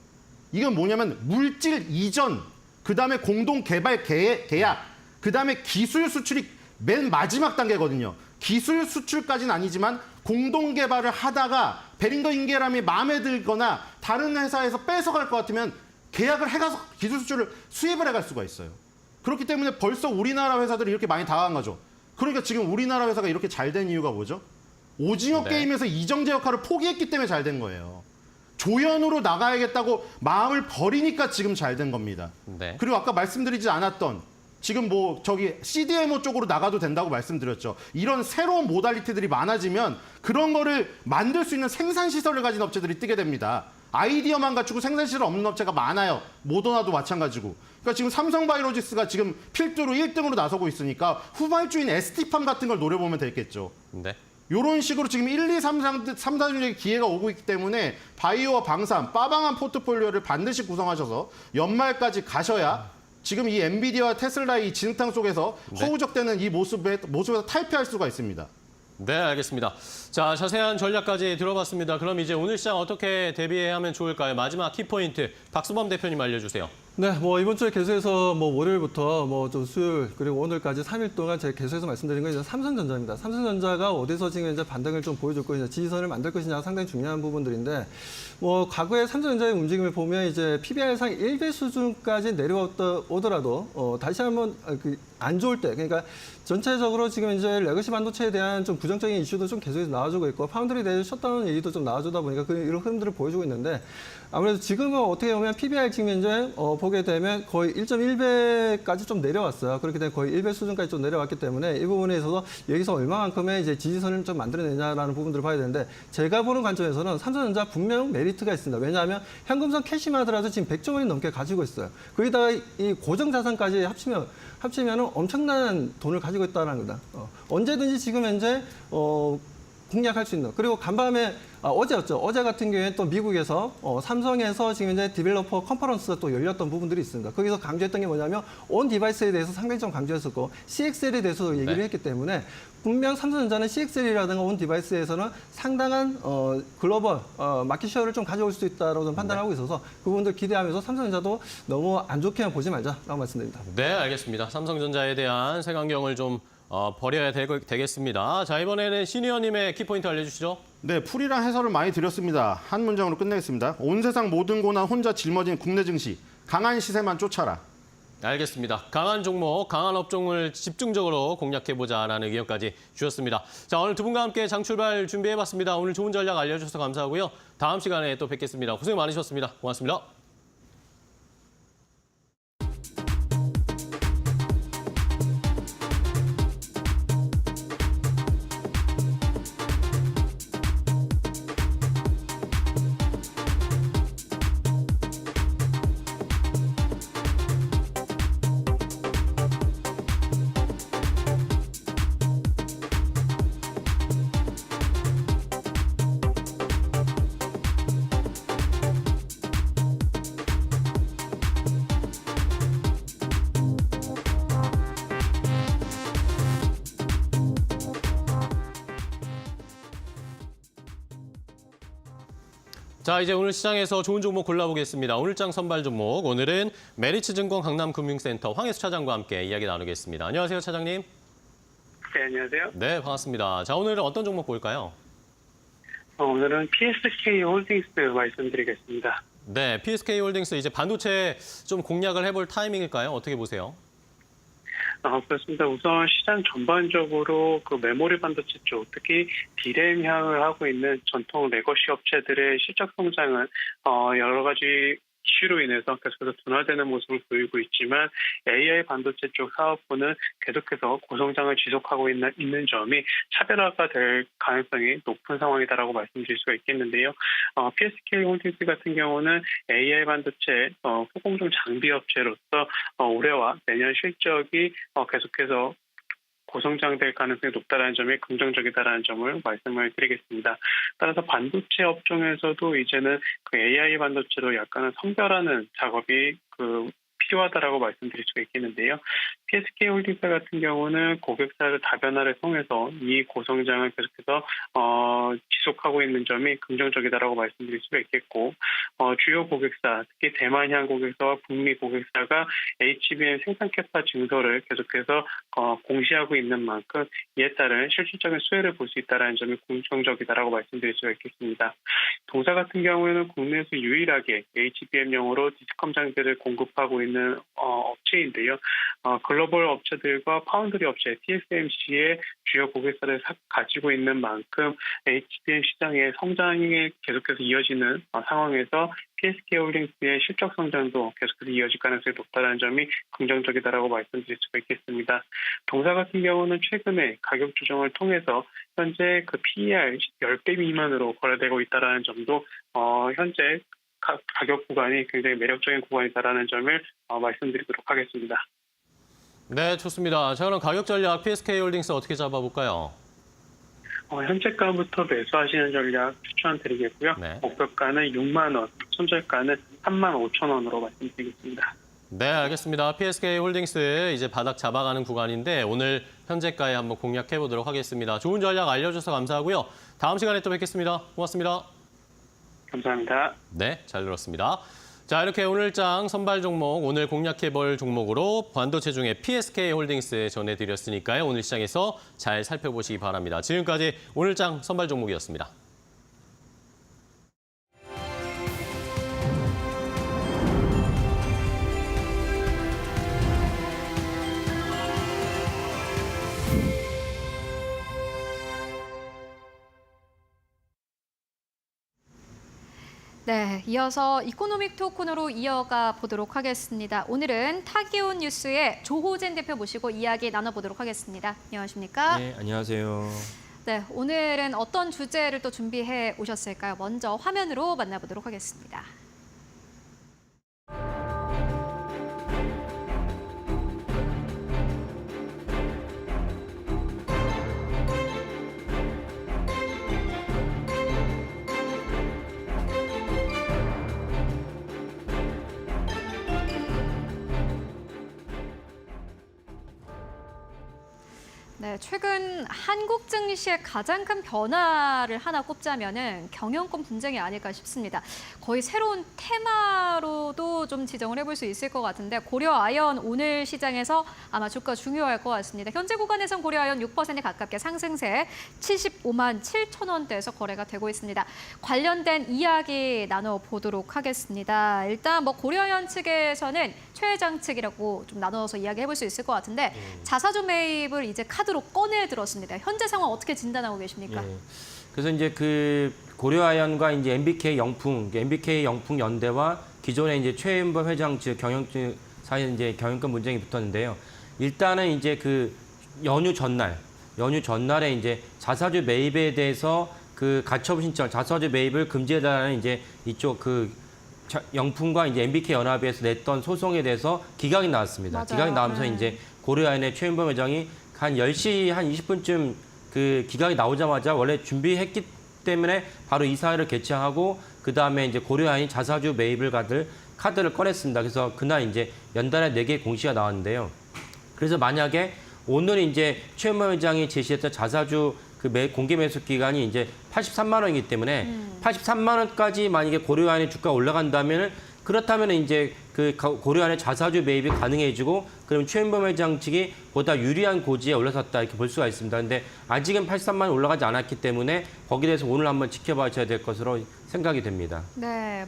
이건 뭐냐면 물질 이전, 그다음에 공동 개발 계약, 그다음에 기술 수출이 맨 마지막 단계거든요. 기술 수출까지는 아니지만 공동 개발을 하다가 베링거 인게라임이 마음에 들거나 다른 회사에서 뺏어갈 것 같으면 계약을 해가서 기술 수출을 수입을 해갈 수가 있어요. 그렇기 때문에 벌써 우리나라 회사들이 이렇게 많이 당한 거죠. 그러니까 지금 우리나라 회사가 이렇게 잘 된 이유가 뭐죠? 오징어 게임에서 이정재 역할을 포기했기 때문에 잘 된 거예요. 조연으로 나가야겠다고 마음을 버리니까 지금 잘 된 겁니다. 네. 그리고 아까 말씀드리지 않았던 지금 뭐 저기 CDMO 쪽으로 나가도 된다고 말씀드렸죠. 이런 새로운 모달리티들이 많아지면 그런 거를 만들 수 있는 생산 시설을 가진 업체들이 뜨게 됩니다. 아이디어만 갖추고 생산 시설 없는 업체가 많아요. 모더나도 마찬가지고. 그러니까 지금 삼성바이오로직스가 지금 필두로 1등으로 나서고 있으니까 후발주인 ST팜 같은 걸 노려보면 되겠죠. 네. 이런 식으로 지금 1, 2, 3, 4중에 기회가 오고 있기 때문에 바이오와 방산, 빠방한 포트폴리오를 반드시 구성하셔서 연말까지 가셔야 지금 이 엔비디아와 테슬라의 진흙탕 속에서 허우적대는 이 모습에서 탈피할 수가 있습니다. 네, 알겠습니다. 자, 자세한 전략까지 들어봤습니다. 그럼 이제 오늘 시장 어떻게 대비해야 하면 좋을까요? 마지막 키포인트 박수범 대표님 알려주세요. 네, 뭐 이번 주에 계속해서 뭐 월요일부터 뭐 좀 수요일 그리고 오늘까지 3일 동안 제가 계속해서 말씀드린 건 이제 삼성전자입니다. 삼성전자가 어디서 지금 이제 반등을 좀 보여줄 것이냐, 지지선을 만들 것이냐가 상당히 중요한 부분들인데 뭐 과거에 삼성전자의 움직임을 보면 이제 PBR상 1배 수준까지 내려오더라도 다시 한번 안 좋을 때, 그러니까 전체적으로 지금 이제 레거시 반도체에 대한 좀 부정적인 이슈도 좀 계속해서 나와주고 있고 파운드리 대전 셧다운 얘기도 좀 나와주다 보니까 이런 흐름들을 보여주고 있는데 아무래도 지금은 어떻게 보면 PBR 지금 이제 보게 되면 거의 1.1배까지 좀 내려왔어요. 그렇게 되면 거의 1배 수준까지 좀 내려왔기 때문에 이 부분에 있어서 여기서 얼마만큼의 이제 지지선을 좀 만들어내냐라는 부분들을 봐야 되는데 제가 보는 관점에서는 삼성전자 분명 메리트가 있습니다. 왜냐하면 현금성 캐시만 하더라도 지금 100조 원이 넘게 가지고 있어요. 거기다가 이 고정 자산까지 합치면 엄청난 돈을 가지고 있다는 거다. 언제든지 지금 현재 공략할 수 있는. 그리고 간밤에 어제였죠. 어제 같은 경우에 또 미국에서 삼성에서 지금 이제 디벨로퍼 컨퍼런스가 또 열렸던 부분들이 있습니다. 거기서 강조했던 게 뭐냐면 온 디바이스에 대해서 상당히 좀 강조했었고 CXL에 대해서 얘기를 했기 때문에 분명 삼성전자는 CXL이라든가 온 디바이스에서는 상당한 글로벌 마켓쉐어를 좀 가져올 수 있다고 좀 판단하고 있어서 그 부분들 기대하면서 삼성전자도 너무 안 좋게만 보지 말자라고 말씀드립니다. 네, 알겠습니다. 삼성전자에 대한 색안경을 좀 버려야 되겠습니다. 자, 이번에는 시니어님의 키포인트 알려주시죠. 네, 풀이랑 해설을 많이 드렸습니다. 한 문장으로 끝내겠습니다. 온 세상 모든 고난 혼자 짊어진 국내 증시, 강한 시세만 쫓아라. 알겠습니다. 강한 종목, 강한 업종을 집중적으로 공략해보자라는 의견까지 주셨습니다. 자, 오늘 두 분과 함께 장출발 준비해봤습니다. 오늘 좋은 전략 알려주셔서 감사하고요. 다음 시간에 또 뵙겠습니다. 고생 많으셨습니다. 고맙습니다. 자, 이제 오늘 시장에서 좋은 종목 골라보겠습니다. 오늘장 선발 종목, 오늘은 메리츠증권 강남금융센터 황혜수 차장과 함께 이야기 나누겠습니다. 안녕하세요, 차장님. 네, 안녕하세요. 네, 반갑습니다. 자, 오늘은 어떤 종목 볼까요? 오늘은 PSK 홀딩스 말씀드리겠습니다. 네, PSK 홀딩스 이제 반도체 좀 공략을 해볼 타이밍일까요? 어떻게 보세요? 그렇습니다. 우선 시장 전반적으로 그 메모리 반도체 쪽, 특히 디램 향을 하고 있는 전통 레거시 업체들의 실적 성장은 여러 가지 이슈로 인해서 계속해서 둔화되는 모습을 보이고 있지만 AI 반도체 쪽 사업부는 계속해서 고성장을 지속하고 있는 점이 차별화가 될 가능성이 높은 상황이다라고 말씀드릴 수가 있겠는데요. PSK 홀딩스 같은 경우는 AI 반도체 후공정 장비 업체로서 올해와 내년 실적이 계속해서 고성장될 가능성이 높다라는 점이 긍정적이다라는 점을 말씀을 드리겠습니다. 따라서 반도체 업종에서도 이제는 그 AI 반도체로 약간은 성별하는 작업이 필요하다라고 말씀드릴 수가 있겠는데요. PSK 홀딩스 같은 경우는 고객사를 다변화를 통해서 이 고성장을 계속해서 지속하고 있는 점이 긍정적이다라고 말씀드릴 수가 있겠고, 주요 고객사, 특히 대만향 고객사와 북미 고객사가 HBM 생산 캐파 증설을 계속해서 공시하고 있는 만큼 이에 따른 실질적인 수혜를 볼 수 있다는 점이 긍정적이다라고 말씀드릴 수가 있겠습니다. 동사 같은 경우에는 국내에서 유일하게 HBM용으로 디스컴 장비를 공급하고 있는 업체인데요. 글로벌 업체들과 파운드리 업체 TSMC의 주요 고객사를 가지고 있는 만큼 HBM 시장의 성장이 계속해서 이어지는 상황에서 PSK 홀딩스의 실적 성장도 계속해서 이어질 가능성이 높다는 점이 긍정적이다라고 말씀드릴 수가 있겠습니다. 동사 같은 경우는 최근에 가격 조정을 통해서 현재 그 PER 10배 미만으로 거래되고 있다는 점도 현재 가격 구간이 굉장히 매력적인 구간이다라는 점을 말씀드리도록 하겠습니다. 네, 좋습니다. 자, 그럼 가격 전략 PSK 홀딩스 어떻게 잡아볼까요? 현재가부터 매수하시는 전략 추천드리겠고요. 네. 목표가는 6만 원, 손절가는 3만 5천 원으로 말씀드리겠습니다. 네, 알겠습니다. PSK 홀딩스 이제 바닥 잡아가는 구간인데 오늘 현재가에 한번 공략해 보도록 하겠습니다. 좋은 전략 알려주셔서 감사하고요. 다음 시간에 또 뵙겠습니다. 고맙습니다. 감사합니다. 네, 잘 들었습니다. 자, 이렇게 오늘장 선발 종목, 오늘 공략해볼 종목으로 반도체 중에 PSK 홀딩스 전해드렸으니까요. 오늘 시장에서 잘 살펴보시기 바랍니다. 지금까지 오늘장 선발 종목이었습니다. 네, 이어서 이코노믹 토큰으로 이어가 보도록 하겠습니다. 오늘은 타기온 뉴스의 조호진 대표 모시고 이야기 나눠보도록 하겠습니다. 안녕하십니까? 네, 안녕하세요. 네, 오늘은 어떤 주제를 또 준비해 오셨을까요? 먼저 화면으로 만나보도록 하겠습니다. 네, 최근 한국 증시의 가장 큰 변화를 하나 꼽자면은 경영권 분쟁이 아닐까 싶습니다. 거의 새로운 테마로도 좀 지정을 해볼 수 있을 것 같은데 고려 아연 오늘 시장에서 아마 주가 중요할 것 같습니다. 현재 구간에선 고려 아연 6% 가깝게 상승세 75만 7천 원대에서 거래가 되고 있습니다. 관련된 이야기 나눠보도록 하겠습니다. 일단 고려 아연 측에서는 최 회장 측이라고 좀 나눠서 이야기해볼 수 있을 것 같은데 자사주 매입을 이제 카드로 꺼내 들었습니다. 현재 상황 어떻게 진단하고 계십니까? 예. 그래서 이제 그 고려아연과 이제 MBK 영풍 연대와 기존의 이제 최은범 회장 측 경영진 사이 이제 경영권 문쟁이 붙었는데요. 일단은 이제 그 연휴 전날에 이제 자사주 매입에 대해서 그 가처분 신청, 자사주 매입을 금지해달라는 이제 이쪽 그 영풍과 이제 MBK 연합에서 냈던 소송에 대해서 기각이 나왔습니다. 맞아요. 기각이 나오면서 이제 고려아연의 최은범 회장이 한 10시 한 20분쯤 그 기각이 나오자마자 원래 준비했기 때문에 바로 이사회를 개최하고 그다음에 이제 고려아연이 자사주 매입을 받을 카드를 꺼냈습니다. 그래서 그날 이제 연달아 4개 공시가 나왔는데요. 그래서 만약에 오늘 이제 최은범 회장이 제시했던 자사주 그 공개 매수 기간이 이제 83만 원이기 때문에 83만 원까지 만약에 고려아연의 주가가 올라간다면 그렇다면 이제 그 고려아연의 자사주 매입이 가능해지고 그럼 최은범 회장 측이 보다 유리한 고지에 올라섰다 이렇게 볼 수가 있습니다. 근데 아직은 83만 원 올라가지 않았기 때문에 거기에 대해서 오늘 한번 지켜봐줘야 될 것으로 생각이 됩니다. 네,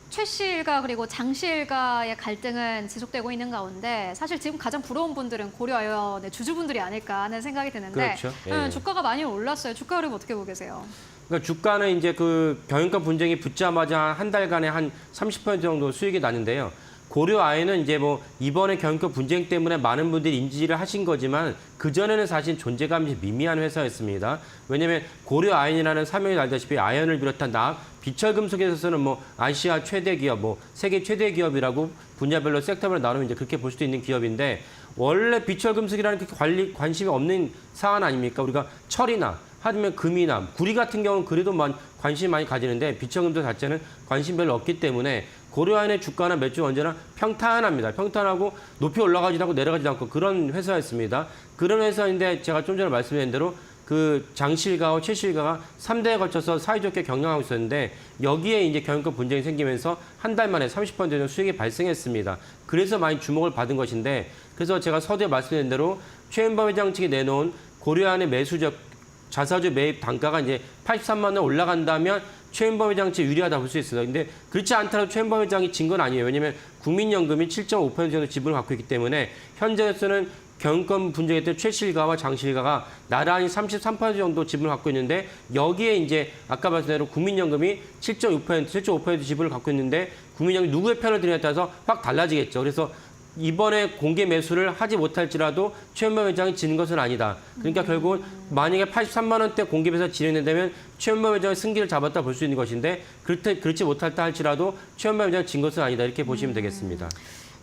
최 씨 일가 그리고 장 씨 일가의 갈등은 지속되고 있는 가운데 사실 지금 가장 부러운 분들은 고려아연의 주주분들이 아닐까 하는 생각이 드는데 그렇죠. 예. 주가가 많이 올랐어요. 주가 흐름 어떻게 보고 계세요? 그러니까 주가는 이제 그 경영권 분쟁이 붙자마자 한 달간에 한 30% 정도 수익이 나는데요. 고려아연은 이제 뭐 이번에 경영권 분쟁 때문에 많은 분들이 인지를 하신 거지만 그전에는 사실 존재감이 미미한 회사였습니다. 왜냐하면 고려아연이라는 사명이 알다시피 아연을 비롯한 비철금속에서는 뭐 아시아 최대 기업, 뭐 세계 최대 기업이라고 분야별로 섹터별로 나누면 이제 그렇게 볼 수도 있는 기업인데 원래 비철금속이라는 게 관심이 없는 사안 아닙니까? 우리가 철이나 하면 금이나 구리 같은 경우는 그래도 관심이 많이 가지는데 비철금속 자체는 관심 별로 없기 때문에 고려아연의 주가나 매출 언제나 평탄합니다. 평탄하고 높이 올라가지도 않고 내려가지도 않고 그런 회사였습니다. 그런 회사인데 제가 좀 전에 말씀드린 대로 그 장실가와 최실가가 3대에 걸쳐서 사이좋게 경영하고 있었는데 여기에 이제 경영권 분쟁이 생기면서 한 달 만에 30% 정도 수익이 발생했습니다. 그래서 많이 주목을 받은 것인데 그래서 제가 서두에 말씀드린 대로 최은범 회장 측이 내놓은 고려아연의 매수적 자사주 매입 단가가 이제 83만 원 올라간다면 최은범 회장 측 유리하다 볼 수 있습니다. 근데 그렇지 않더라도 최은범 회장이 진 건 아니에요. 왜냐하면 국민연금이 7.5% 정도 지분을 갖고 있기 때문에 현재로서는 경영권 분쟁했던 최실가와 장실가가 나란히 33% 정도 지분을 갖고 있는데 여기에 이제 아까 말씀드린 대로 국민연금이 7.5% 지분을 갖고 있는데 국민연금이 누구의 편을 드느냐에 따라서 확 달라지겠죠. 그래서 이번에 공개 매수를 하지 못할지라도 최은범 회장이 지는 것은 아니다. 그러니까 결국은 만약에 83만 원대 공개 매수가 진행된다면 최은범 회장의 승기를 잡았다 볼 수 있는 것인데 그렇지 못할다 할지라도 최은범 회장이 진 것은 아니다. 이렇게 보시면 되겠습니다.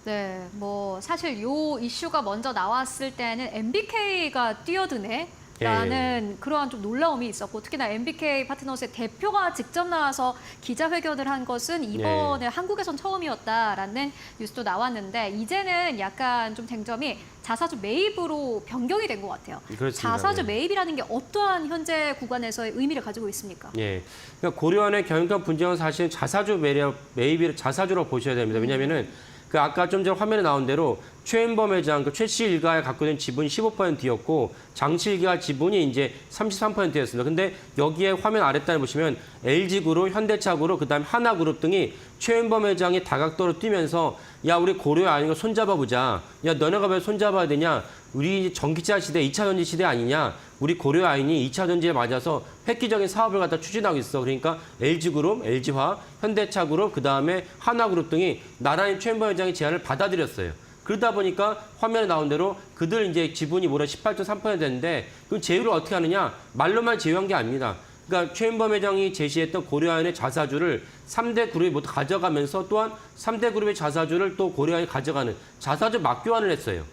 네, 뭐 사실 요 이슈가 먼저 나왔을 때는 MBK가 뛰어드네. 라는 그러한 좀 놀라움이 있었고 특히나 MBK 파트너스의 대표가 직접 나와서 기자회견을 한 것은 이번에 한국에선 처음이었다라는 뉴스도 나왔는데 이제는 약간 좀 쟁점이 자사주 매입으로 변경이 된 것 같아요. 그렇습니다. 자사주 매입이라는 게 어떠한 현재 구간에서의 의미를 가지고 있습니까? 예, 그러니까 고려아연의 경영권 분쟁은 사실 자사주 매입을 자사주로 보셔야 됩니다. 왜냐하면은 그 아까 좀 전 화면에 나온 대로 최은범 회장, 그 최씨 일가에 갖고 있는 지분이 15%였고 장실가 지분이 이제 33%였습니다. 근데 여기에 화면 아랫단에 보시면 LG그룹, 현대차그룹, 그다음에 하나그룹 등이 최은범 회장이 다각도로 뛰면서 야 우리 고려아연이거 손잡아 보자. 야 너네가 왜 손잡아야 되냐? 우리 전기차 시대, 2차 전지 시대 아니냐? 우리 고려아연이 2차 전지에 맞아서 획기적인 사업을 갖다 추진하고 있어. 그러니까 LG그룹, LG화학, 현대차그룹, 그다음에 하나그룹 등이 나란히 최은범 회장의 제안을 받아들였어요. 그러다 보니까 화면에 나온 대로 그들 이제 지분이 올해 18.3% 됐는데 그럼 제휴를 어떻게 하느냐? 말로만 제휴한 게 아닙니다. 그러니까 최은범 회장이 제시했던 고려아연의 자사주를 3대 그룹이 모두 가져가면서 또한 3대 그룹의 자사주를 또 고려아연이 가져가는 자사주 맞교환을 했어요.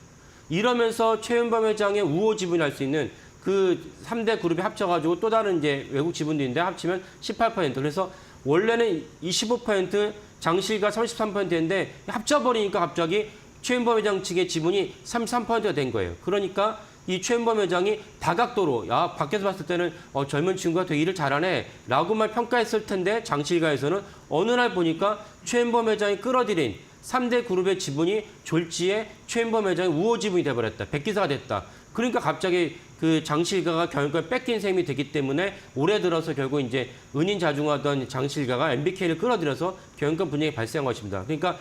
이러면서 최은범 회장의 우호 지분이 할 수 있는 그 3대 그룹이 합쳐가지고 또 다른 이제 외국 지분도 있는데 합치면 18%. 그래서 원래는 25%, 장실가 33%인데 합쳐버리니까 갑자기 최은범 회장 측의 지분이 33%가 된 거예요. 그러니까 이 최은범 회장이 다각도로 야 밖에서 봤을 때는 젊은 친구가 되게 일을 잘하네 라고만 평가했을 텐데 장실가에서는 어느 날 보니까 최은범 회장이 끌어들인 3대 그룹의 지분이 졸지에 최은범 회장의 우호 지분이 돼버렸다. 백기사가 됐다. 그러니까 갑자기 그 장실가가 경영권을 뺏긴 셈이 되기 때문에 올해 들어서 결국 이제 은인자중하던 장실가가 MBK를 끌어들여서 경영권 분쟁이 발생한 것입니다. 그러니까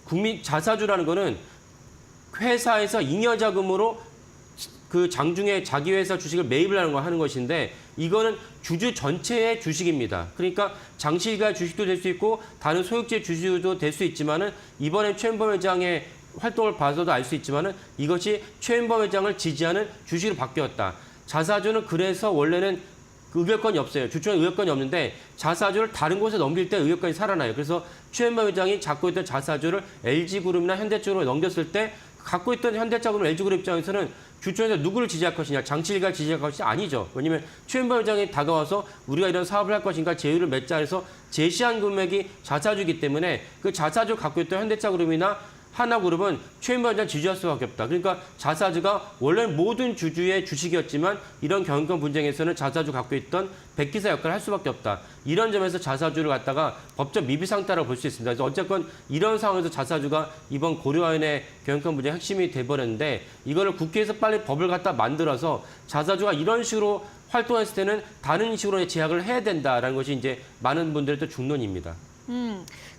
국민 자사주라는 거는 회사에서 잉여 자금으로 그 장중에 자기 회사 주식을 매입을 하는 것인데 이거는 주주 전체의 주식입니다. 그러니까 장실가 주식도 될 수 있고 다른 소유주의 주식도 될 수 있지만은 이번에 최은범 회장의 활동을 봐서도 알 수 있지만은 이것이 최은범 회장을 지지하는 주식으로 바뀌었다. 자사주는 그래서 원래는 의결권이 없어요. 주총에 의결권이 없는데 자사주를 다른 곳에 넘길 때 의결권이 살아나요. 그래서 최은범 회장이 갖고 있던 자사주를 LG그룹이나 현대쪽으로 넘겼을 때 갖고 있던 현대차그룹, LG그룹 입장에서는 주총에서 누구를 지지할 것이냐, 장실가를 지지할 것이 아니죠. 왜냐하면 최은범 회장이 다가와서 우리가 이런 사업을 할 것인가 제휴를 맺자 해서 제시한 금액이 자사주이기 때문에 그 자사주 갖고 있던 현대차그룹이나 하나그룹은 최은범 회장 지지할 수밖에 없다. 그러니까 자사주가 원래 모든 주주의 주식이었지만 이런 경영권 분쟁에서는 자사주 갖고 있던 백기사 역할을 할 수밖에 없다. 이런 점에서 자사주를 갖다가 법적 미비상태라고 볼 수 있습니다. 그래서 어쨌건 이런 상황에서 자사주가 이번 고려아연의 경영권 분쟁 핵심이 돼버렸는데 이거를 국회에서 빨리 법을 갖다 만들어서 자사주가 이런 식으로 활동했을 때는 다른 식으로 제약을 해야 된다라는 것이 이제 많은 분들의 또 중론입니다.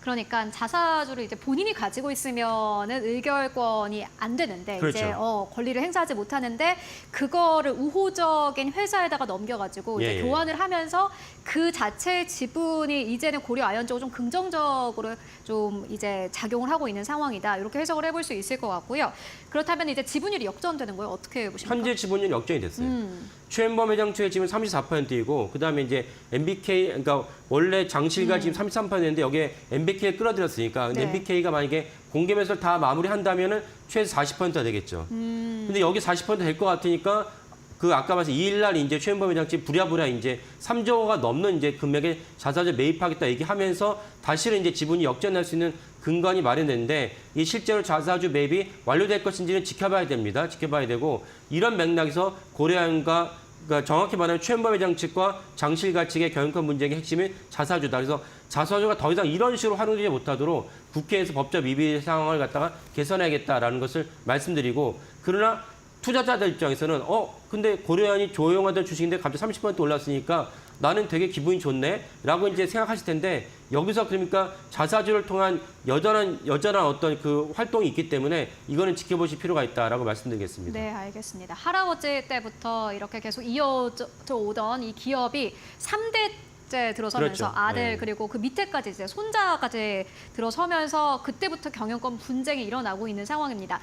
그러니까 자사주를 이제 본인이 가지고 있으면은 의결권이 안 되는데 그렇죠. 이제 권리를 행사하지 못하는데 그거를 우호적인 회사에다가 넘겨가지고 이제 예, 예. 교환을 하면서 그 자체의 지분이 이제는 고려 아연쪽으로 좀 긍정적으로 좀 이제 작용을 하고 있는 상황이다. 이렇게 해석을 해볼 수 있을 것 같고요. 그렇다면 이제 지분율이 역전되는 거예요. 어떻게 보십니까? 현재 지분율 역전이 됐어요. 최현범 회장 측의 지분 34%이고 그다음에 이제 MBK 그러니까 원래 장실가 지금 33%인데 여기에 MBK를 끌어들였으니까 근데 네. MBK가 만약에 공개 매수를 다 마무리한다면은 최소 40%가 되겠죠. 근데 여기 40%될 것 같으니까 그 아까 말씀 2일 날 이제 최현범 회장 측 부랴부랴 이제 3조가 넘는 이제 금액의 자사주 매입하겠다 얘기하면서 다시는 이제 지분이 역전할 수 있는 근간이 마련됐는데 이 실제로 자사주 매입이 완료될 것인지는 지켜봐야 됩니다. 지켜봐야 되고 이런 맥락에서 고려아연과 그러니까 정확히 말하면 최현범 회장 측과 장실가 측의 경영권 문제의 핵심은 자사주다. 그래서 자사주가 더 이상 이런 식으로 활용되지 못하도록 국회에서 법적 미비 상황을 갖다가 개선해야겠다라는 것을 말씀드리고 그러나 투자자들 입장에서는 근데 고려아연이 조용하던 주식인데 갑자기 30% 올랐으니까 나는 되게 기분이 좋네라고 이제 생각하실 텐데 여기서 그러니까 자사주를 통한 여전한 어떤 그 활동이 있기 때문에 이거는 지켜보실 필요가 있다라고 말씀드리겠습니다. 네, 알겠습니다. 할아버지 때부터 이렇게 계속 이어져 오던 이 기업이 3대째 들어서면서 그렇죠. 아들 네. 그리고 그 밑에까지 이제 손자까지 들어서면서 그때부터 경영권 분쟁이 일어나고 있는 상황입니다.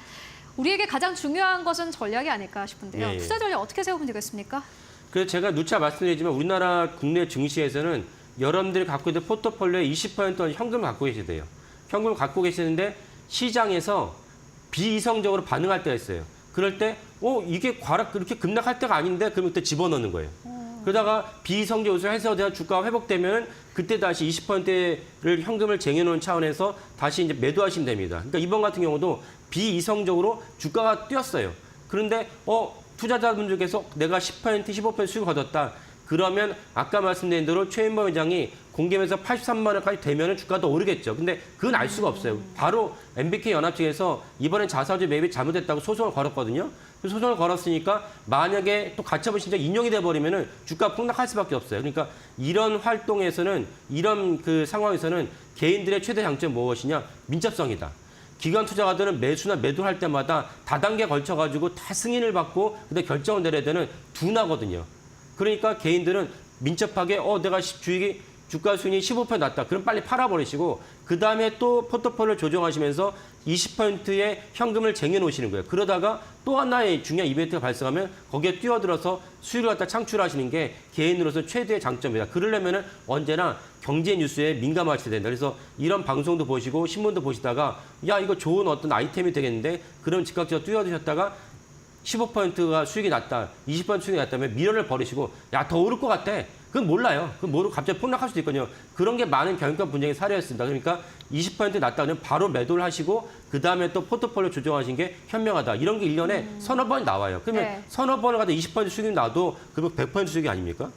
우리에게 가장 중요한 것은 전략이 아닐까 싶은데요. 예, 예. 투자 전략 어떻게 세우면 되겠습니까? 그래서 제가 누차 말씀드리지만 우리나라 국내 증시에서는 여러분들이 갖고 있는 포트폴리오의 20%는 현금을 갖고 계셔야 돼요. 현금을 갖고 계시는데 시장에서 비이성적으로 반응할 때가 있어요. 그럴 때 이게 그렇게 급락할 때가 아닌데 그러면 그때 집어넣는 거예요. 그러다가 비이성적으로 해서 주가가 회복되면 그때 다시 20%를 현금을 쟁여놓은 차원에서 다시 이제 매도하시면 됩니다. 그러니까 이번 같은 경우도 비이성적으로 주가가 뛰었어요. 그런데 투자자분들께서 내가 10%, 15% 수익을 거뒀다. 그러면 아까 말씀드린 대로 최현범 회장이 공개에서 83만 원까지 되면 주가가 더 오르겠죠. 근데 그건 알 수가 없어요. 바로 MBK 연합 측에서 이번엔 자사주 매입이 잘못됐다고 소송을 걸었거든요. 그 소송을 걸었으니까 만약에 또 가처분 신청 인용이 돼버리면 주가 폭락할 수밖에 없어요. 그러니까 이런 활동에서는 이런 그 상황에서는 개인들의 최대 장점이 무엇이냐? 민첩성이다. 기관 투자가들은 매수나 매도를 할 때마다 다단계 걸쳐가지고 다 승인을 받고 근데 결정을 내려야 되는 둔하거든요. 그러니까 개인들은 민첩하게 내가 주익이 주가 수익이 15% 났다. 그럼 빨리 팔아버리시고 그 다음에 또 포트폴리오를 조정하시면서 20%의 현금을 쟁여놓으시는 거예요. 그러다가 또 하나의 중요한 이벤트가 발생하면 거기에 뛰어들어서 수익을 갖다 창출하시는 게 개인으로서 최대의 장점이다. 그러려면 언제나 경제 뉴스에 민감하셔야 된다. 그래서 이런 방송도 보시고 신문도 보시다가 야 이거 좋은 어떤 아이템이 되겠는데 그럼 즉각적으로 뛰어드셨다가 15%가 수익이 났다, 20% 수익이 났다면 미련을 버리시고 야 더 오를 것 같아. 그건 몰라요. 그건 모르고 갑자기 폭락할 수도 있거든요. 그런 게 많은 경영권 분쟁의 사례였습니다. 그러니까 20% 났다 그러면 바로 매도를 하시고 그다음에 또 포트폴리오 조정하신 게 현명하다. 이런 게 1년에 서너 번 나와요. 그러면 네. 서너 번을 가도 20% 수익이 나도 그러면 100% 수익이 아닙니까?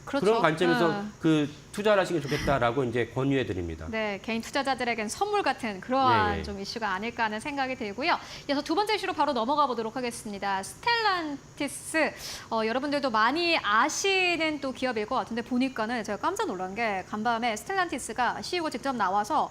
그렇죠. 그런 관점에서 그 투자를 하시는 게 좋겠다라고 이제 권유해 드립니다. 네, 개인 투자자들에겐 선물 같은 그러한 예, 예. 좀 이슈가 아닐까 하는 생각이 들고요. 이어서 두 번째 이슈로 바로 넘어가 보도록 하겠습니다. 스텔란티스, 여러분들도 많이 아시는 또 기업일 것 같은데 보니까는 제가 깜짝 놀란 게 간밤에 스텔란티스가 CEO가 직접 나와서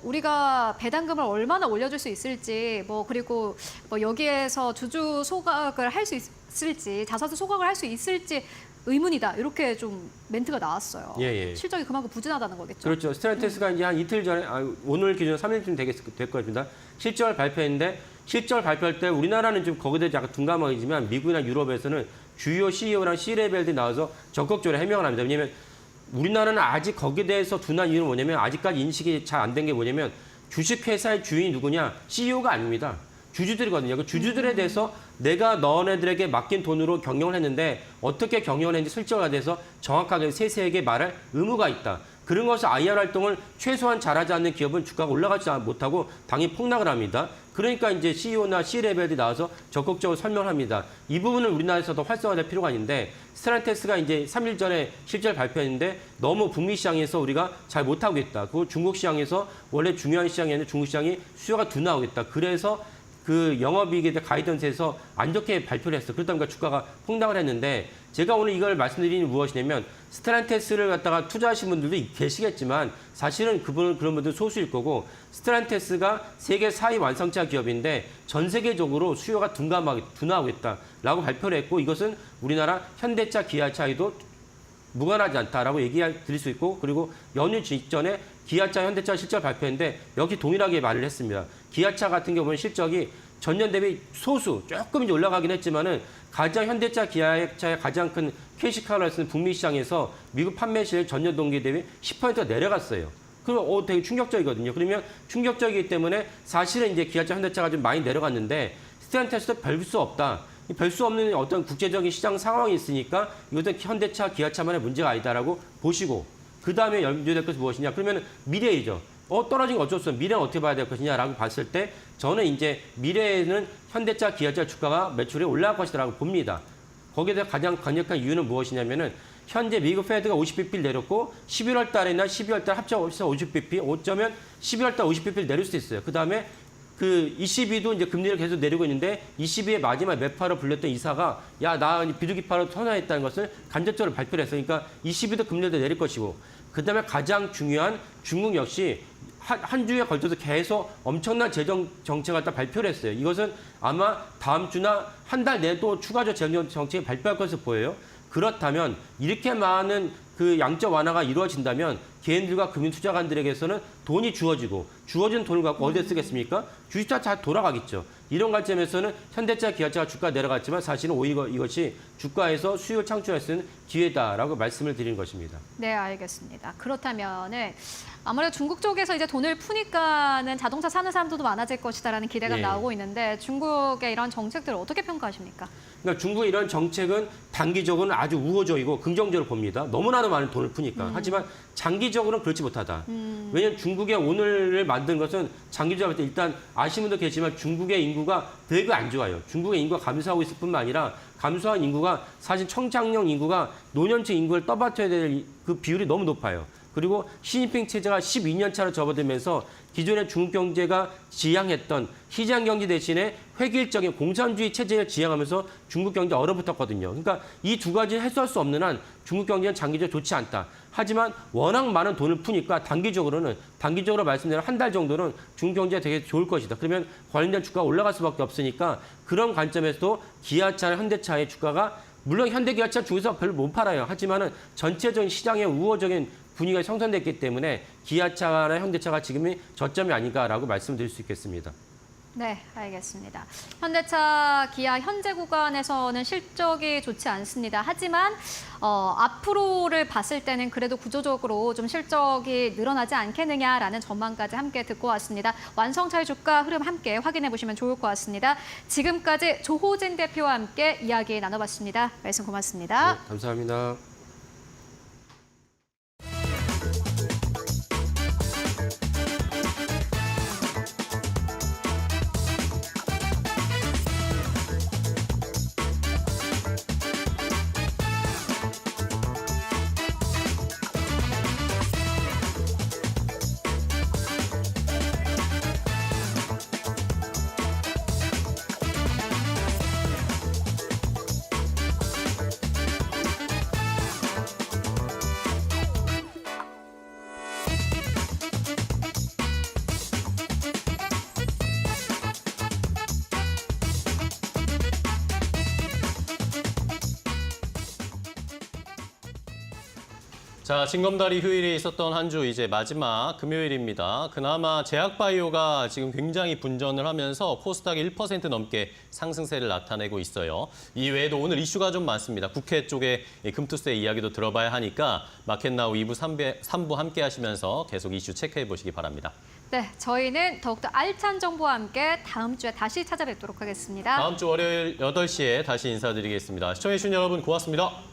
우리가 배당금을 얼마나 올려줄 수 있을지, 그리고 여기에서 주주 소각을 할 수 있을지, 자사주 소각을 할 수 있을지 의문이다. 이렇게 좀 멘트가 나왔어요. 예. 실적이 그만큼 부진하다는 거겠죠. 그렇죠. 스텔란티스가 이제 한 이틀 전에, 오늘 기준 3일쯤 될 겁니다. 실적을 발표했는데 실적을 발표할 때 우리나라는 좀 거기에 대해서 약간 둔감하지만 미국이나 유럽에서는 주요 CEO랑 C-레벨들이 나와서 적극적으로 해명을 합니다. 왜냐하면 우리나라는 아직 거기에 대해서 둔한 이유는 뭐냐면 아직까지 인식이 잘 안 된 게 뭐냐면 주식회사의 주인이 누구냐? CEO가 아닙니다. 주주들이거든요. 그 주주들에 대해서 내가 너네들에게 맡긴 돈으로 경영을 했는데 어떻게 경영을 했는지 실적에 대해서 정확하게 세세하게 말할 의무가 있다. 그런 것을 IR 활동을 최소한 잘하지 않는 기업은 주가가 올라가지 못하고 당연히 폭락을 합니다. 그러니까 이제 CEO나 C-레벨이 나와서 적극적으로 설명합니다. 이 부분은 우리나라에서도 활성화될 필요가 있는데 스텔란티스가 이제 3일 전에 실적을 발표했는데 너무 북미 시장에서 우리가 잘 못하고 있다. 그리고 중국 시장에서 원래 중요한 시장이었는데 중국 시장이 수요가 둔화하고 있다. 그래서 그 영업이익에 대한 가이던스에서 안 좋게 발표를 했어. 그러다 보니까 주가가 폭락을 했는데 제가 오늘 이걸 말씀드리는 무엇이냐면 스텔란테스를 갖다가 투자하신 분들도 계시겠지만 사실은 그런 분들 소수일 거고 스텔란테스가 세계 4위 완성차 기업인데 전 세계적으로 수요가 둔화하고 있다라고 발표를 했고 이것은 우리나라 현대차, 기아차에도 무관하지 않다라고 드릴 수 있고 그리고 연휴 직전에 기아차, 현대차 실적 발표했는데 여기 동일하게 말을 했습니다. 기아차 같은 경우는 실적이 전년 대비 소수 조금 이제 올라가긴 했지만은 가장 현대차, 기아차의 가장 큰 캐시카우라는 북미 시장에서 미국 판매 실적 전년 동기 대비 10%가 내려갔어요. 그럼 되게 충격적이거든요. 그러면 충격적이기 때문에 사실은 이제 기아차, 현대차가 좀 많이 내려갔는데 스텔란테스도 별 수 없다. 별 수 없는 어떤 국제적인 시장 상황이 있으니까 이것은 현대차, 기아차만의 문제가 아니다라고 보시고 그 다음에 염두될 것이 무엇이냐? 그러면 미래이죠. 떨어진 거 어쩔 수 없어. 미래는 어떻게 봐야 될 것이냐라고 봤을 때 저는 이제 미래에는 현대차, 기아차 주가가 매출이 올라갈 것이라고 봅니다. 거기에 대해 가장 강력한 이유는 무엇이냐면은 현재 미국 페드가 50bp를 내렸고 11월 달이나 12월 달 합쳐서 50bp, 어쩌면 12월 달 50bp를 내릴 수도 있어요. 그다음에 그 ECB도 이제 금리를 계속 내리고 있는데 ECB의 마지막 매파로 불렸던 이사가 야, 나 비둘기파로 선언했다는 것을 간접적으로 발표를 했어요. 그러니까 ECB도 금리를 내릴 것이고 그다음에 가장 중요한 중국 역시 한 주에 걸쳐서 계속 엄청난 재정 정책을 갖다 발표를 했어요. 이것은 아마 다음 주나 한 달 내도 추가적 재정 정책을 발표할 것으로 보여요. 그렇다면 이렇게 많은 그 양적 완화가 이루어진다면 개인들과 금융투자관들에게서는 돈이 주어진 돈을 갖고 어디에 쓰겠습니까? 주식시장 잘 돌아가겠죠. 이런 관점에서는 현대차, 기아차가 주가 내려갔지만 사실은 오히려 이것이 주가에서 수익을 창출할 수 있는 기회다라고 말씀을 드리는 것입니다. 네, 알겠습니다. 그렇다면은 아무래도 중국 쪽에서 이제 돈을 푸니까는 자동차 사는 사람들도 많아질 것이다라는 기대가 예. 나오고 있는데 중국의 이런 정책들을 어떻게 평가하십니까? 그러니까 중국의 이런 정책은 단기적으로는 아주 우호적이고 긍정적으로 봅니다. 너무나도 많은 돈을 푸니까. 하지만 장기적으로는 그렇지 못하다. 왜냐하면 중국의 오늘을 만든 것은 장기적으로 볼 때 일단 아시는 분도 계시지만 중국의 인구가 되게 안 좋아요. 중국의 인구가 감소하고 있을 뿐만 아니라 감소한 인구가 사실 청장령 인구가 노년층 인구를 떠받쳐야 될 그 비율이 너무 높아요. 그리고 시진핑 체제가 12년 차로 접어들면서 기존의 중국 경제가 지향했던 시장 경제 대신에 획일적인 공산주의 체제를 지향하면서 중국 경제 얼어붙었거든요. 그러니까 이 두 가지를 해소할 수 없는 한 중국 경제는 장기적으로 좋지 않다. 하지만 워낙 많은 돈을 푸니까 단기적으로 말씀드린 한 달 정도는 중국 경제가 되게 좋을 것이다. 그러면 관련된 주가가 올라갈 수밖에 없으니까 그런 관점에서도 기아차, 현대차의 주가가 물론 현대기아차 중에서 별로 못 팔아요. 하지만은 전체적인 시장의 우호적인 분위기가 형성됐기 때문에 기아차나 현대차가 지금이 저점이 아닌가라고 말씀드릴 수 있겠습니다. 네, 알겠습니다. 현대차, 기아 현재 구간에서는 실적이 좋지 않습니다. 하지만 앞으로를 봤을 때는 그래도 구조적으로 좀 실적이 늘어나지 않겠느냐라는 전망까지 함께 듣고 왔습니다. 완성차의 주가 흐름 함께 확인해 보시면 좋을 것 같습니다. 지금까지 조호진 대표와 함께 이야기 나눠봤습니다. 말씀 고맙습니다. 네, 감사합니다. 자, 징검다리 휴일에 있었던 한 주 이제 마지막 금요일입니다. 그나마 제약바이오가 지금 굉장히 분전을 하면서 코스닥이 1% 넘게 상승세를 나타내고 있어요. 이 외에도 오늘 이슈가 좀 많습니다. 국회 쪽에 금투세 이야기도 들어봐야 하니까 마켓나우 2부, 3부 함께 하시면서 계속 이슈 체크해 보시기 바랍니다. 네, 저희는 더욱더 알찬 정보와 함께 다음 주에 다시 찾아뵙도록 하겠습니다. 다음 주 월요일 8시에 다시 인사드리겠습니다. 시청해주신 여러분 고맙습니다.